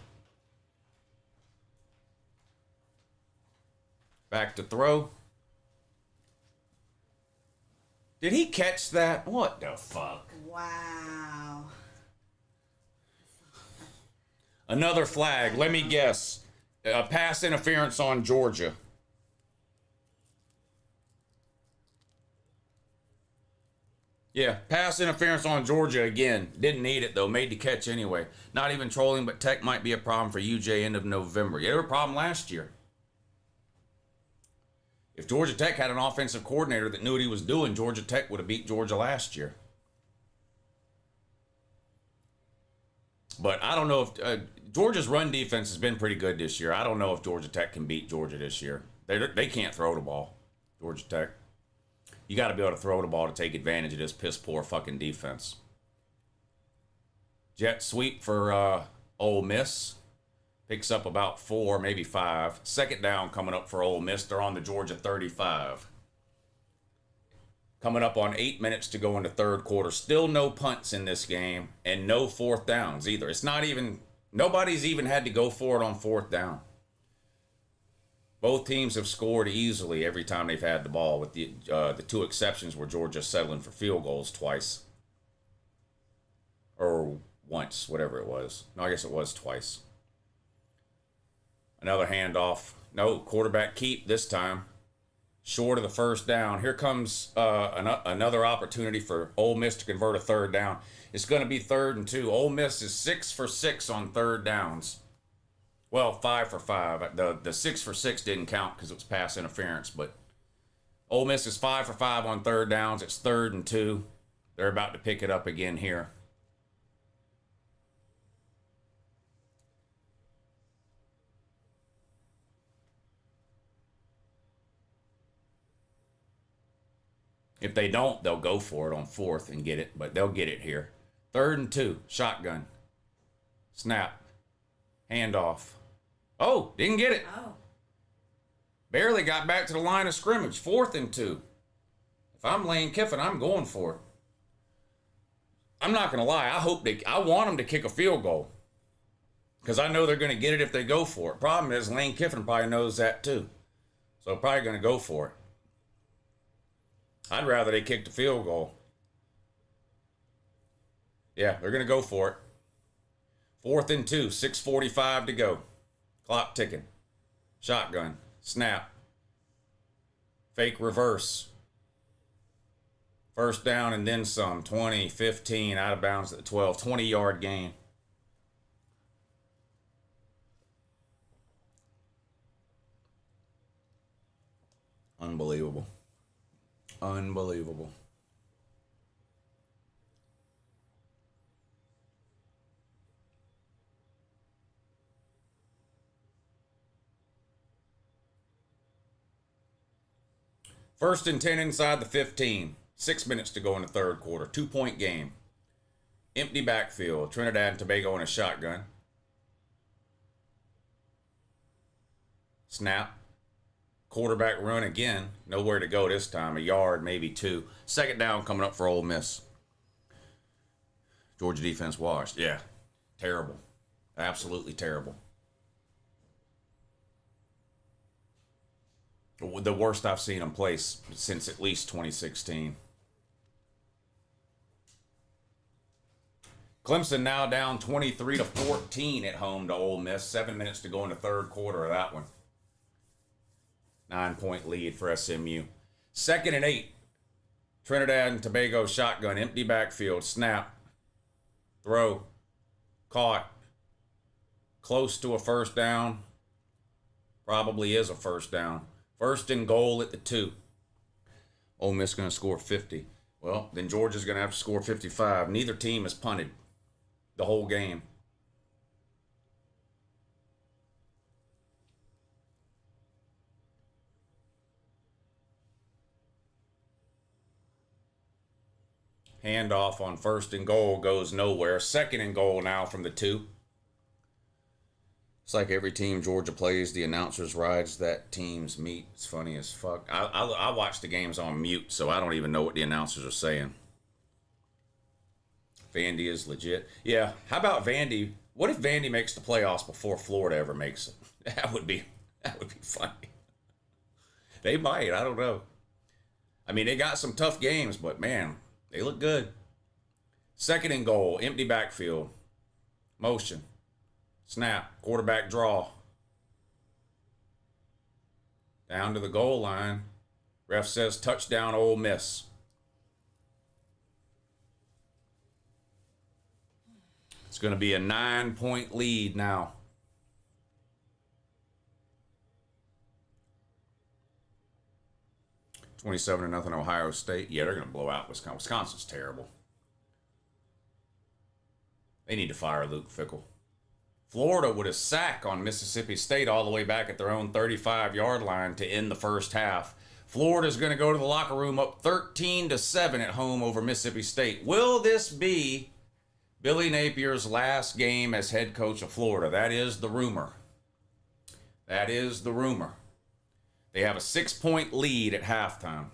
Back to throw. Did he catch that? What the fuck? Wow. Another flag. Let me guess. Pass interference on Georgia. Yeah, pass interference on Georgia again. Didn't need it, though. Made the catch anyway. Not even trolling, but Tech might be a problem for UJ end of November. Yeah, they were a problem last year. If Georgia Tech had an offensive coordinator that knew what he was doing, Georgia Tech would have beat Georgia last year. But I don't know if Georgia's run defense has been pretty good this year. I don't know if Georgia Tech can beat Georgia this year. They can't throw the ball, Georgia Tech. You got to be able to throw the ball to take advantage of this piss-poor fucking defense. Jet sweep for Ole Miss. Picks up about 4, maybe 5. 2nd down coming up for Ole Miss. They're on the Georgia 35. Coming up on 8 minutes to go in the 3rd quarter. Still no punts in this game and no 4th downs either. It's not even, nobody's even had to go for it on 4th down. Both teams have scored easily every time they've had the ball, with the 2 exceptions where Georgia's settling for field goals twice. Or once, whatever it was. No, I guess it was twice. Another handoff. No, quarterback keep this time. Short of the 1st down. Here comes another opportunity for Ole Miss to convert a 3rd down. It's going to be 3rd and 2. Ole Miss is 6 for 6 on 3rd downs. Well, 5 for 5. The 6 for 6 didn't count because it was pass interference. But Ole Miss is 5 for 5 on 3rd downs. It's 3rd and 2. They're about to pick it up again here. If they don't, they'll go for it on 4th and get it, but they'll get it here. 3rd and 2, shotgun. Snap. Handoff. Oh, didn't get it. Oh. Barely got back to the line of scrimmage. 4th and 2. If I'm Lane Kiffin, I'm going for it. I'm not going to lie. I want them to kick a field goal. Because I know they're going to get it if they go for it. Problem is, Lane Kiffin probably knows that too. So probably going to go for it. I'd rather they kick the field goal. Yeah, they're going to go for it. 4th and 2, 6:45 to go. Clock ticking. Shotgun. Snap. Fake reverse. First down and then some. 20, 15, out of bounds at the 12. 20-yard gain. Unbelievable. Unbelievable. First and 10 inside the 15. 6 minutes to go in the third quarter. 2-point game. Empty backfield. Trinidad and Tobago in a shotgun. Snap. Quarterback run again. Nowhere to go this time. A yard, maybe 2. Second down coming up for Ole Miss. Georgia defense washed. Yeah. Terrible. Absolutely terrible. The worst I've seen them play since at least 2016. Clemson now down 23-14 at home to Ole Miss. 7 minutes to go in the third quarter of that one. 9-point lead for SMU. 2nd and 8. Trinidad and Tobago shotgun. Empty backfield. Snap. Throw. Caught. Close to a first down. Probably is a first down. 1st and goal at the 2. Ole Miss going to score 50. Well, then Georgia's going to have to score 55. Neither team has punted the whole game. Handoff on 1st and goal goes nowhere. 2nd and goal now from the 2. It's like every team Georgia plays, the announcers rides that team's meat. It's funny as fuck. I watch the games on mute, so I don't even know what the announcers are saying. Vandy is legit. Yeah, how about Vandy? What if Vandy makes the playoffs before Florida ever makes it? That would be funny. They might, I don't know. I mean, they got some tough games, but man, they look good. 2nd and goal, empty backfield. Motion. Snap, quarterback draw. Down to the goal line. Ref says touchdown Ole Miss. It's going to be a 9-point lead now. $27-0 Ohio State. Yeah, they're going to blow out Wisconsin. Wisconsin's terrible. They need to fire Luke Fickell. Florida would have sacked on Mississippi State all the way back at their own 35-yard line to end the first half. Florida's going to go to the locker room up 13-7 at home over Mississippi State. Will this be Billy Napier's last game as head coach of Florida? That is the rumor. That is the rumor. They have a 6-point lead at halftime.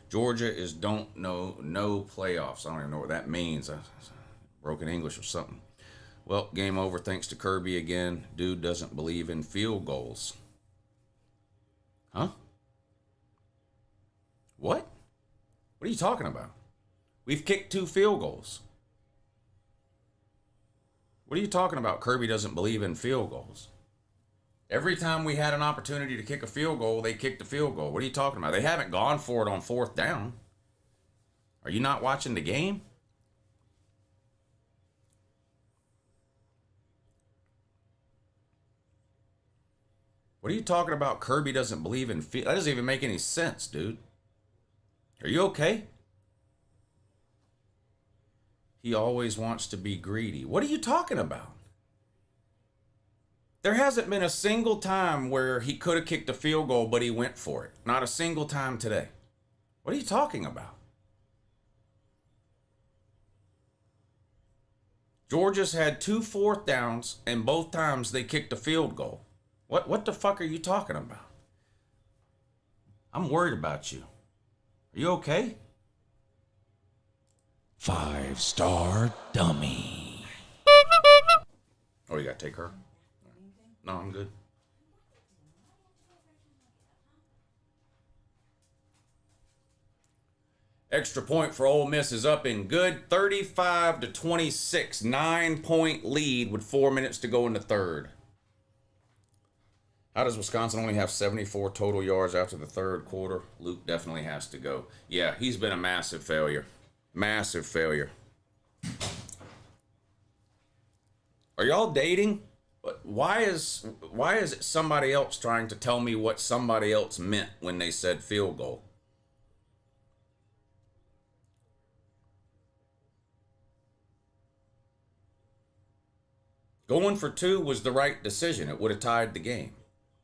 Georgia is no playoffs. I don't even know what that means. Broken English or something. Well, game over thanks to Kirby again. Dude doesn't believe in field goals. Huh? What? What are you talking about? We've kicked 2 field goals. What are you talking about? Kirby doesn't believe in field goals. Every time we had an opportunity to kick a field goal, they kicked a field goal. What are you talking about? They haven't gone for it on 4th down. Are you not watching the game? What are you talking about? Kirby doesn't believe in field. That doesn't even make any sense, dude. Are you okay? He always wants to be greedy. What are you talking about? There hasn't been a single time where he could have kicked a field goal, but he went for it. Not a single time today. What are you talking about? Georgia's had 2 4th downs, and both times they kicked a field goal. What the fuck are you talking about? I'm worried about you. Are you okay? 5-star dummy. Oh, you gotta take her? No, I'm good. Extra point for Ole Miss is up in good, 35-26. 9-point lead with 4 minutes to go in the third. How does Wisconsin only have 74 total yards after the third quarter? Luke definitely has to go. Yeah, he's been a massive failure. Massive failure. Are y'all dating? Why is it somebody else trying to tell me what somebody else meant when they said field goal? Going for 2 was the right decision. It would have tied the game.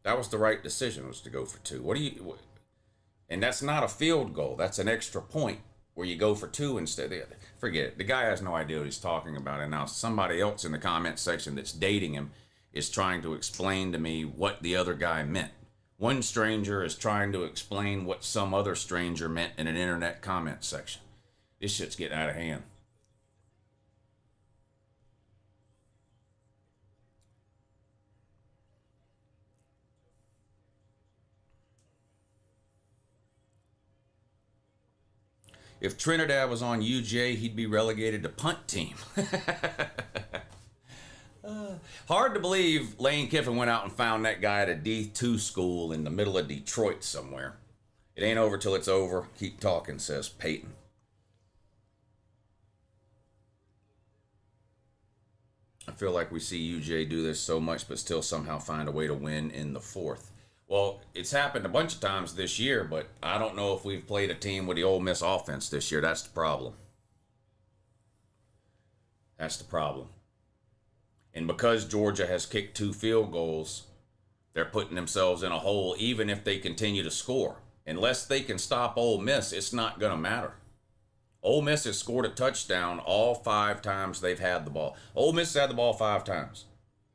That was the right decision, was to go for 2. And that's not a field goal. That's an extra point where you go for 2 instead. Forget it. The guy has no idea what he's talking about. And now somebody else in the comment section that's dating him is trying to explain to me what the other guy meant. One stranger is trying to explain what some other stranger meant in an internet comment section. This shit's getting out of hand. If Trinidad was on UJ, he'd be relegated to punt team. Hard to believe Lane Kiffin went out and found that guy at a D2 school in the middle of Detroit somewhere. It ain't over till it's over. Keep talking, says Peyton. I feel like we see UJ do this so much, but still somehow find a way to win in the fourth. Well, it's happened a bunch of times this year, but I don't know if we've played a team with the Ole Miss offense this year. That's the problem. That's the problem. And because Georgia has kicked 2 field goals, they're putting themselves in a hole even if they continue to score. Unless they can stop Ole Miss, it's not going to matter. Ole Miss has scored a touchdown all 5 times they've had the ball. Ole Miss has had the ball 5 times.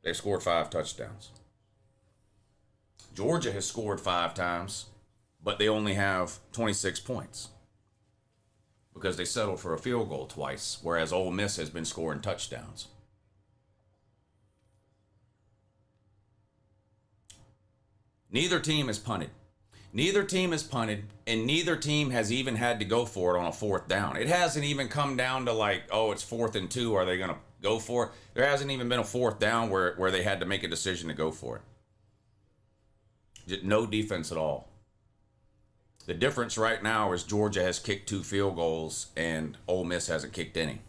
They've scored 5 touchdowns. Georgia has scored 5 times, but they only have 26 points because they settled for a field goal twice, whereas Ole Miss has been scoring touchdowns. Neither team has punted. Neither team has punted, and neither team has even had to go for it on a 4th down. It hasn't even come down to like, oh, it's 4th and 2. Are they going to go for it? There hasn't even been a 4th down where they had to make a decision to go for it. No defense at all. The difference right now is Georgia has kicked 2 field goals and Ole Miss hasn't kicked any.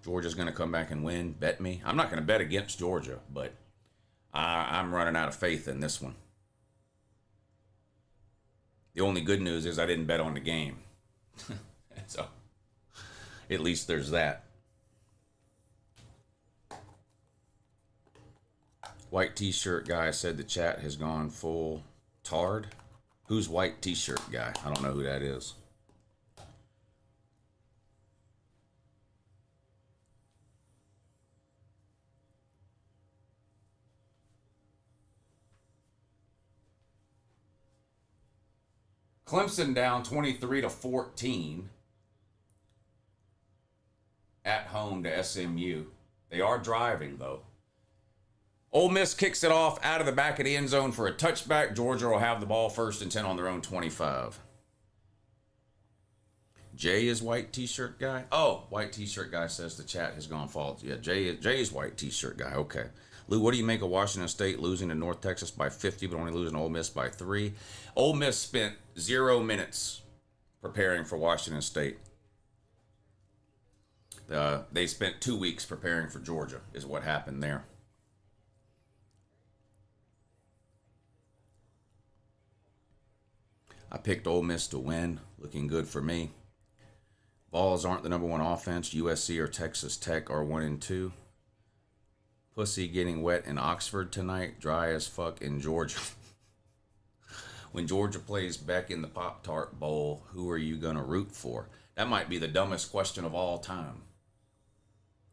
Georgia's going to come back and win. Bet me. I'm not going to bet against Georgia, but I'm running out of faith in this one. The only good news is I didn't bet on the game. So at least there's that. White t-shirt guy said the chat has gone full tard. Who's white t-shirt guy? I don't know who that is. Clemson down 23-14 at home to SMU. They are driving though. Ole Miss kicks it off out of the back of the end zone for a touchback. Georgia will have the ball 1st and 10 on their own 25. Jay is white t-shirt guy. Oh, white t-shirt guy says the chat has gone false. Yeah, Jay is white t-shirt guy. Okay. Lou, what do you make of Washington State losing to North Texas by 50 but only losing to Ole Miss by 3? Ole Miss spent 0 minutes preparing for Washington State. They spent 2 weeks preparing for Georgia is what happened there. I picked Ole Miss to win. Looking good for me. Vols aren't the number 1 offense. USC or Texas Tech are 1 and 2. Pussy getting wet in Oxford tonight. Dry as fuck in Georgia. When Georgia plays back in the Pop-Tart Bowl, who are you going to root for? That might be the dumbest question of all time.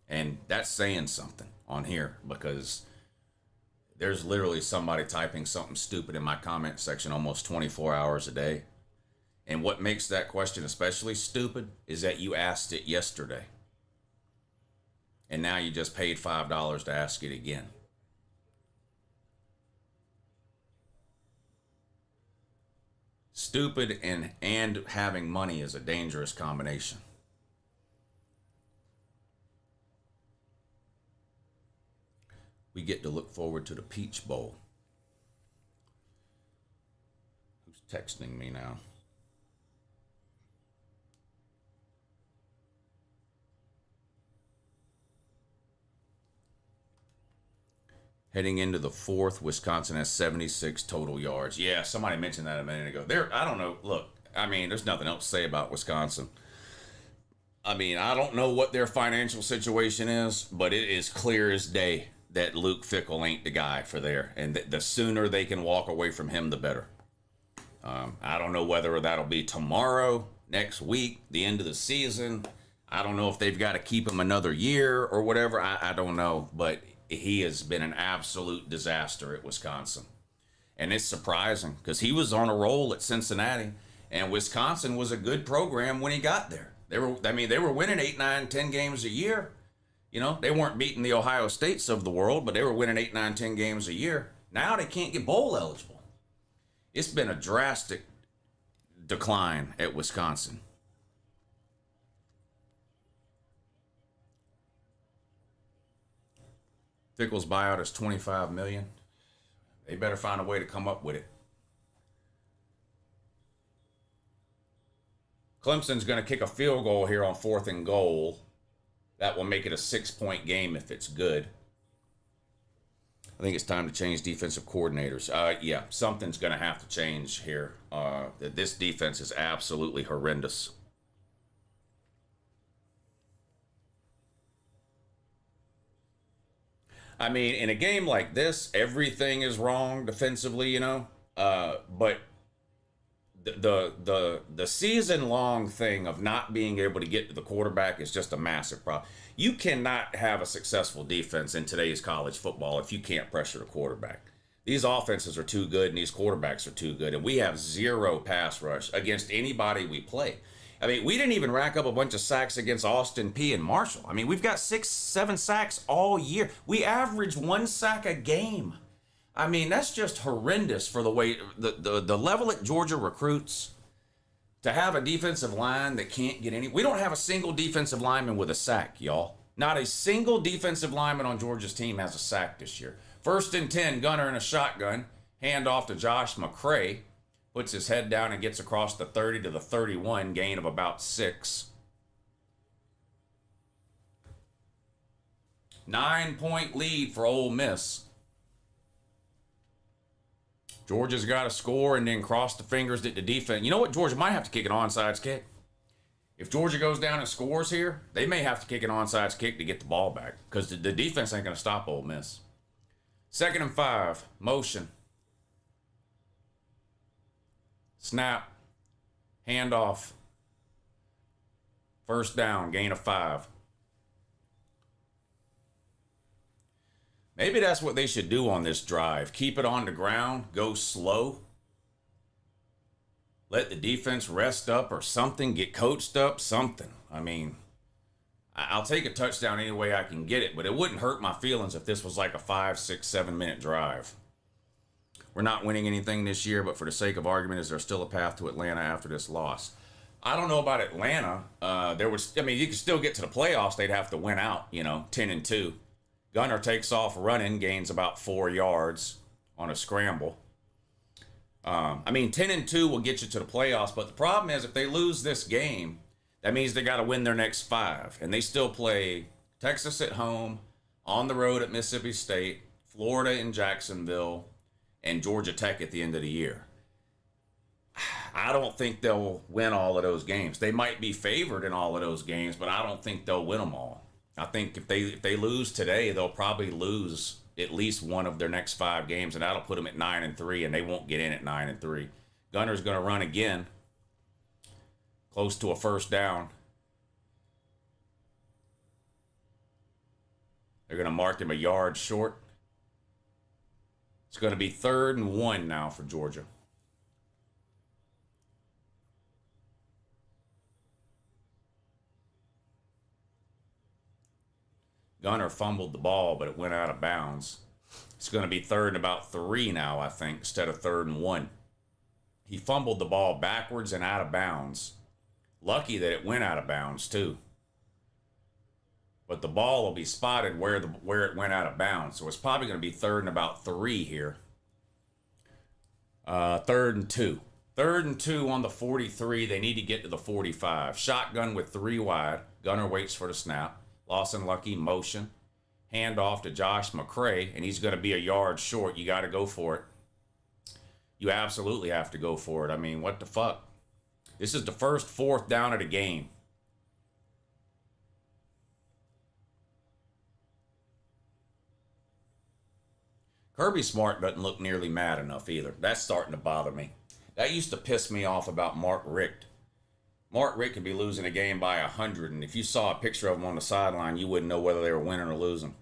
And that's saying something on here because there's literally somebody typing something stupid in my comment section almost 24 hours a day. And what makes that question especially stupid is that you asked it yesterday. And now you just paid $5 to ask it again. Stupid and having money is a dangerous combination. We get to look forward to the Peach Bowl. Who's texting me now? Heading into the fourth, Wisconsin has 76 total yards. Yeah, somebody mentioned that a minute ago. I don't know. Look, I mean, there's nothing else to say about Wisconsin. I mean, I don't know what their financial situation is, but it is clear as day that Luke Fickell ain't the guy for there. And the sooner they can walk away from him, the better. I don't know whether that'll be tomorrow, next week, the end of the season. I don't know if they've got to keep him another year or whatever. I don't know, but he has been an absolute disaster at Wisconsin. And it's surprising because he was on a roll at Cincinnati, and Wisconsin was a good program when he got there. They were winning 8, 9, 10 games a year. You know, they weren't beating the Ohio States of the world, but they were winning 8, 9, 10 games a year. Now they can't get bowl eligible. It's been a drastic decline at Wisconsin. Fickell's buyout is $25 million. They better find a way to come up with it. Clemson's going to kick a field goal here on 4th and goal. That will make it a 6-point game if it's good. I think it's time to change defensive coordinators. Yeah, something's going to have to change here. This defense is absolutely horrendous. I mean, in a game like this, everything is wrong defensively, you know. But the season-long thing of not being able to get to the quarterback is just a massive problem. You cannot have a successful defense in today's college football if you can't pressure the quarterback. These offenses are too good and these quarterbacks are too good, and we have zero pass rush against anybody we play. I mean, we didn't even rack up a bunch of sacks against Austin Peay and Marshall. I mean, we've got 6, 7 sacks all year. We average 1 sack a game. I mean, that's just horrendous for the way the level at Georgia recruits. To have a defensive line that can't get any. We don't have a single defensive lineman with a sack, y'all. Not a single defensive lineman on Georgia's team has a sack this year. 1st and 10, Gunner in a shotgun. Hand off to Josh McCray. Puts his head down and gets across the 30 to the 31, gain of about 6. 9-point lead for Ole Miss. Georgia's got to score and then cross the fingers that the defense. You know what? Georgia might have to kick an onside kick. If Georgia goes down and scores here, they may have to kick an onside kick to get the ball back because the defense ain't going to stop Ole Miss. 2nd and 5, motion. Snap. Handoff. 1st down, gain of 5. Maybe that's what they should do on this drive. Keep it on the ground, go slow. Let the defense rest up or something, get coached up, something. I mean, I'll take a touchdown any way I can get it, but it wouldn't hurt my feelings if this was like a 5, 6, 7 minute drive. We're not winning anything this year, but for the sake of argument, is there still a path to Atlanta after this loss? I don't know about Atlanta. You could still get to the playoffs. They'd have to win out, 10-2. Gunner takes off running, gains about 4 yards on a scramble. 10-2 will get you to the playoffs, but the problem is if they lose this game, that means they got to win their next 5. And they still play Texas at home, on the road at Mississippi State, Florida in Jacksonville, and Georgia Tech at the end of the year. I don't think they'll win all of those games. They might be favored in all of those games, but I don't think they'll win them all. I think if they lose today, they'll probably lose at least one of their next 5 games, and that'll put them at 9-3, and they won't get in at 9-3. Gunner's going to run again, close to a 1st down. They're going to mark him a yard short. It's going to be 3rd and 1 now for Georgia. Gunner fumbled the ball, but it went out of bounds. It's going to be 3rd and about 3 now, I think, instead of 3rd and 1. He fumbled the ball backwards and out of bounds. Lucky that it went out of bounds too. But the ball will be spotted where it went out of bounds. So it's probably going to be 3rd and about 3 here. 3rd and 2. 3rd and 2 on the 43. They need to get to the 45. Shotgun with 3 wide. Gunner waits for the snap. Lawson Lucky motion. Hand off to Josh McCray, and he's going to be a yard short. You got to go for it. You absolutely have to go for it. I mean, what the fuck? This is the first 4th down of the game. Kirby Smart doesn't look nearly mad enough either. That's starting to bother me. That used to piss me off about Mark Richt. Mark Richt could be losing a game by 100, and if you saw a picture of him on the sideline, you wouldn't know whether they were winning or losing.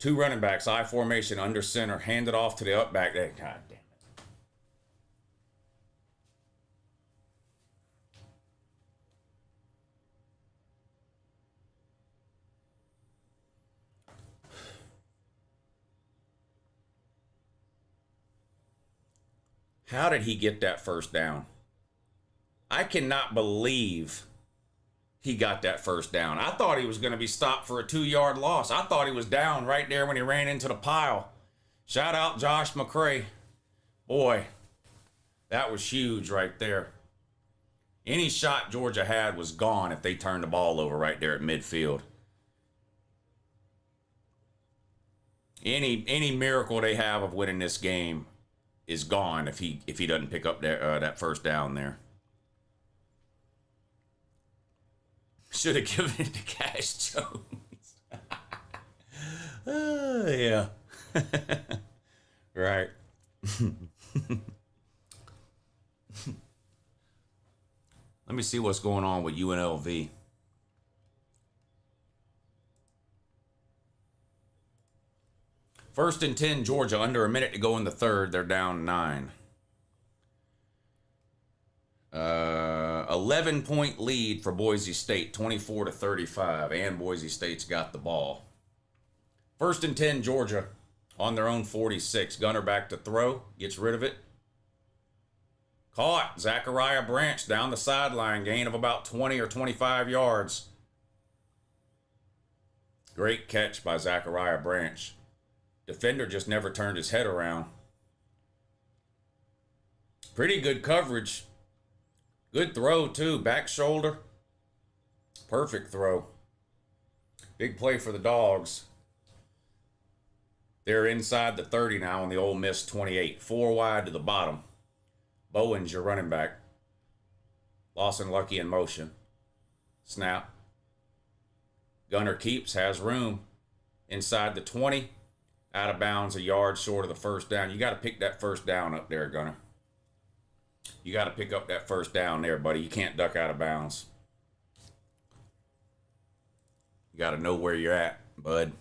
2 running backs, I formation, under center, handed off to the up back. God damn it. How did he get that first down? I cannot believe he got that first down. I thought he was going to be stopped for a 2-yard loss. I thought he was down right there when he ran into the pile. Shout out Josh McCray. Boy, that was huge right there. Any shot Georgia had was gone if they turned the ball over right there at midfield. Any miracle they have of winning this game is gone if he doesn't pick up that first down there. Should have given it to Cash Jones. Yeah. Right. Let me see what's going on with UNLV. First and 10, Georgia, under a minute to go in the 3rd. They're down 9. 11-point lead for Boise State, 24-35, and Boise State's got the ball. First and 10, Georgia, on their own 46. Gunner back to throw, gets rid of it. Caught. Zachariah Branch down the sideline, gain of about 20 or 25 yards. Great catch by Zachariah Branch. Defender just never turned his head around. Pretty good coverage. Good throw, too. Back shoulder. Perfect throw. Big play for the Dogs. They're inside the 30 now on the Ole Miss 28. 4 wide to the bottom. Bowen's your running back. Lawson Lucky in motion. Snap. Gunner keeps, has room. Inside the 20. Out of bounds, a yard short of the first down. You got to pick that first down up there, Gunner. You got to pick up that first down there, buddy. You can't duck out of bounds. You got to know where you're at, bud.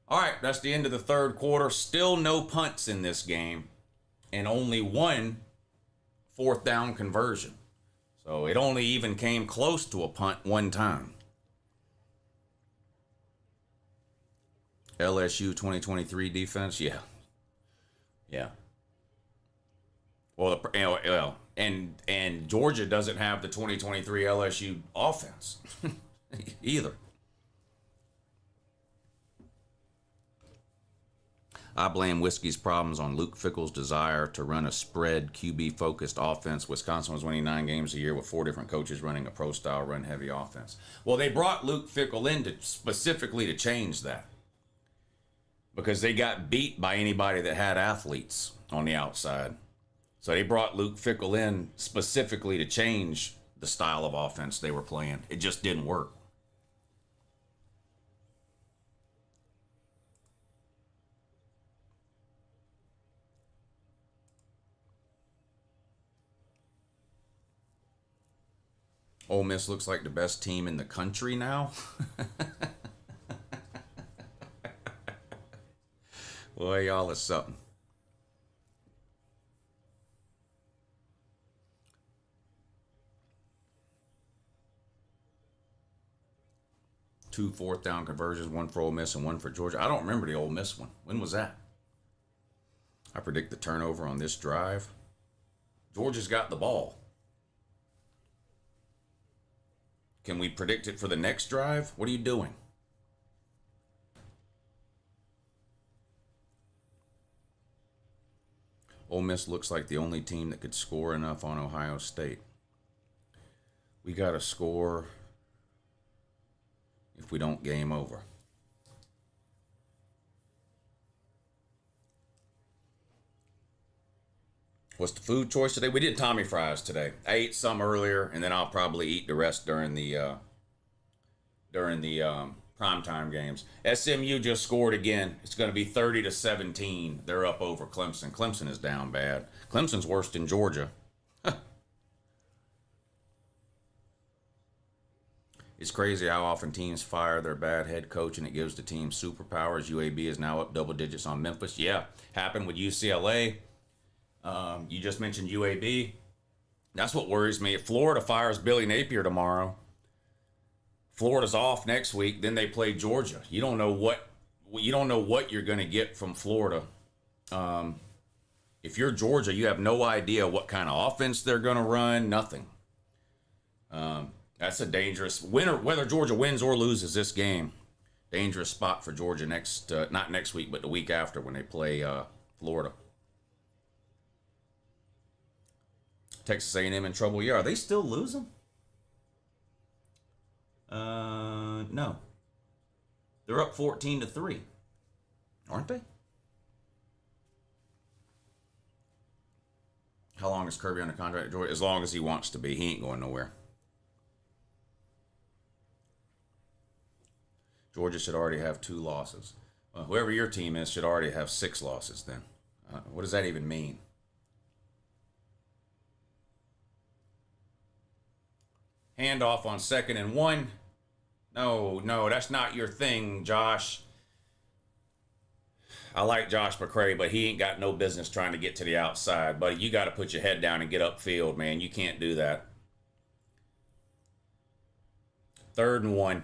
All right, that's the end of the 3rd quarter. Still no punts in this game, and only 1 4th down conversion. So it only even came close to a punt 1 time. LSU 2023 defense, yeah. Well, and Georgia doesn't have the 2023 LSU offense either. I blame Whiskey's problems on Luke Fickell's desire to run a spread QB-focused offense. Wisconsin was winning 9 games a year with 4 different coaches running a pro-style run-heavy offense. Well, they brought Luke Fickell in specifically to change that because they got beat by anybody that had athletes on the outside. So they brought Luke Fickell in specifically to change the style of offense they were playing. It just didn't work. Ole Miss looks like the best team in the country now. Boy, y'all is something. 2 4th-down conversions, 1 for Ole Miss and 1 for Georgia. I don't remember the Ole Miss one. When was that? I predict the turnover on this drive. Georgia's got the ball. Can we predict it for the next drive? What are you doing? Ole Miss looks like the only team that could score enough on Ohio State. We got to score if we don't game over. What's the food choice today? We did Tommy fries today. I ate some earlier, and then I'll probably eat the rest during the primetime games. SMU just scored again. It's going to be 30-17. They're up over Clemson. Clemson is down bad. Clemson's worse than Georgia. It's crazy how often teams fire their bad head coach and it gives the team superpowers. UAB is now up double digits on Memphis. Yeah, happened with UCLA. You just mentioned UAB. That's what worries me. If Florida fires Billy Napier tomorrow, Florida's off next week. Then they play Georgia. You don't know what you're going to get from Florida. If you're Georgia, you have no idea what kind of offense they're going to run. Nothing. That's a dangerous winner. Whether Georgia wins or loses this game, dangerous spot for Georgia not next week, but the week after when they play Florida. Texas A&M in trouble. Yeah, are they still losing? No. They're up 14-3, aren't they? How long is Kirby under contract, Georgia? As long as he wants to be. He ain't going nowhere. Georgia should already have 2 losses. Whoever your team is should already have 6 losses then. What does that even mean? Handoff on 2nd and 1. No, that's not your thing, Josh. I like Josh McCray, but he ain't got no business trying to get to the outside. Buddy, you got to put your head down and get upfield, man. You can't do that. 3rd and 1.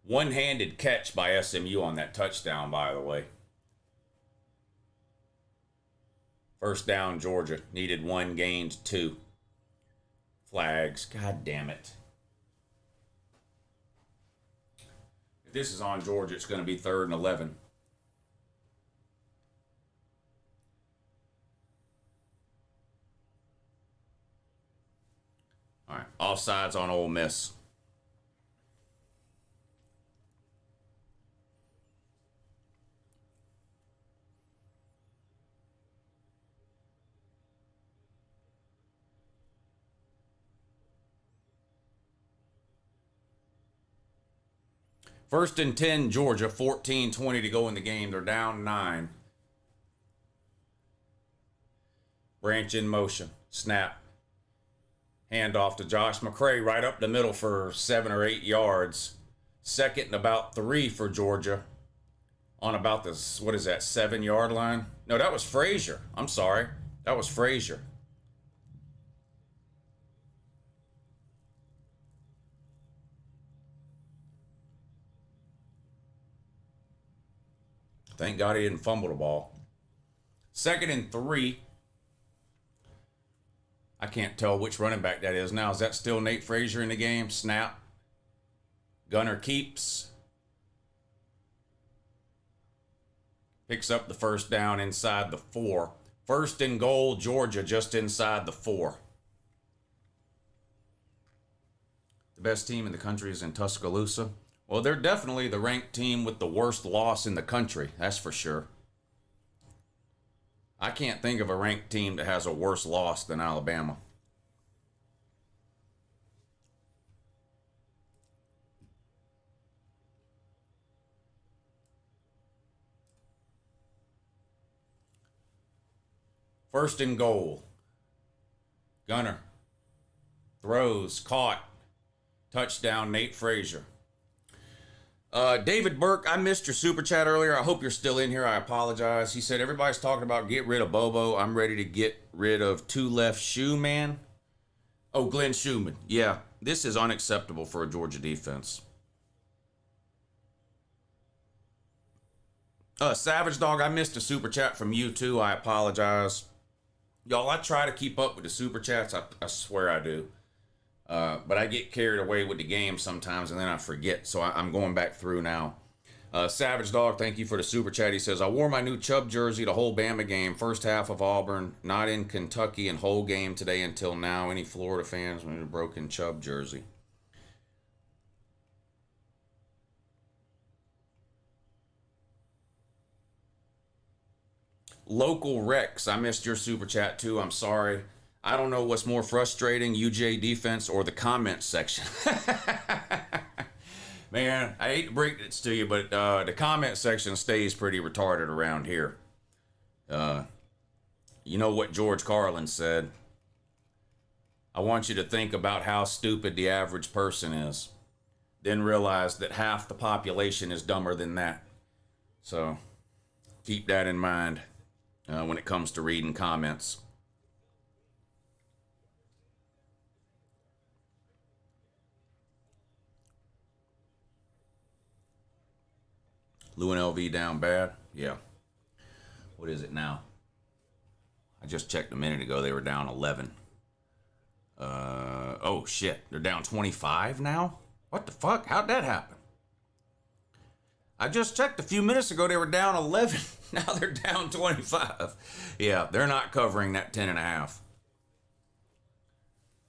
One-handed catch by SMU on that touchdown, by the way. 1st down, Georgia. Needed 1, gained 2. Flags. God damn it. If this is on Georgia, it's going to be 3rd and 11. All right. Offsides on Ole Miss. First and 10, Georgia, 14-20 to go in the game. They're down 9. Branch in motion. Snap. Handoff to Josh McCray right up the middle for 7 or 8 yards. 2nd and about 3 for Georgia on about the, 7-yard line? No, that was Frazier. I'm sorry. That was Frazier. Thank God he didn't fumble the ball. 2nd and 3. I can't tell which running back that is now. Is that still Nate Frazier in the game? Snap. Gunner keeps. Picks up the 1st down inside the 4. 1st and goal, Georgia just inside the 4. The best team in the country is in Tuscaloosa. Well, they're definitely the ranked team with the worst loss in the country. That's for sure. I can't think of a ranked team that has a worse loss than Alabama. First and goal. Gunner. Throws. Caught. Touchdown, Nate Frazier. David Burke, I missed your super chat earlier. I hope you're still in here. I apologize. He said, everybody's talking about get rid of Bobo. I'm ready to get rid of 2 left shoe man. Oh, Glenn Schumann. Yeah. This is unacceptable for a Georgia defense. Savage Dog, I missed a super chat from you too. I apologize. Y'all, I try to keep up with the super chats. I swear I do. But I get carried away with the game sometimes and then I forget. So I'm going back through now. Savage Dog, thank you for the super chat. He says, I wore my new Chubb jersey the whole Bama game. First half of Auburn, not in Kentucky, and whole game today until now. Any Florida fans with a broken Chubb jersey? Local Rex, I missed your super chat too. I'm sorry. I don't know what's more frustrating, UJ defense or the comments section. Man, I hate to break this to you, but the comment section stays pretty retarded around here. You know what George Carlin said? I want you to think about how stupid the average person is. Then realize that half the population is dumber than that. So keep that in mind when it comes to reading comments. Lou and LV down bad? Yeah. What is it now? I just checked a minute ago. They were down 11. Oh shit. They're down 25 now? What the fuck? How'd that happen? I just checked a few minutes ago. They were down 11. Now they're down 25. Yeah, they're not covering that 10.5.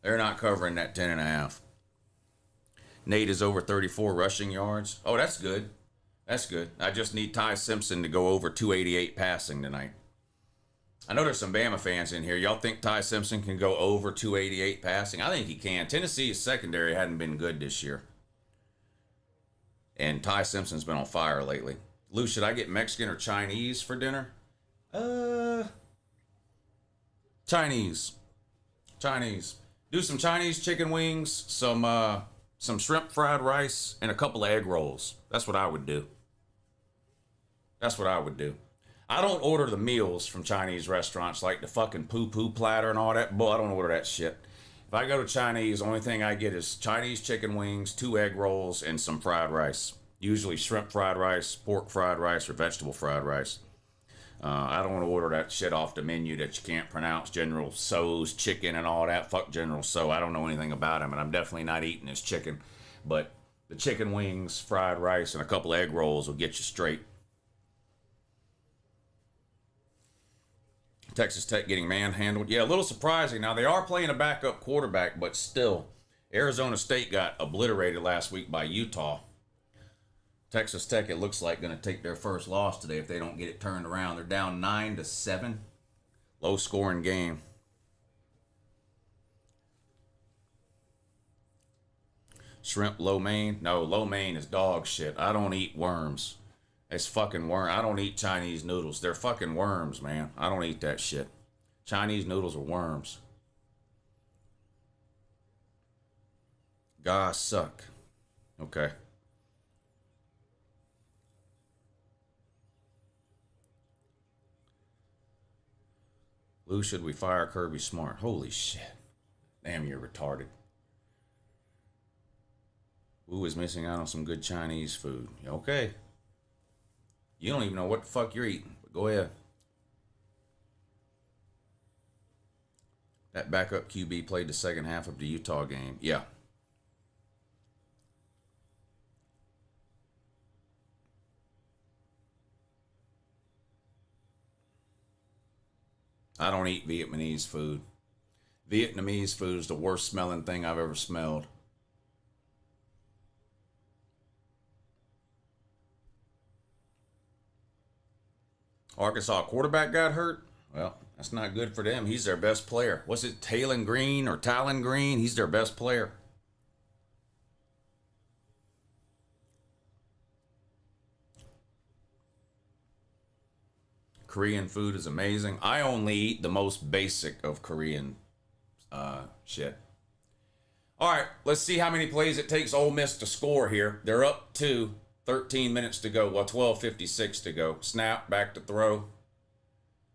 They're not covering that 10.5. Nate is over 34 rushing yards. Oh, that's good. That's good. I just need Ty Simpson to go over 288 passing tonight. I know there's some Bama fans in here. Y'all think Ty Simpson can go over 288 passing? I think he can. Tennessee's secondary hadn't been good this year. And Ty Simpson's been on fire lately. Lou, should I get Mexican or Chinese for dinner? Chinese. Chinese. Do some Chinese chicken wings, some shrimp fried rice, and a couple of egg rolls. That's what I would do. That's what I would do. I don't order the meals from Chinese restaurants like the fucking poo-poo platter and all that. Boy, I don't order that shit. If I go to Chinese, the only thing I get is Chinese chicken wings, 2 egg rolls, and some fried rice. Usually shrimp fried rice, pork fried rice, or vegetable fried rice. I don't want to order that shit off the menu that you can't pronounce. General Tso's chicken and all that. Fuck General Tso. I don't know anything about him, and I'm definitely not eating his chicken. But the chicken wings, fried rice, and a couple of egg rolls will get you straight. Texas Tech getting manhandled. Yeah, a little surprising. Now, they are playing a backup quarterback, but still, Arizona State got obliterated last week by Utah. Texas Tech, it looks like, going to take their first loss today if they don't get it turned around. They're down 9-7. Low-scoring game. Shrimp lo mein? No, lo mein is dog shit. I don't eat worms. It's fucking worm. I don't eat Chinese noodles. They're fucking worms, man. I don't eat that shit. Chinese noodles are worms. Guys suck. Okay. Lou, should we fire Kirby Smart? Holy shit. Damn, you're retarded. Wu is missing out on some good Chinese food. Okay. You don't even know what the fuck you're eating, but go ahead. That backup QB played the second half of the Utah game. Yeah. I don't eat Vietnamese food. Vietnamese food is the worst smelling thing I've ever smelled. Arkansas quarterback got hurt? Well, that's not good for them. He's their best player. What's it, Talon Green or Talon Green? He's their best player. Korean food is amazing. I only eat the most basic of Korean shit. All right, let's see how many plays it takes Ole Miss to score here. They're up 2. 13 minutes to go. Well, 12:56 to go. Snap, back to throw.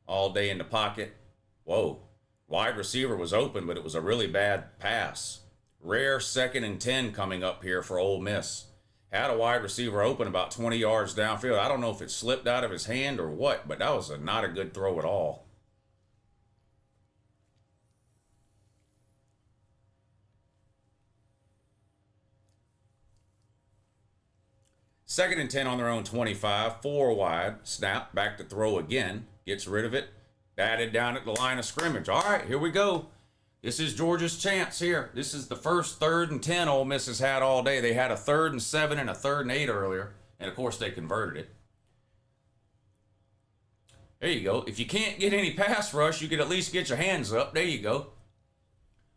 All day in the pocket. Whoa. Wide receiver was open, but it was a really bad pass. Rare 2nd and 10 coming up here for Ole Miss. Had a wide receiver open about 20 yards downfield. I don't know if it slipped out of his hand or what, but that was not a good throw at all. Second and 10 on their own 25, 4 wide, snap, back to throw again, gets rid of it, batted down at the line of scrimmage. All right, here we go. This is Georgia's chance here. This is the first 3rd and 10 Ole Miss has had all day. They had a 3rd and 7 and a 3rd and 8 earlier, and of course they converted it. There you go. If you can't get any pass rush, you can at least get your hands up. There you go.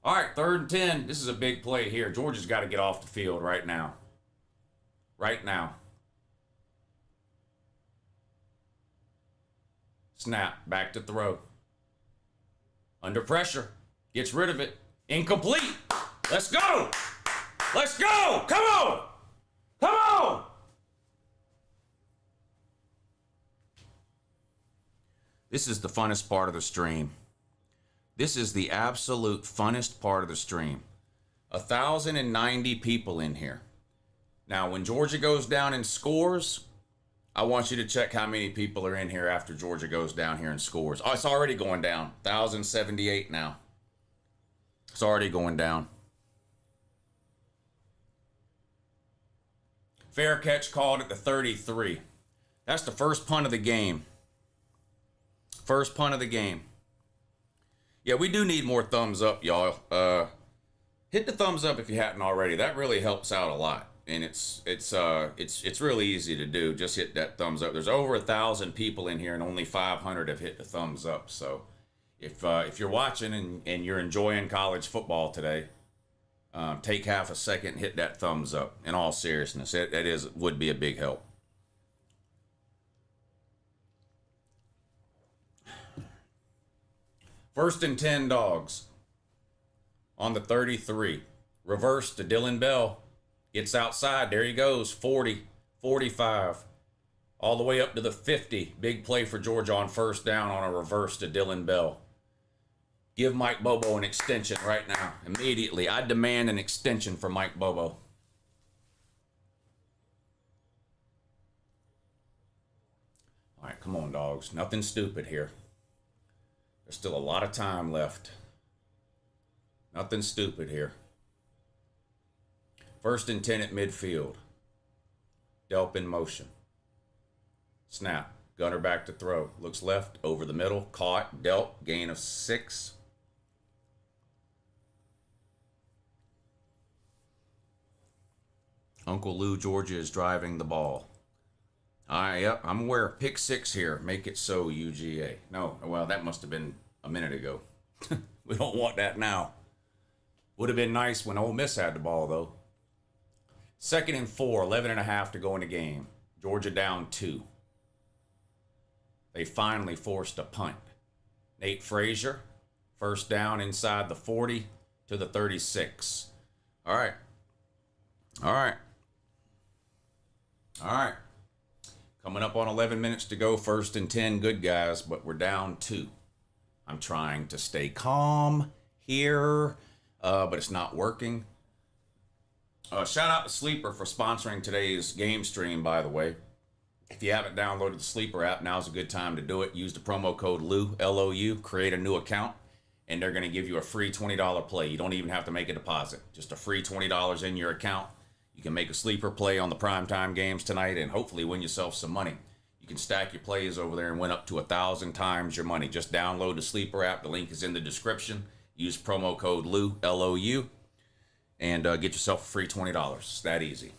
All right, 3rd and 10. This is a big play here. Georgia's got to get off the field right now. Right now. Snap, back to throw. Under pressure. Gets rid of it. Incomplete. Let's go. Let's go. Come on. Come on. This is the funnest part of the stream. This is the absolute funnest part of the stream. 1,090 people in here. Now, when Georgia goes down and scores, I want you to check how many people are in here after Georgia goes down here and scores. Oh, it's already going down. 1,078 now. It's already going down. Fair catch called at the 33. That's the first punt of the game. First punt of the game. Yeah, we do need more thumbs up, y'all. Hit the thumbs up if you hadn't already. That really helps out a lot. And it's really easy to do. Just hit that thumbs up. There's over 1,000 people in here, and only 500 have hit the thumbs up. So, if you're watching and you're enjoying college football today, take half a second and hit that thumbs up. In all seriousness, it would be a big help. First and 10 Dogs on the 33. Reverse to Dylan Bell. Gets outside. There he goes. 40, 45. All the way up to the 50. Big play for Georgia on first down on a reverse to Dylan Bell. Give Mike Bobo an extension right now. Immediately. I demand an extension for Mike Bobo. All right, come on, Dogs. Nothing stupid here. There's still a lot of time left. Nothing stupid here. First and 10 at midfield. Delp in motion. Snap. Gunner back to throw. Looks left, over the middle. Caught. Delp. Gain of 6. Uncle Lou, Georgia is driving the ball. Yep, I'm aware. Pick 6 here. Make it so, UGA. No, well, that must have been a minute ago. We don't want that now. Would have been nice when Ole Miss had the ball, though. 2nd and 4, 11.5 to go in the game. Georgia down 2. They finally forced a punt. Nate Frazier, first down inside the 40 to the 36. All right. All right. All right. Coming up on 11 minutes to go, 1st and 10, good guys, but we're down 2. I'm trying to stay calm here, but it's not working. Shout out to Sleeper for sponsoring today's game stream, by the way. If you haven't downloaded the Sleeper app, now's a good time to do it. Use the promo code LOU, L-O-U, create a new account, and they're going to give you a free $20 play. You don't even have to make a deposit. Just a free $20 in your account. You can make a sleeper play on the primetime games tonight and hopefully win yourself some money. You can stack your plays over there and win up to 1,000 times your money. Just download the Sleeper app. The link is in the description. Use promo code LOU, L-O-U, and get yourself a free $20. It's that easy.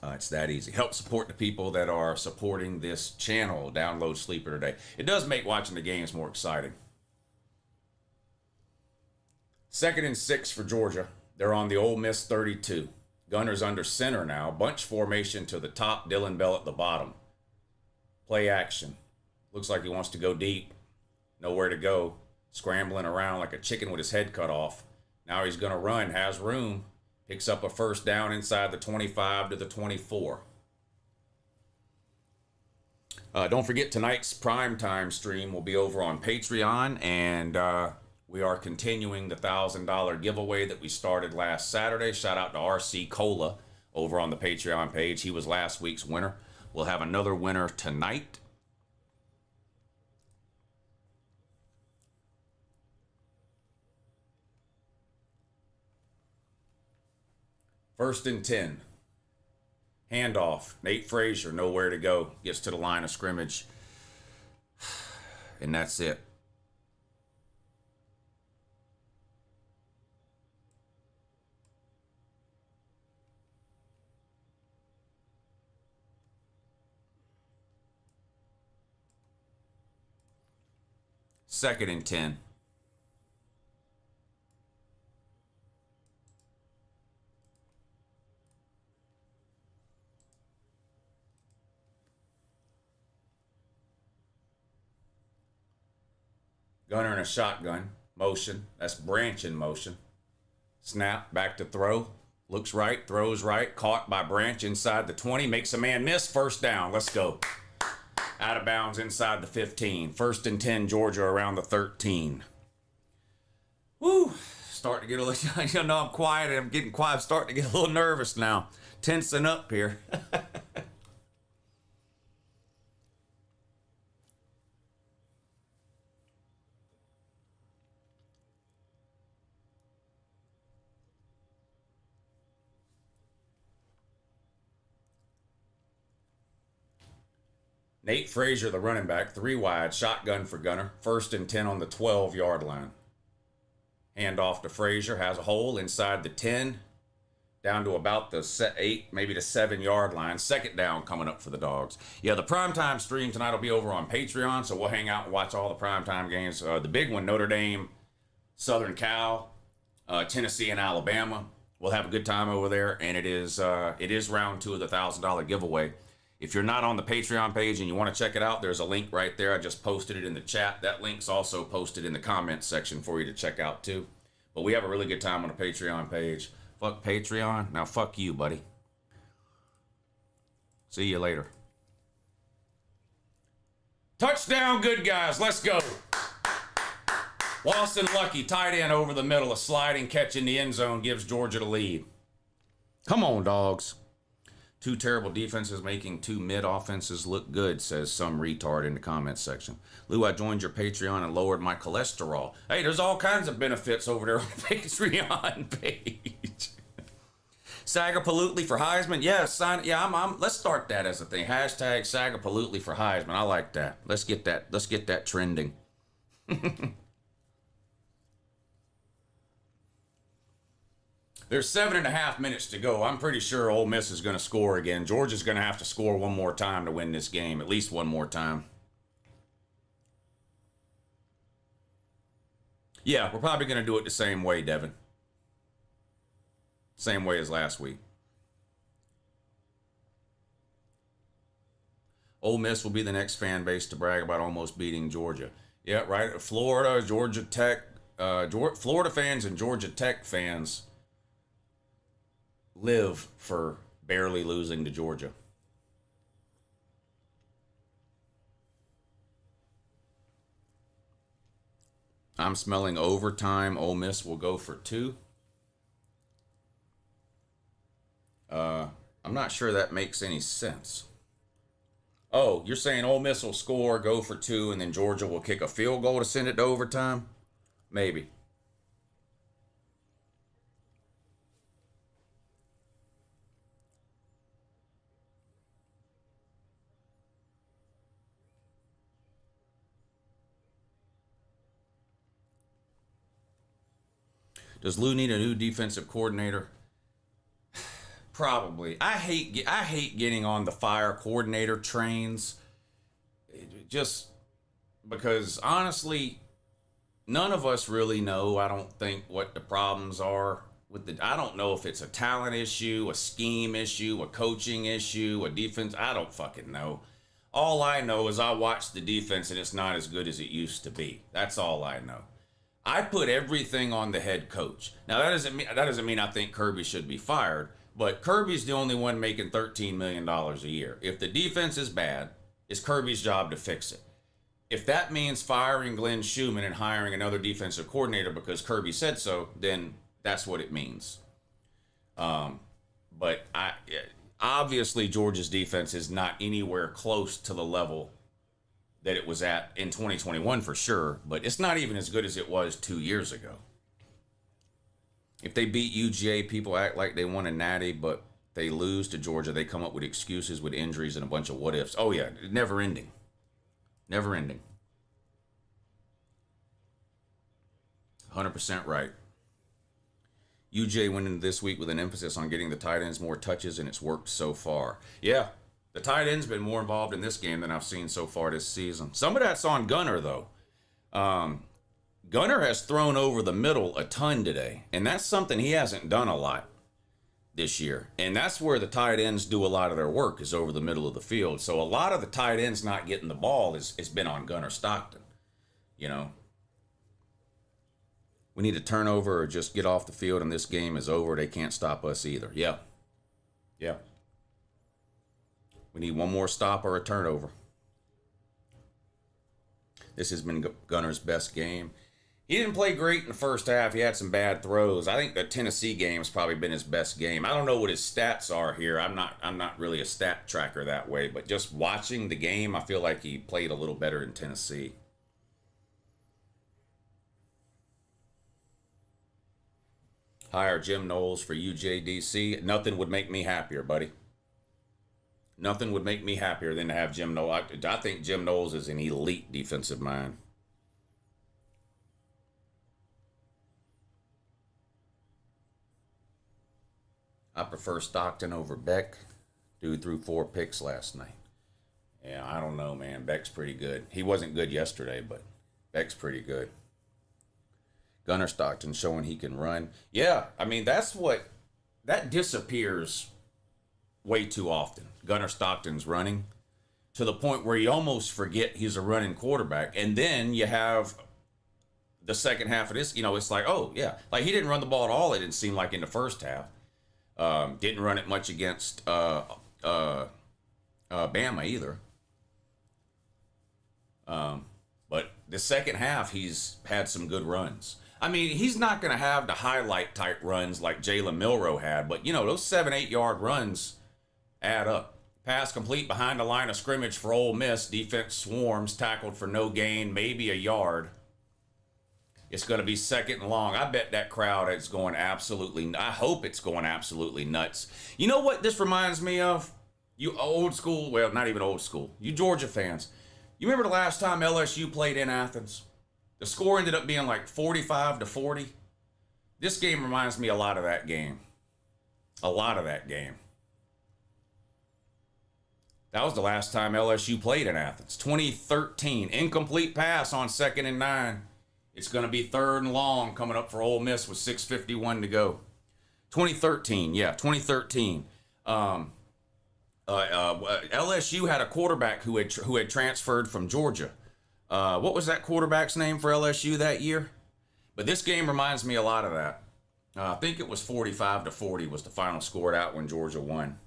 It's that easy. Help support the people that are supporting this channel. Download Sleeper today. It does make watching the games more exciting. 2nd and 6 for Georgia. They're on the Ole Miss 32. Gunner's under center now. Bunch formation to the top. Dylan Bell at the bottom. Play action. Looks like he wants to go deep. Nowhere to go. Scrambling around like a chicken with his head cut off. Now he's going to run. Has room. Picks up a first down inside the 25 to the 24. Don't forget tonight's primetime stream will be over on Patreon. And We are continuing the $1,000 giveaway that we started last Saturday. Shout out to RC Cola over on the Patreon page. He was last week's winner. We'll have another winner tonight. First and 10. Handoff. Nate Frazier, nowhere to go. Gets to the line of scrimmage. And that's it. Second and 10. Gunner in a shotgun. Motion. That's branch in motion. Snap. Back to throw. Looks right. Throws right. Caught by Branch inside the 20. Makes a man miss. First down. Let's go. Out of bounds inside the 15. First and 10, Georgia around the 13. Woo. Starting to get a little, you know, I'm quiet. I'm getting quiet. I'm starting to get a little nervous now. Tensing up here. Nate Frazier, the running back, 3 wide, shotgun for Gunner. First and 10 on the 12-yard line. Hand off to Frazier, has a hole inside the 10, down to about the 8, maybe the 7-yard line. Second down coming up for the Dogs. Yeah, the primetime stream tonight will be over on Patreon, so we'll hang out and watch all the primetime games. The big one, Notre Dame, Southern Cal, Tennessee, and Alabama. We'll have a good time over there, and it is round 2 of the $1,000 giveaway. If you're not on the Patreon page and you want to check it out, there's a link right there. I just posted it in the chat. That link's also posted in the comments section for you to check out too. But we have a really good time on the Patreon page. Fuck Patreon. Now fuck you, buddy. See you later. Touchdown, good guys. Let's go. Lawson Lucky, tight end over the middle. A sliding catch in the end zone gives Georgia the lead. Come on, Dogs. 2 terrible defenses making 2 mid offenses look good, says some retard in the comments section. Lou, I joined your Patreon and lowered my cholesterol. Hey, there's all kinds of benefits over there on the Patreon page. Sagapalutely for Heisman. Yeah, let's start that as a thing. Hashtag Sagapalutely for Heisman. I like that. Let's get that trending. There's 7.5 minutes to go. I'm pretty sure Ole Miss is going to score again. Georgia's going to have to score one more time to win this game. At least one more time. Yeah, we're probably going to do it the same way, Devin. Same way as last week. Ole Miss will be the next fan base to brag about almost beating Georgia. Yeah, right. Florida, Georgia Tech, Florida fans and Georgia Tech fans live for barely losing to Georgia. I'm smelling overtime. Ole Miss will go for 2. I'm not sure that makes any sense. Oh, you're saying Ole Miss will score, go for 2, and then Georgia will kick a field goal to send it to overtime? Maybe. Does Lou need a new defensive coordinator? Probably. I hate getting on the fire coordinator trains. Just because honestly, none of us really know, I don't think, what the problems are with the. I don't know if it's a talent issue, a scheme issue, a coaching issue, a defense. I don't fucking know. All I know is I watch the defense and it's not as good as it used to be. That's all I know. I put everything on the head coach. Now that doesn't mean I think Kirby should be fired, but Kirby's the only one making $13 million a year. If the defense is bad, it's Kirby's job to fix it. if that means firing Glenn Schumann and hiring another defensive coordinator because Kirby said so, then that's what it means. But obviously Georgia's defense is not anywhere close to the level that it was at in 2021 for sure, but it's not even as good as it was 2 years ago. If they beat UGA, people act like they won a natty, but they lose to Georgia, they come up with excuses with injuries and a bunch of what ifs. Oh yeah, never ending. Never ending. 100% right. UJ went into this week with an emphasis on getting the tight ends more touches, and it's worked so far. Yeah, the tight end's been more involved in this game than I've seen so far this season. Some of that's on Gunner, though. Gunner has thrown over the middle a ton today, and that's something he hasn't done a lot this year. And that's where the tight ends do a lot of their work, is over the middle of the field. So a lot of the tight ends not getting the ball has been on Gunner Stockton, you know. We need a turnover or just get off the field and this game is over. They can't stop us either. Yeah. Yeah. We need one more stop or a turnover. This has been Gunner's best game. He didn't play great in the first half. He had some bad throws. I think the Tennessee game has probably been his best game. I don't know what his stats are here. I'm not really a stat tracker that way, but just watching the game, I feel like he played a little better in Tennessee. Hire Jim Knowles for UJDC. Nothing would make me happier, buddy. Nothing would make me happier than to have Jim Knowles. I think Jim Knowles is an elite defensive mind. I prefer Stockton over Beck. Dude threw 4 picks last night. Yeah, I don't know, man. Beck's pretty good. He wasn't good yesterday, but Beck's pretty good. Gunner Stockton showing he can run. Yeah, I mean, that disappears way too often. Gunner Stockton's running to the point where you almost forget he's a running quarterback. And then you have the second half of this, you know, it's like, oh, yeah. Like, he didn't run the ball at all, it didn't seem like, in the first half. Didn't run it much against Bama either. But the second half, he's had some good runs. I mean, he's not going to have the highlight type runs like Jalen Milroe had, but, you know, those 7-8 yard runs add up. Pass complete behind the line of scrimmage for Ole Miss. Defense swarms, tackled for no gain, maybe a yard. It's going to be second and long. I bet that crowd is going absolutely, I hope it's going absolutely nuts. You know what this reminds me of? You old school, well, not even old school, you Georgia fans. You remember the last time LSU played in Athens? The score ended up being like 45-40. This game reminds me a lot of that game. A lot of that game. That was the last time LSU played in Athens. 2013, incomplete pass on 2nd and 9. It's going to be 3rd and long coming up for Ole Miss with 6:51 to go. 2013, yeah, 2013. LSU had a quarterback who had transferred from Georgia. What was that quarterback's name for LSU that year? But this game reminds me a lot of that. I think it was 45-40 was the final score out when Georgia won.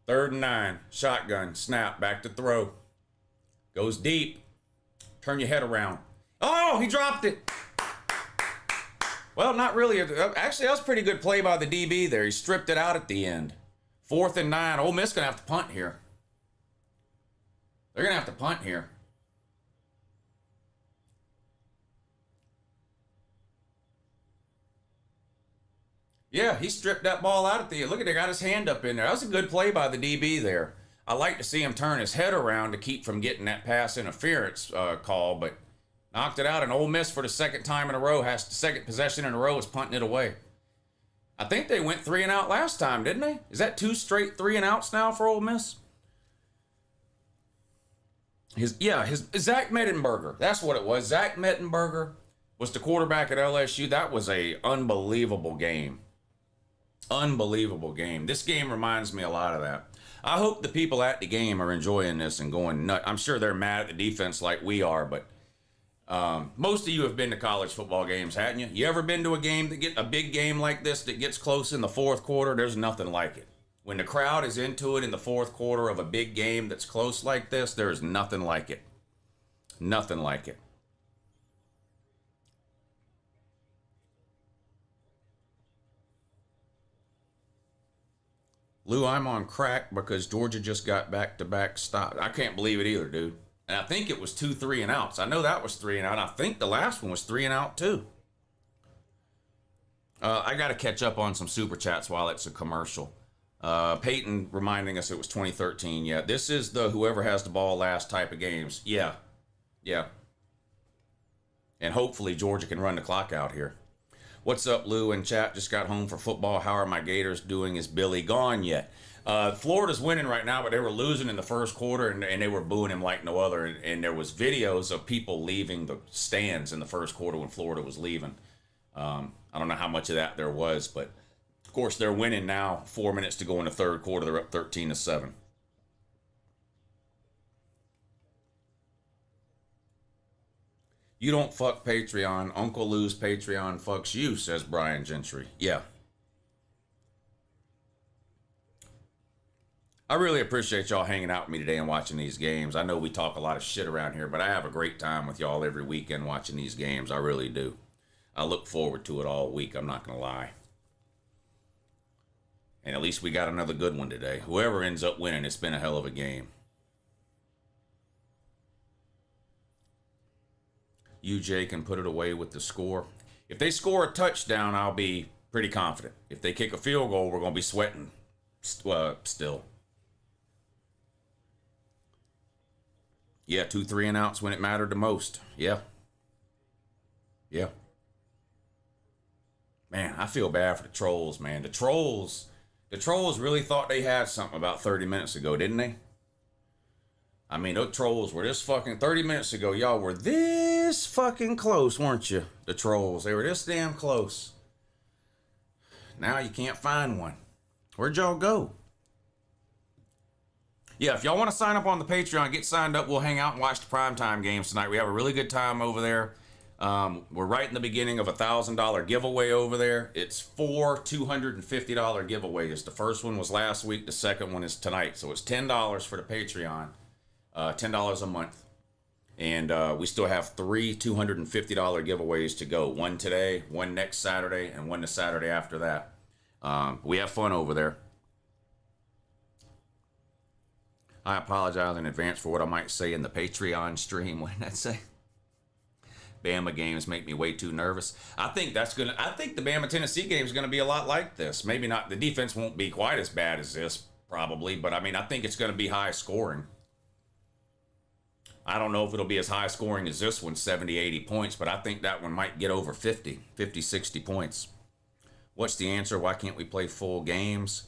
3rd and 9, shotgun, snap, back to throw. Goes deep. Turn your head around. Oh, he dropped it. Well, not really. Actually, that was a pretty good play by the DB there. He stripped it out at the end. 4th and 9. Ole Miss going to have to punt here. They're going to have to punt here. Yeah, he stripped that ball out at the end. Look at, they got his hand up in there. That was a good play by the DB there. I like to see him turn his head around to keep from getting that pass interference call, but knocked it out. And Ole Miss, for the second time in a row, has the second possession in a row, is punting it away. I think they went 3 and out last time, didn't they? Is that 2 straight 3 and outs now for Ole Miss? His Zach Mettenberger. That's what it was. Zach Mettenberger was the quarterback at LSU. That was a unbelievable game. Unbelievable game. This game reminds me a lot of that. I hope the people at the game are enjoying this and going nuts. I'm sure they're mad at the defense like we are, but most of you have been to college football games, hadn't you? You ever been to a game that a big game like this that gets close in the 4th quarter? There's nothing like it. When the crowd is into it in the fourth quarter of a big game that's close like this, there is nothing like it. Nothing like it. Lou, I'm on crack because Georgia just got back-to-back stops. I can't believe it either, dude. And I think it was 2 3-and-outs. I know that was 3-and-out. I think the last one was 3-and-out too. I got to catch up on some super chats while it's a commercial. Peyton reminding us it was 2013. Yeah, this is the whoever has the ball last type of games. Yeah. And hopefully Georgia can run the clock out here. What's up, Lou and chat? Just got home for football. How are my Gators doing? Is Billy gone yet? Florida's winning right now, but they were losing in the first quarter, and they were booing him like no other. And there was videos of people leaving the stands in the first quarter when Florida was leaving. I don't know how much of that there was, but of course they're winning now. 4 minutes to go in the third quarter. They're up 13-7. You don't fuck Patreon. Uncle Lou's Patreon fucks you, says Brian Gentry. Yeah. I really appreciate y'all hanging out with me today and watching these games. I know we talk a lot of shit around here, but I have a great time with y'all every weekend watching these games. I really do. I look forward to it all week. I'm not going to lie. And at least we got another good one today. Whoever ends up winning, it's been a hell of a game. UJ can put it away with the score. If they score a touchdown, I'll be pretty confident. If they kick a field goal, we're going to be sweating still. Yeah, 2 3-and-outs when it mattered the most. Yeah. Man, I feel bad for the trolls, man. The trolls really thought they had something about 30 minutes ago, didn't they? I mean, those trolls were this fucking 30 minutes ago. Y'all were this fucking close, weren't you? The trolls. They were this damn close. Now you can't find one. Where'd y'all go? Yeah, if y'all want to sign up on the Patreon, get signed up. We'll hang out and watch the primetime games tonight. We have a really good time over there. We're right in the beginning of a $1,000 giveaway over there. It's 4 $250 giveaways. The first one was last week. The second one is tonight. So it's $10 for the Patreon. $10 a month. And we still have 3 $250 giveaways to go. One today, one next Saturday, and one the Saturday after that. We have fun over there. I apologize in advance for what I might say in the Patreon stream. What did I say? Bama games make me way too nervous. I think the Bama Tennessee game is gonna be a lot like this. Maybe not. The defense won't be quite as bad as this, probably, but I mean, I think it's gonna be high scoring. I don't know if it'll be as high scoring as this one, 70, 80 points, but I think that one might get over 50, 60 points. What's the answer? Why can't we play full games?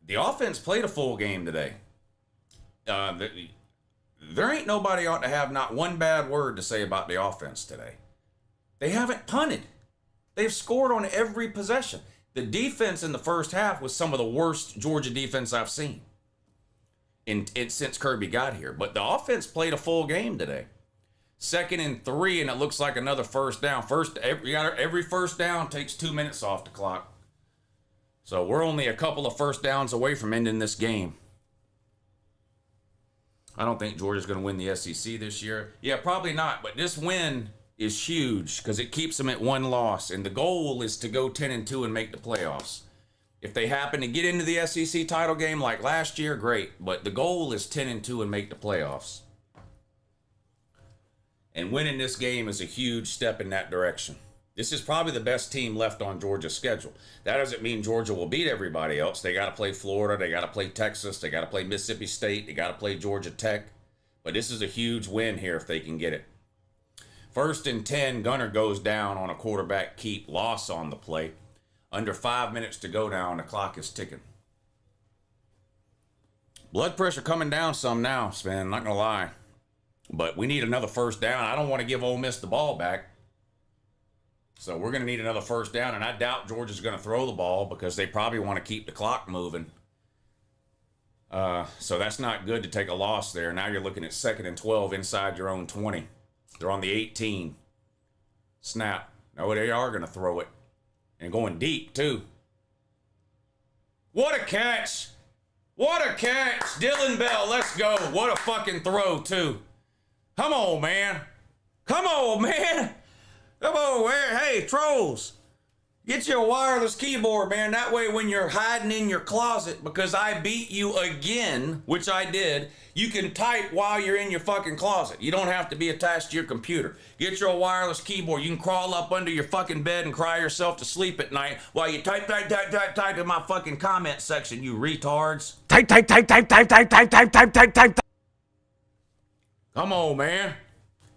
The offense played a full game today. There ain't nobody ought to have not one bad word to say about the offense today. They haven't punted. They've scored on every possession. The defense in the first half was some of the worst Georgia defense I've seen since Kirby got here. But the offense played a full game today. 2nd and 3, and it looks like another first down. Every first down takes 2 minutes off the clock. So we're only a couple of first downs away from ending this game. I don't think Georgia's going to win the SEC this year. Yeah, probably not. But this win is huge because it keeps them at 1 loss. And the goal is to go 10-2 and make the playoffs. If they happen to get into the SEC title game like last year, great. But the goal is 10-2 and make the playoffs. And winning this game is a huge step in that direction. This is probably the best team left on Georgia's schedule. That doesn't mean Georgia will beat everybody else. They got to play Florida. They got to play Texas. They got to play Mississippi State. They got to play Georgia Tech. But this is a huge win here if they can get it. 1st and 10, Gunner goes down on a quarterback keep, loss on the play. Under 5 minutes to go now, and the clock is ticking. Blood pressure coming down some now, Sven, not going to lie. But we need another first down. I don't want to give Ole Miss the ball back. So we're going to need another first down, and I doubt Georgia's going to throw the ball because they probably want to keep the clock moving. So that's not good to take a loss there. Now you're looking at 2nd and 12 inside your own 20. They're on the 18. Snap. No, they are going to throw it. And going deep, too. What a catch. What a catch. Dylan Bell, let's go. What a fucking throw, too. Come on, man. Come on, man. Come on, man. Hey, trolls. Get you a wireless keyboard, man. That way when you're hiding in your closet because I beat you again, which I did, you can type while you're in your fucking closet. You don't have to be attached to your computer. Get your wireless keyboard. You can crawl up under your fucking bed and cry yourself to sleep at night while you type in my fucking comment section, you retards. Type. Come on, man.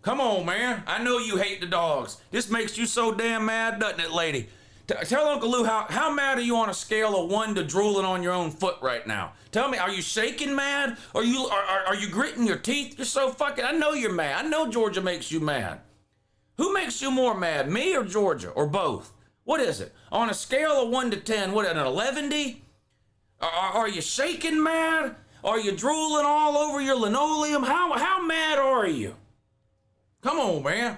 Come on, man. I know you hate the dogs. This makes you so damn mad, doesn't it, lady? Tell Uncle Lou, how mad are you on a scale of 1 to drooling on your own foot right now? Tell me, are you shaking mad? Are you gritting your teeth? You're so fucking, I know you're mad. I know Georgia makes you mad. Who makes you more mad, me or Georgia, or both? What is it? On a scale of 1 to 10, what, an 11-y? Are you shaking mad? Are you drooling all over your linoleum? How mad are you? Come on, man.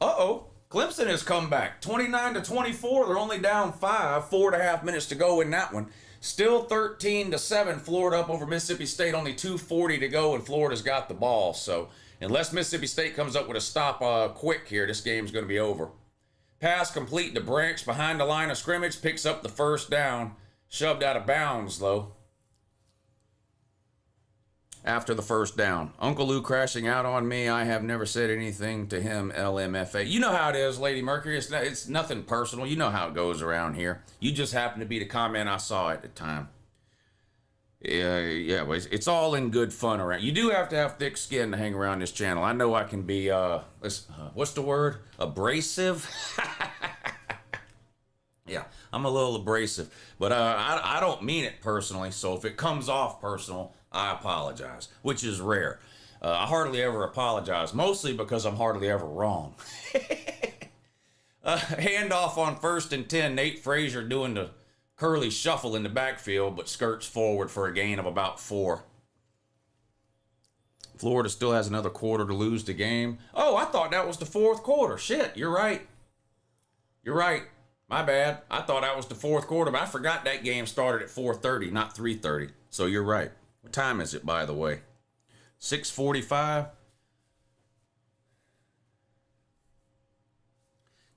Uh-oh. Clemson has come back. 29-24. They're only down 5. 4.5 minutes to go in that one. Still 13-7. Florida up over Mississippi State. Only 2:40 to go, and Florida's got the ball. So unless Mississippi State comes up with a stop quick here, this game's going to be over. Pass complete to Branch behind the line of scrimmage. Picks up the first down. Shoved out of bounds, though. After the first down. Uncle Lou crashing out on me. I have never said anything to him, LMFA. You know how it is, Lady Mercury. It's nothing personal. You know how it goes around here. You just happen to be the comment I saw at the time. Yeah, well, it's all in good fun around. You do have to have thick skin to hang around this channel. I know I can be, what's the word? Abrasive? Yeah, I'm a little abrasive. But I don't mean it personally, so if it comes off personal, I apologize, which is rare. I hardly ever apologize, mostly because I'm hardly ever wrong. Handoff on 1st and 10. Nate Frazier doing the curly shuffle in the backfield, but skirts forward for a gain of about 4. Florida still has another quarter to lose the game. Oh, I thought that was the 4th quarter. Shit, you're right. You're right. My bad. I thought that was the 4th quarter, but I forgot that game started at 4:30, not 3:30. So you're right. What time is it, by the way? 6:45?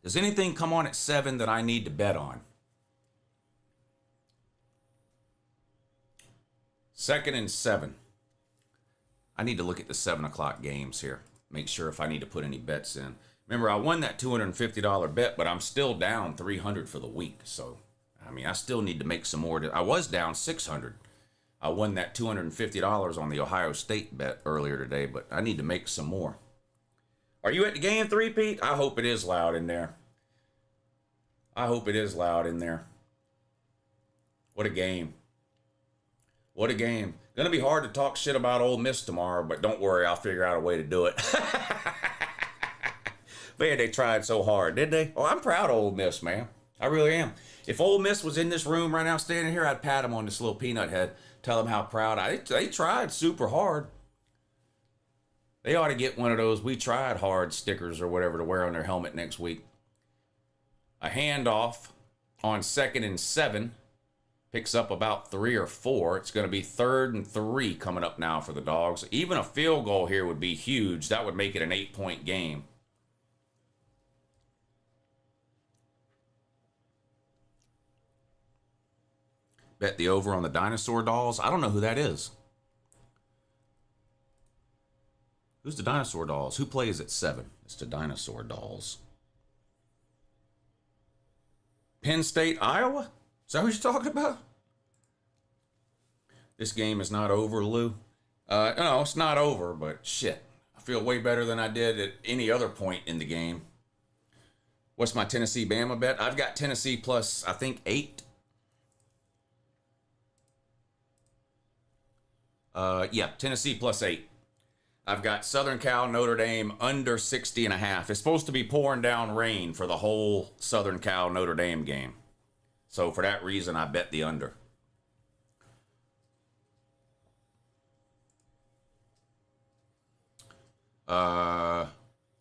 Does anything come on at 7 that I need to bet on? 2nd and 7. I need to look at the 7 o'clock games here. Make sure if I need to put any bets in. Remember, I won that $250 bet, but I'm still down $300 for the week. So, I mean, I still need to make some more. I was down $600. I won that $250 on the Ohio State bet earlier today, but I need to make some more. Are you at the game, 3-Pete? I hope it is loud in there. I hope it is loud in there. What a game. What a game. Gonna be hard to talk shit about Ole Miss tomorrow, but don't worry, I'll figure out a way to do it. Man, they tried so hard, did they? Oh, I'm proud of Ole Miss, man. I really am. If Ole Miss was in this room right now, standing here, I'd pat him on this little peanut head, tell him how proud they tried super hard. They ought to get one of those "we tried hard" stickers or whatever to wear on their helmet next week. A handoff on 2nd and 7. Picks up about 3 or 4. It's going to be 3rd and 3 coming up now for the Dogs. Even a field goal here would be huge. That would make it an 8-point game. Bet the over on the Dinosaur Dolls. I don't know who that is. Who's the Dinosaur Dolls? Who plays at 7? It's the Dinosaur Dolls. Penn State, Iowa? Is that what you're talking about? This game is not over, Lou. No, it's not over, but shit. I feel way better than I did at any other point in the game. What's my Tennessee Bama bet? I've got Tennessee plus, I think, 8. Yeah, Tennessee plus 8. I've got Southern Cal, Notre Dame under 60.5. It's supposed to be pouring down rain for the whole Southern Cal, Notre Dame game. So for that reason, I bet the under.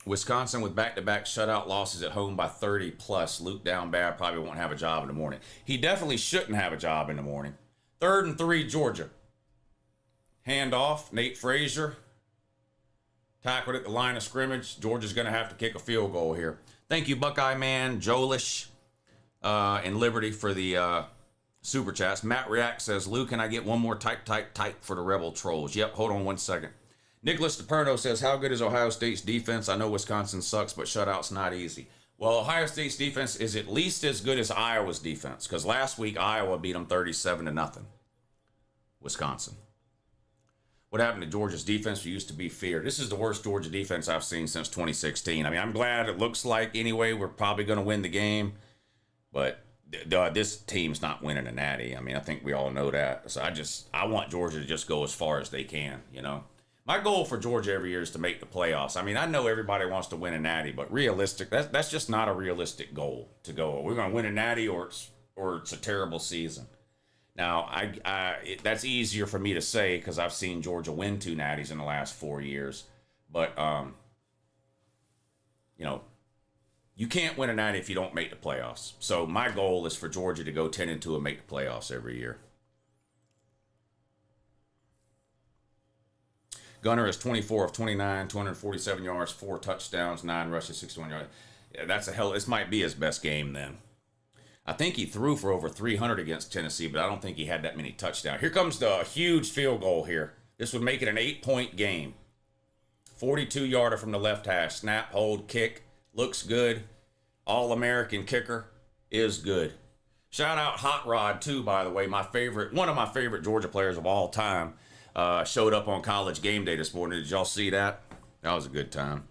Wisconsin with back-to-back shutout losses at home by 30 plus. Luke down bad, probably won't have a job in the morning. He definitely shouldn't have a job in the morning. 3rd and 3, Georgia. Hand off, Nate Frazier. Tackled at the line of scrimmage. Georgia's going to have to kick a field goal here. Thank you, Buckeye Man, Jolish, and Liberty for the super chats. Matt React says, Luke, can I get one more type for the Rebel Trolls? Yep, hold on one second. Nicholas DePerno says, how good is Ohio State's defense? I know Wisconsin sucks, but shutout's not easy. Well, Ohio State's defense is at least as good as Iowa's defense, because last week Iowa beat them 37-0. Wisconsin. What happened to Georgia's defense? We used to be feared. This is the worst Georgia defense I've seen since 2016. I mean, I'm glad it looks like anyway we're probably going to win the game, but this team's not winning a natty. I mean, I think we all know that. So I want Georgia to just go as far as they can, you know. My goal for Georgia every year is to make the playoffs. I mean, I know everybody wants to win a natty, but realistic, that's just not a realistic goal to go. We're going to win a natty or it's a terrible season. Now, that's easier for me to say because I've seen Georgia win 2 natties in the last 4 years. But, you know, you can't win a natty if you don't make the playoffs. So my goal is for Georgia to go 10-2 and make the playoffs every year. Gunner is 24 of 29, 247 yards, 4 touchdowns, 9 rushes, 61 yards. Yeah, this might be his best game then. I think he threw for over 300 against Tennessee, but I don't think he had that many touchdowns. Here comes the huge field goal here. This would make it an 8-point game. 42-yarder from the left hash. Snap, hold, kick. Looks good. All-American kicker is good. Shout out Hot Rod, too, by the way. One of my favorite Georgia players of all time showed up on College Game Day this morning. Did y'all see that? That was a good time.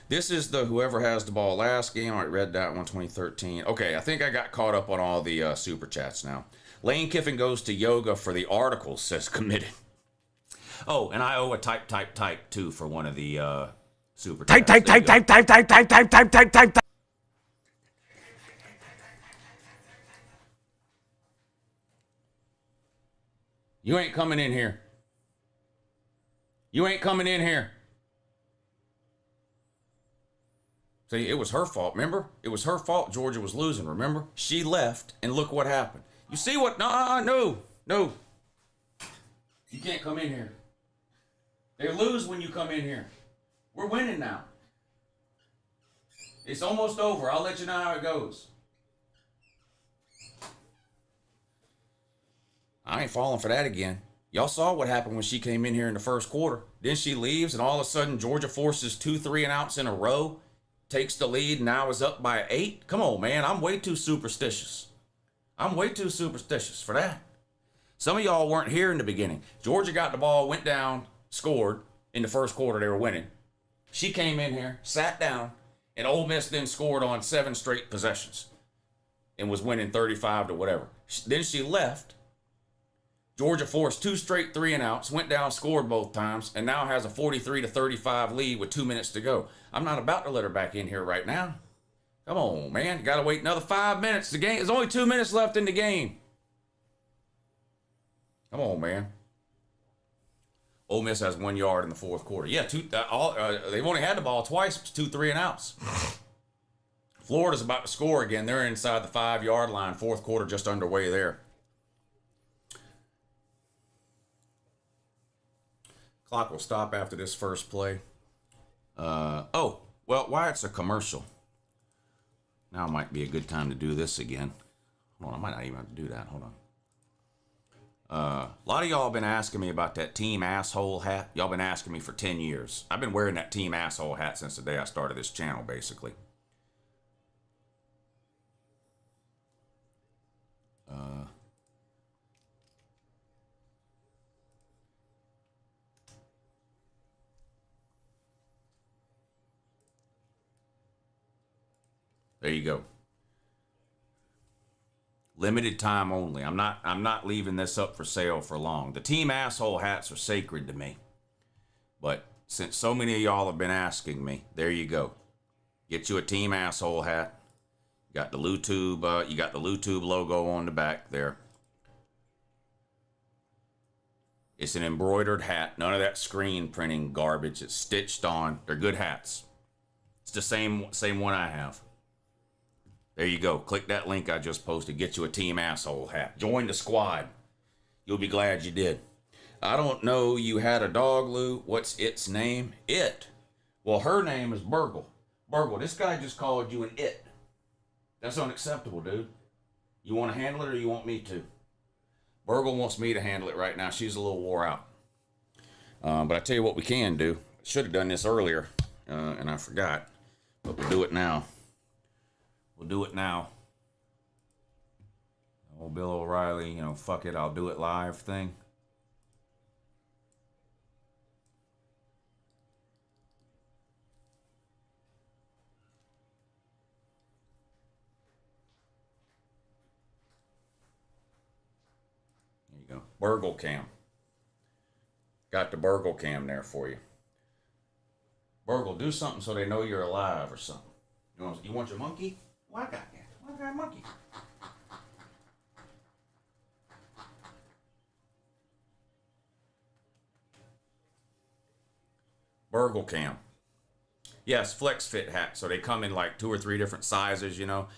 This is the whoever has the ball last game. I read that one, 2013. Okay, I think I got caught up on all the super chats now. Lane Kiffin goes to yoga for the article, says committed. Oh, and I owe a type, too, for one of the super chats. Type. You ain't coming in here. You ain't coming in here. See, it was her fault, remember? It was her fault Georgia was losing, remember? She left, and look what happened. You see what? No. You can't come in here. They lose when you come in here. We're winning now. It's almost over. I'll let you know how it goes. I ain't falling for that again. Y'all saw what happened when she came in here in the first quarter. Then she leaves, and all of a sudden, Georgia forces 2 3-and-outs in a row. Takes the lead, and now is up by 8. Come on, man. I'm way too superstitious. For that. Some of y'all weren't here in the beginning. Georgia got the ball, went down, scored. In the first quarter, they were winning. She came in here, sat down, and Ole Miss then scored on 7 straight possessions and was winning 35 to whatever. Then she left. Georgia forced 2 straight 3-and-outs, went down, scored both times, and now has a 43-35 lead with 2 minutes to go. I'm not about to let her back in here right now. Come on, man. You got to wait another 5 minutes. There's only 2 minutes left in the game. Come on, man. Ole Miss has 1 yard in the fourth quarter. Yeah, they've only had the ball twice. It's 2 3-and-outs. Florida's about to score again. They're inside the 5-yard line. Fourth quarter just underway there. Clock will stop after this first play. Wyatt's a commercial. Now might be a good time to do this again. Hold on, I might not even have to do that. Hold on. A lot of y'all have been asking me about that team asshole hat. Y'all been asking me for 10 years. I've been wearing that team asshole hat since the day I started this channel, basically. There you go. Limited time only. I'm not leaving this up for sale for long. The team asshole hats are sacred to me. But since so many of y'all have been asking me, there you go. Get you a team asshole hat. You got the LouTube logo on the back there. It's an embroidered hat. None of that screen printing garbage. It's stitched on. They're good hats. It's the same one I have. There you go. Click that link I just posted. Get you a Team Asshole hat. Join the squad. You'll be glad you did. I don't know. You had a dog, Lou. What's its name? It. Well, her name is Burgle. Burgle, this guy just called you an it. That's unacceptable, dude. You want to handle it or you want me to? Burgle wants me to handle it right now. She's a little wore out. But I tell you what we can do. Should have done this earlier, and I forgot. But we'll do it now. We'll do it now. Old Bill O'Reilly, you know, fuck it, I'll do it live thing. There you go. Burgle cam. Got the Burgle cam there for you. Burgle, do something so they know you're alive or something. You want your monkey? Well, I got that. Well, I got a monkey. Burgle cam. Yes, flex fit hats. So they come in like 2 or 3 different sizes, you know.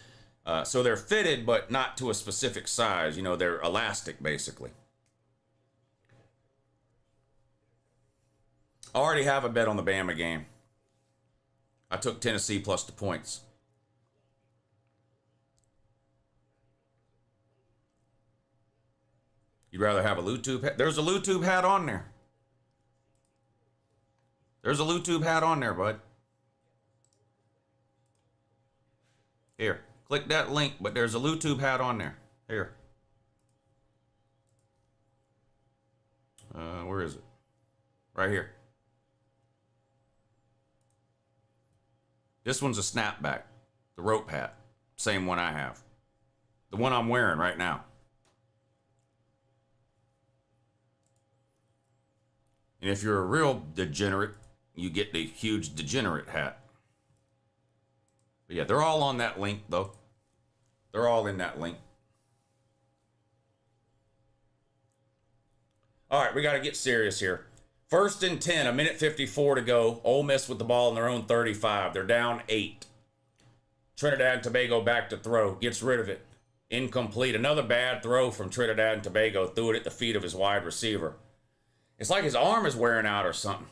So they're fitted, but not to a specific size. You know, they're elastic, basically. I already have a bet on the Bama game. I took Tennessee plus the points. You'd rather have a LouTube hat? There's a LouTube hat on there. There's a LouTube hat on there, bud. Here, click that link, but there's a LouTube hat on there. Here. Where is it? Right here. This one's a snapback. The rope hat. Same one I have. The one I'm wearing right now. And if you're a real degenerate, you get the huge degenerate hat. But yeah, they're all on that link, though. They're all in that link. All right, we got to get serious here. 1st and 10, a minute 54 to go. Ole Miss with the ball in their own 35. They're down 8. Trinidad and Tobago back to throw. Gets rid of it. Incomplete. Another bad throw from Trinidad and Tobago. Threw it at the feet of his wide receiver. It's like his arm is wearing out or something.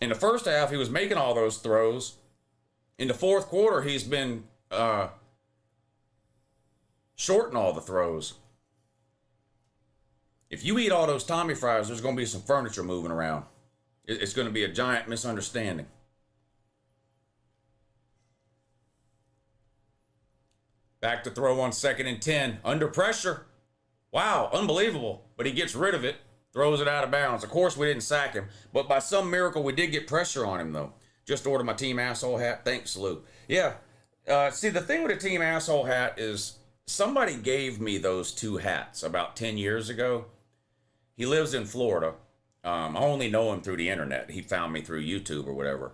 In the first half, he was making all those throws. In the fourth quarter, he's been shorting all the throws. If you eat all those Tommy fries, there's going to be some furniture moving around. It's going to be a giant misunderstanding. Back to throw on 2nd and 10. Under pressure. Wow, unbelievable. But he gets rid of it. Throws it out of bounds. Of course, we didn't sack him. But by some miracle, we did get pressure on him, though. Just ordered my Team Asshole hat. Thanks, Lou. Yeah. See, the thing with the Team Asshole hat is somebody gave me those 2 hats about 10 years ago. He lives in Florida. I only know him through the internet. He found me through YouTube or whatever.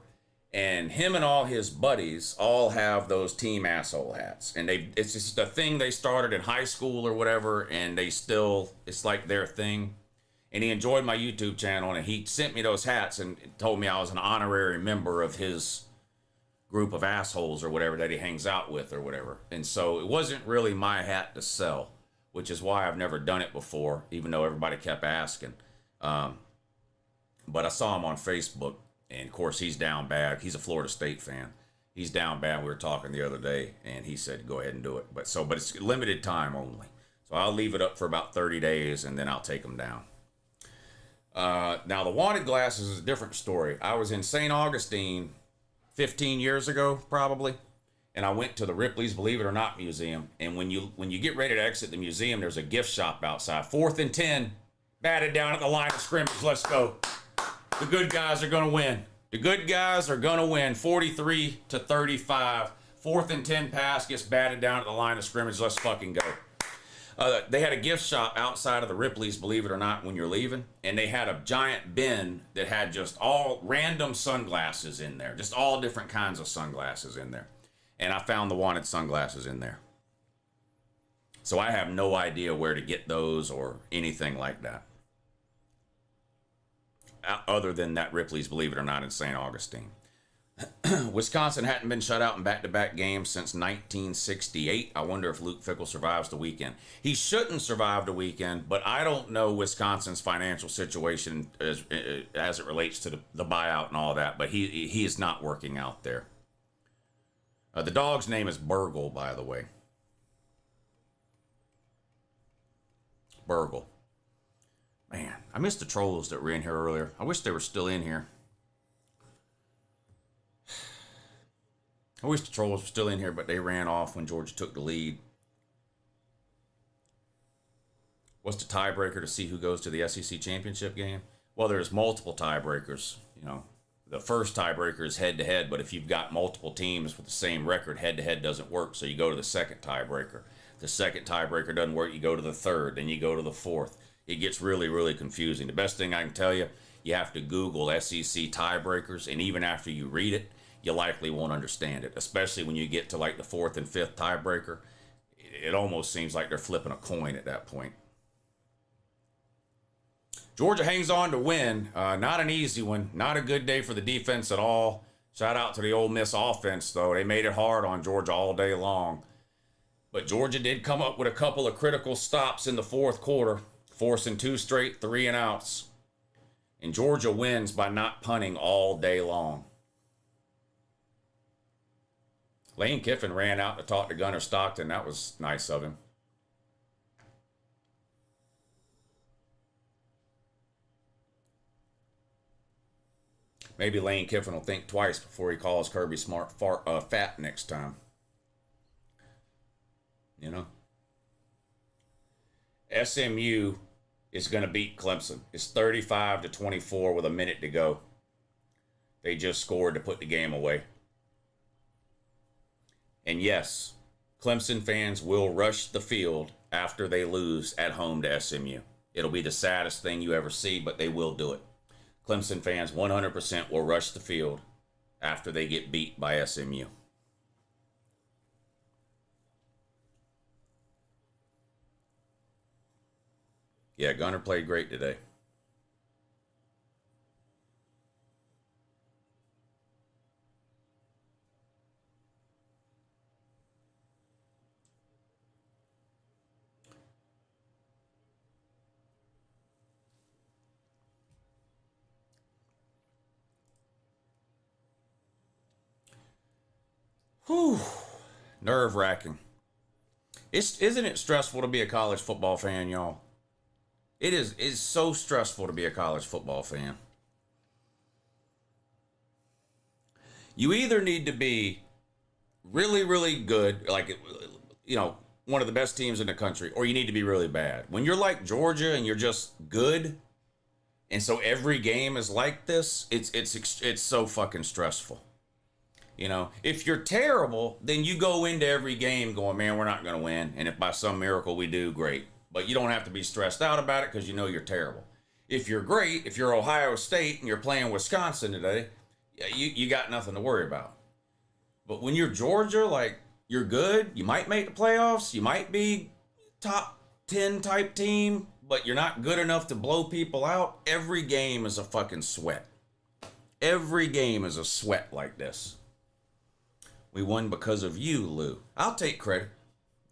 And him and all his buddies all have those Team Asshole hats. And it's just a thing they started in high school or whatever. And they still, it's like their thing. And he enjoyed my YouTube channel. And he sent me those hats and told me I was an honorary member of his group of assholes or whatever that he hangs out with or whatever. And so it wasn't really my hat to sell, which is why I've never done it before, even though everybody kept asking. But I saw him on Facebook, and of course he's down bad. He's a Florida State fan. He's down bad. We were talking the other day, and he said, go ahead and do it. But it's limited time only. So I'll leave it up for about 30 days, and then I'll take them down. Now, the wanted glasses is a different story. I was in St. Augustine 15 years ago, probably. And I went to the Ripley's Believe It or Not Museum. And when you get ready to exit the museum, there's a gift shop outside. 4th and 10, batted down at the line of scrimmage. Let's go. The good guys are going to win. The good guys are going to win 43-35. 4th and 10 pass gets batted down at the line of scrimmage. Let's fucking go. They had a gift shop outside of the Ripley's Believe It or Not when you're leaving. And they had a giant bin that had just all random sunglasses in there. Just all different kinds of sunglasses in there. And I found the wanted sunglasses in there. So I have no idea where to get those or anything like that. Other than that Ripley's Believe It or Not in St. Augustine. Wisconsin hadn't been shut out in back-to-back games since 1968. I wonder if Luke Fickell survives the weekend. He shouldn't survive the weekend, but I don't know Wisconsin's financial situation as it relates to the buyout and all that, but he is not working out there. The dog's name is Burgle, by the way. Burgle. Man, I missed the trolls that were in here earlier. I wish they were still in here. I wish the trolls were still in here, but they ran off when Georgia took the lead. What's the tiebreaker to see who goes to the SEC championship game? Well, there's multiple tiebreakers. You know, the first tiebreaker is head-to-head, but if you've got multiple teams with the same record, head-to-head doesn't work, so you go to the second tiebreaker. The second tiebreaker doesn't work, you go to the third, then you go to the fourth. It gets really, really confusing. The best thing I can tell you, you have to Google SEC tiebreakers, and even after you read it, you likely won't understand it, especially when you get to like the fourth and fifth tiebreaker. It almost seems like they're flipping a coin at that point. Georgia hangs on to win. Not an easy one. Not a good day for the defense at all. Shout out to the Ole Miss offense, though. They made it hard on Georgia all day long. But Georgia did come up with a couple of critical stops in the fourth quarter, forcing 2 straight 3-and-outs. And Georgia wins by not punting all day long. Lane Kiffin ran out to talk to Gunnar Stockton. That was nice of him. Maybe Lane Kiffin will think twice before he calls Kirby Smart fat next time. You know? SMU is going to beat Clemson. It's 35-24 with a minute to go. They just scored to put the game away. And yes, Clemson fans will rush the field after they lose at home to SMU. It'll be the saddest thing you ever see, but they will do it. Clemson fans 100% will rush the field after they get beat by SMU. Yeah, Gunnar played great today. Whew. Nerve-wracking. Isn't it stressful to be a college football fan, y'all? It's so stressful to be a college football fan. You either need to be really, really good, like, you know, one of the best teams in the country, or you need to be really bad. When you're like Georgia and you're just good, and so every game is like this, it's so fucking stressful. You know, if you're terrible, then you go into every game going, man, we're not going to win. And if by some miracle we do, great. But you don't have to be stressed out about it because you know you're terrible. If you're great, if you're Ohio State and you're playing Wisconsin today, you got nothing to worry about. But when you're Georgia, like, you're good. You might make the playoffs. You might be top 10 type team, but you're not good enough to blow people out. Every game is a fucking sweat. Every game is a sweat like this. We won because of you, Lou. I'll take credit.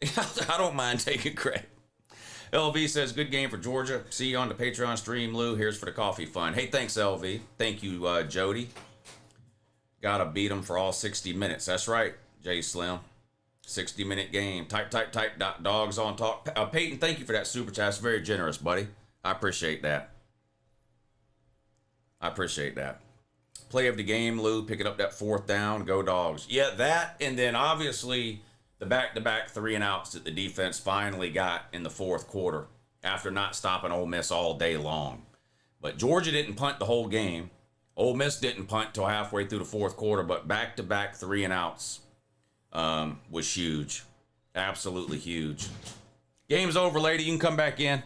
I don't mind taking credit. LV says, good game for Georgia. See you on the Patreon stream, Lou. Here's for the coffee fund. Hey, thanks, LV. Thank you, Jody. Gotta beat them for all 60 minutes. That's right, J Slim. 60-minute game. Type. Dogs on talk. Peyton, thank you for that super chat. That's very generous, buddy. I appreciate that. Play of the game, Lou, picking up that 4th down, go Dogs. Yeah, that, and then obviously the back-to-back 3-and-outs that the defense finally got in the 4th quarter after not stopping Ole Miss all day long. But Georgia didn't punt the whole game. Ole Miss didn't punt till halfway through the 4th quarter, but back-to-back 3-and-outs was huge. Absolutely huge. Game's over, lady. You can come back in.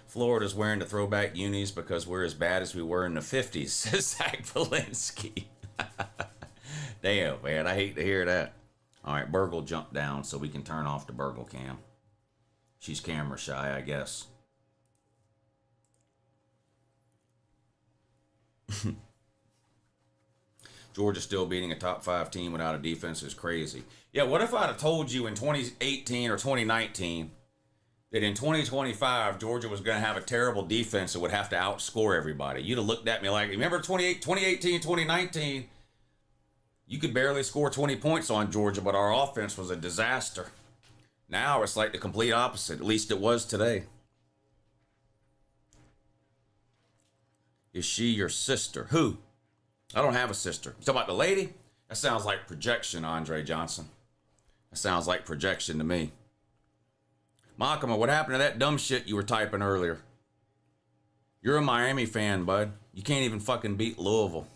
Florida's wearing the throwback unis because we're as bad as we were in the 50s, says Zach Valinsky. Damn, man, I hate to hear that. All right, Burgle jumped down so we can turn off the Burgle cam. She's camera shy, I guess. Georgia still beating a top 5 team without a defense is crazy. Yeah, what if I'd have told you in 2018 or 2019 that in 2025 Georgia was going to have a terrible defense and would have to outscore everybody? You'd have looked at me like, remember 2018, 2019? You could barely score 20 points on Georgia, but our offense was a disaster. Now it's like the complete opposite. At least it was today. Is she your sister? Who? I don't have a sister. You talking about the lady? That sounds like projection, Andre Johnson. That sounds like projection to me. Makama, what happened to that dumb shit you were typing earlier? You're a Miami fan, bud. You can't even fucking beat Louisville.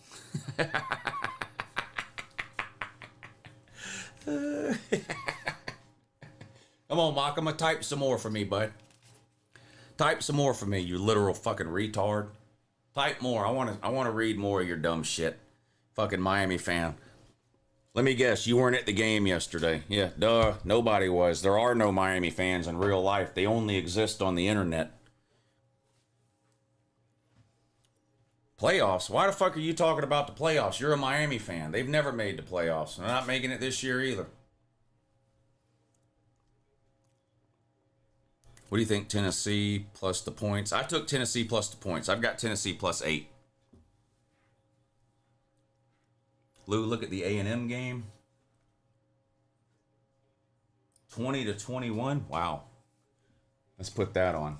Come on, Makama, type some more for me, bud. Type some more for me, you literal fucking retard. Type more. I want to read more of your dumb shit. Fucking Miami fan. Let me guess, you weren't at the game yesterday. Yeah, duh. Nobody was. There are no Miami fans in real life. They only exist on the internet. Playoffs? Why the fuck are you talking about the playoffs? You're a Miami fan. They've never made the playoffs. They're not making it this year either. What do you think, Tennessee plus the points? I took Tennessee plus the points. I've got Tennessee plus 8. Lou, look at the A&M game. 20-21. Wow. Let's put that on.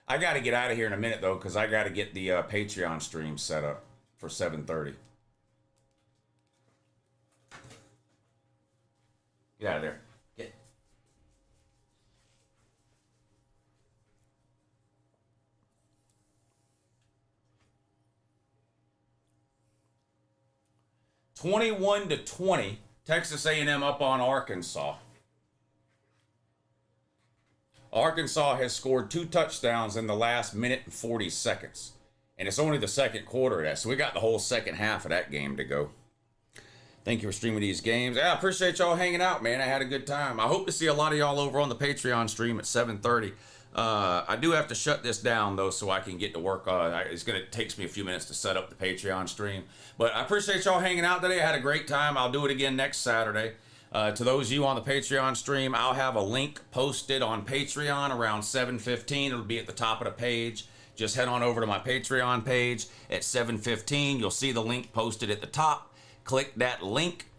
I got to get out of here in a minute, though, because I got to get the Patreon stream set up for 7:30. Get out of there. Get. (21-20), Texas A&M up on Arkansas. Arkansas has scored 2 touchdowns in the last minute and 40 seconds. And it's only the second quarter of that. So we got the whole second half of that game to go. Thank you for streaming these games. I appreciate y'all hanging out, man. I had a good time. I hope to see a lot of y'all over on the Patreon stream at 7:30. I do have to shut this down, though, so I can get to work. It takes me a few minutes to set up the Patreon stream. But I appreciate y'all hanging out today. I had a great time. I'll do it again next Saturday. To those of you on the Patreon stream, I'll have a link posted on Patreon around 7:15. It'll be at the top of the page. Just head on over to my Patreon page at 7:15. You'll see the link posted at the top. Click that link,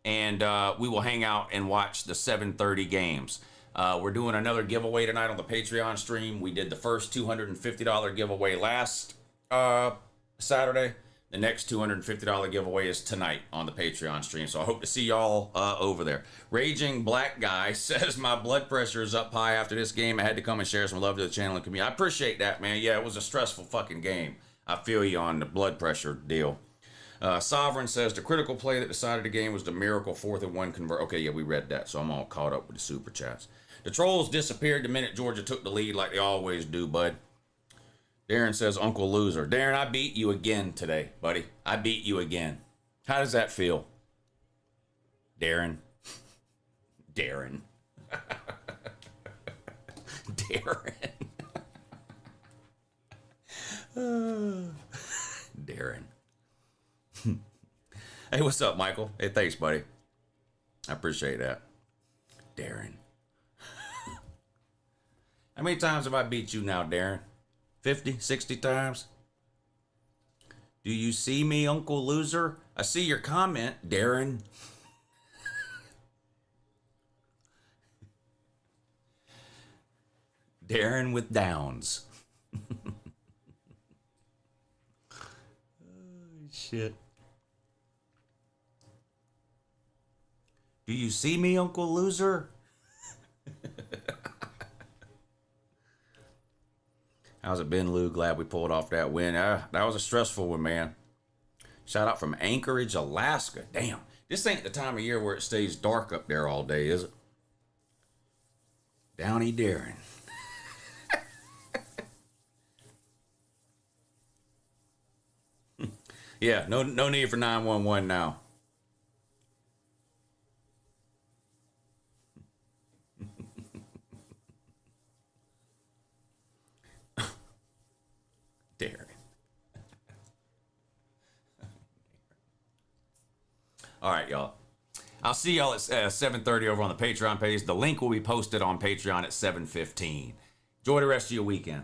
and we will hang out and watch the 7:30 games. We're doing another giveaway tonight on the Patreon stream. We did the first $250 giveaway last Saturday. The next $250 giveaway is tonight on the Patreon stream. So I hope to see y'all over there. Raging Black Guy says, my blood pressure is up high after this game. I had to come and share some love to the channel and community. I appreciate that, man. Yeah, it was a stressful fucking game. I feel you on the blood pressure deal. Sovereign says, the critical play that decided the game was the miracle 4th and 1 convert. Okay, yeah, we read that, so I'm all caught up with the super chats. The trolls disappeared the minute Georgia took the lead like they always do, bud. Darren says, Uncle Loser. Darren, I beat you again today, buddy. I beat you again. How does that feel? Darren. Darren. Darren. Darren. Hey, what's up, Michael? Hey, thanks, buddy. I appreciate that. Darren. How many times have I beat you now, Darren? 50, 60 times? Do you see me, Uncle Loser? I see your comment, Darren. Darren with Downs. Oh, shit. Do you see me, Uncle Loser? How's it been, Lou? Glad we pulled off that win. That was a stressful one, man. Shout out from Anchorage, Alaska. Damn, this ain't the time of year where it stays dark up there all day, is it? Downy Darren. Yeah, no need for 911 now. Darren. All right, y'all. I'll see y'all at 7:30 over on the Patreon page. The link will be posted on Patreon at 7:15. Enjoy the rest of your weekend.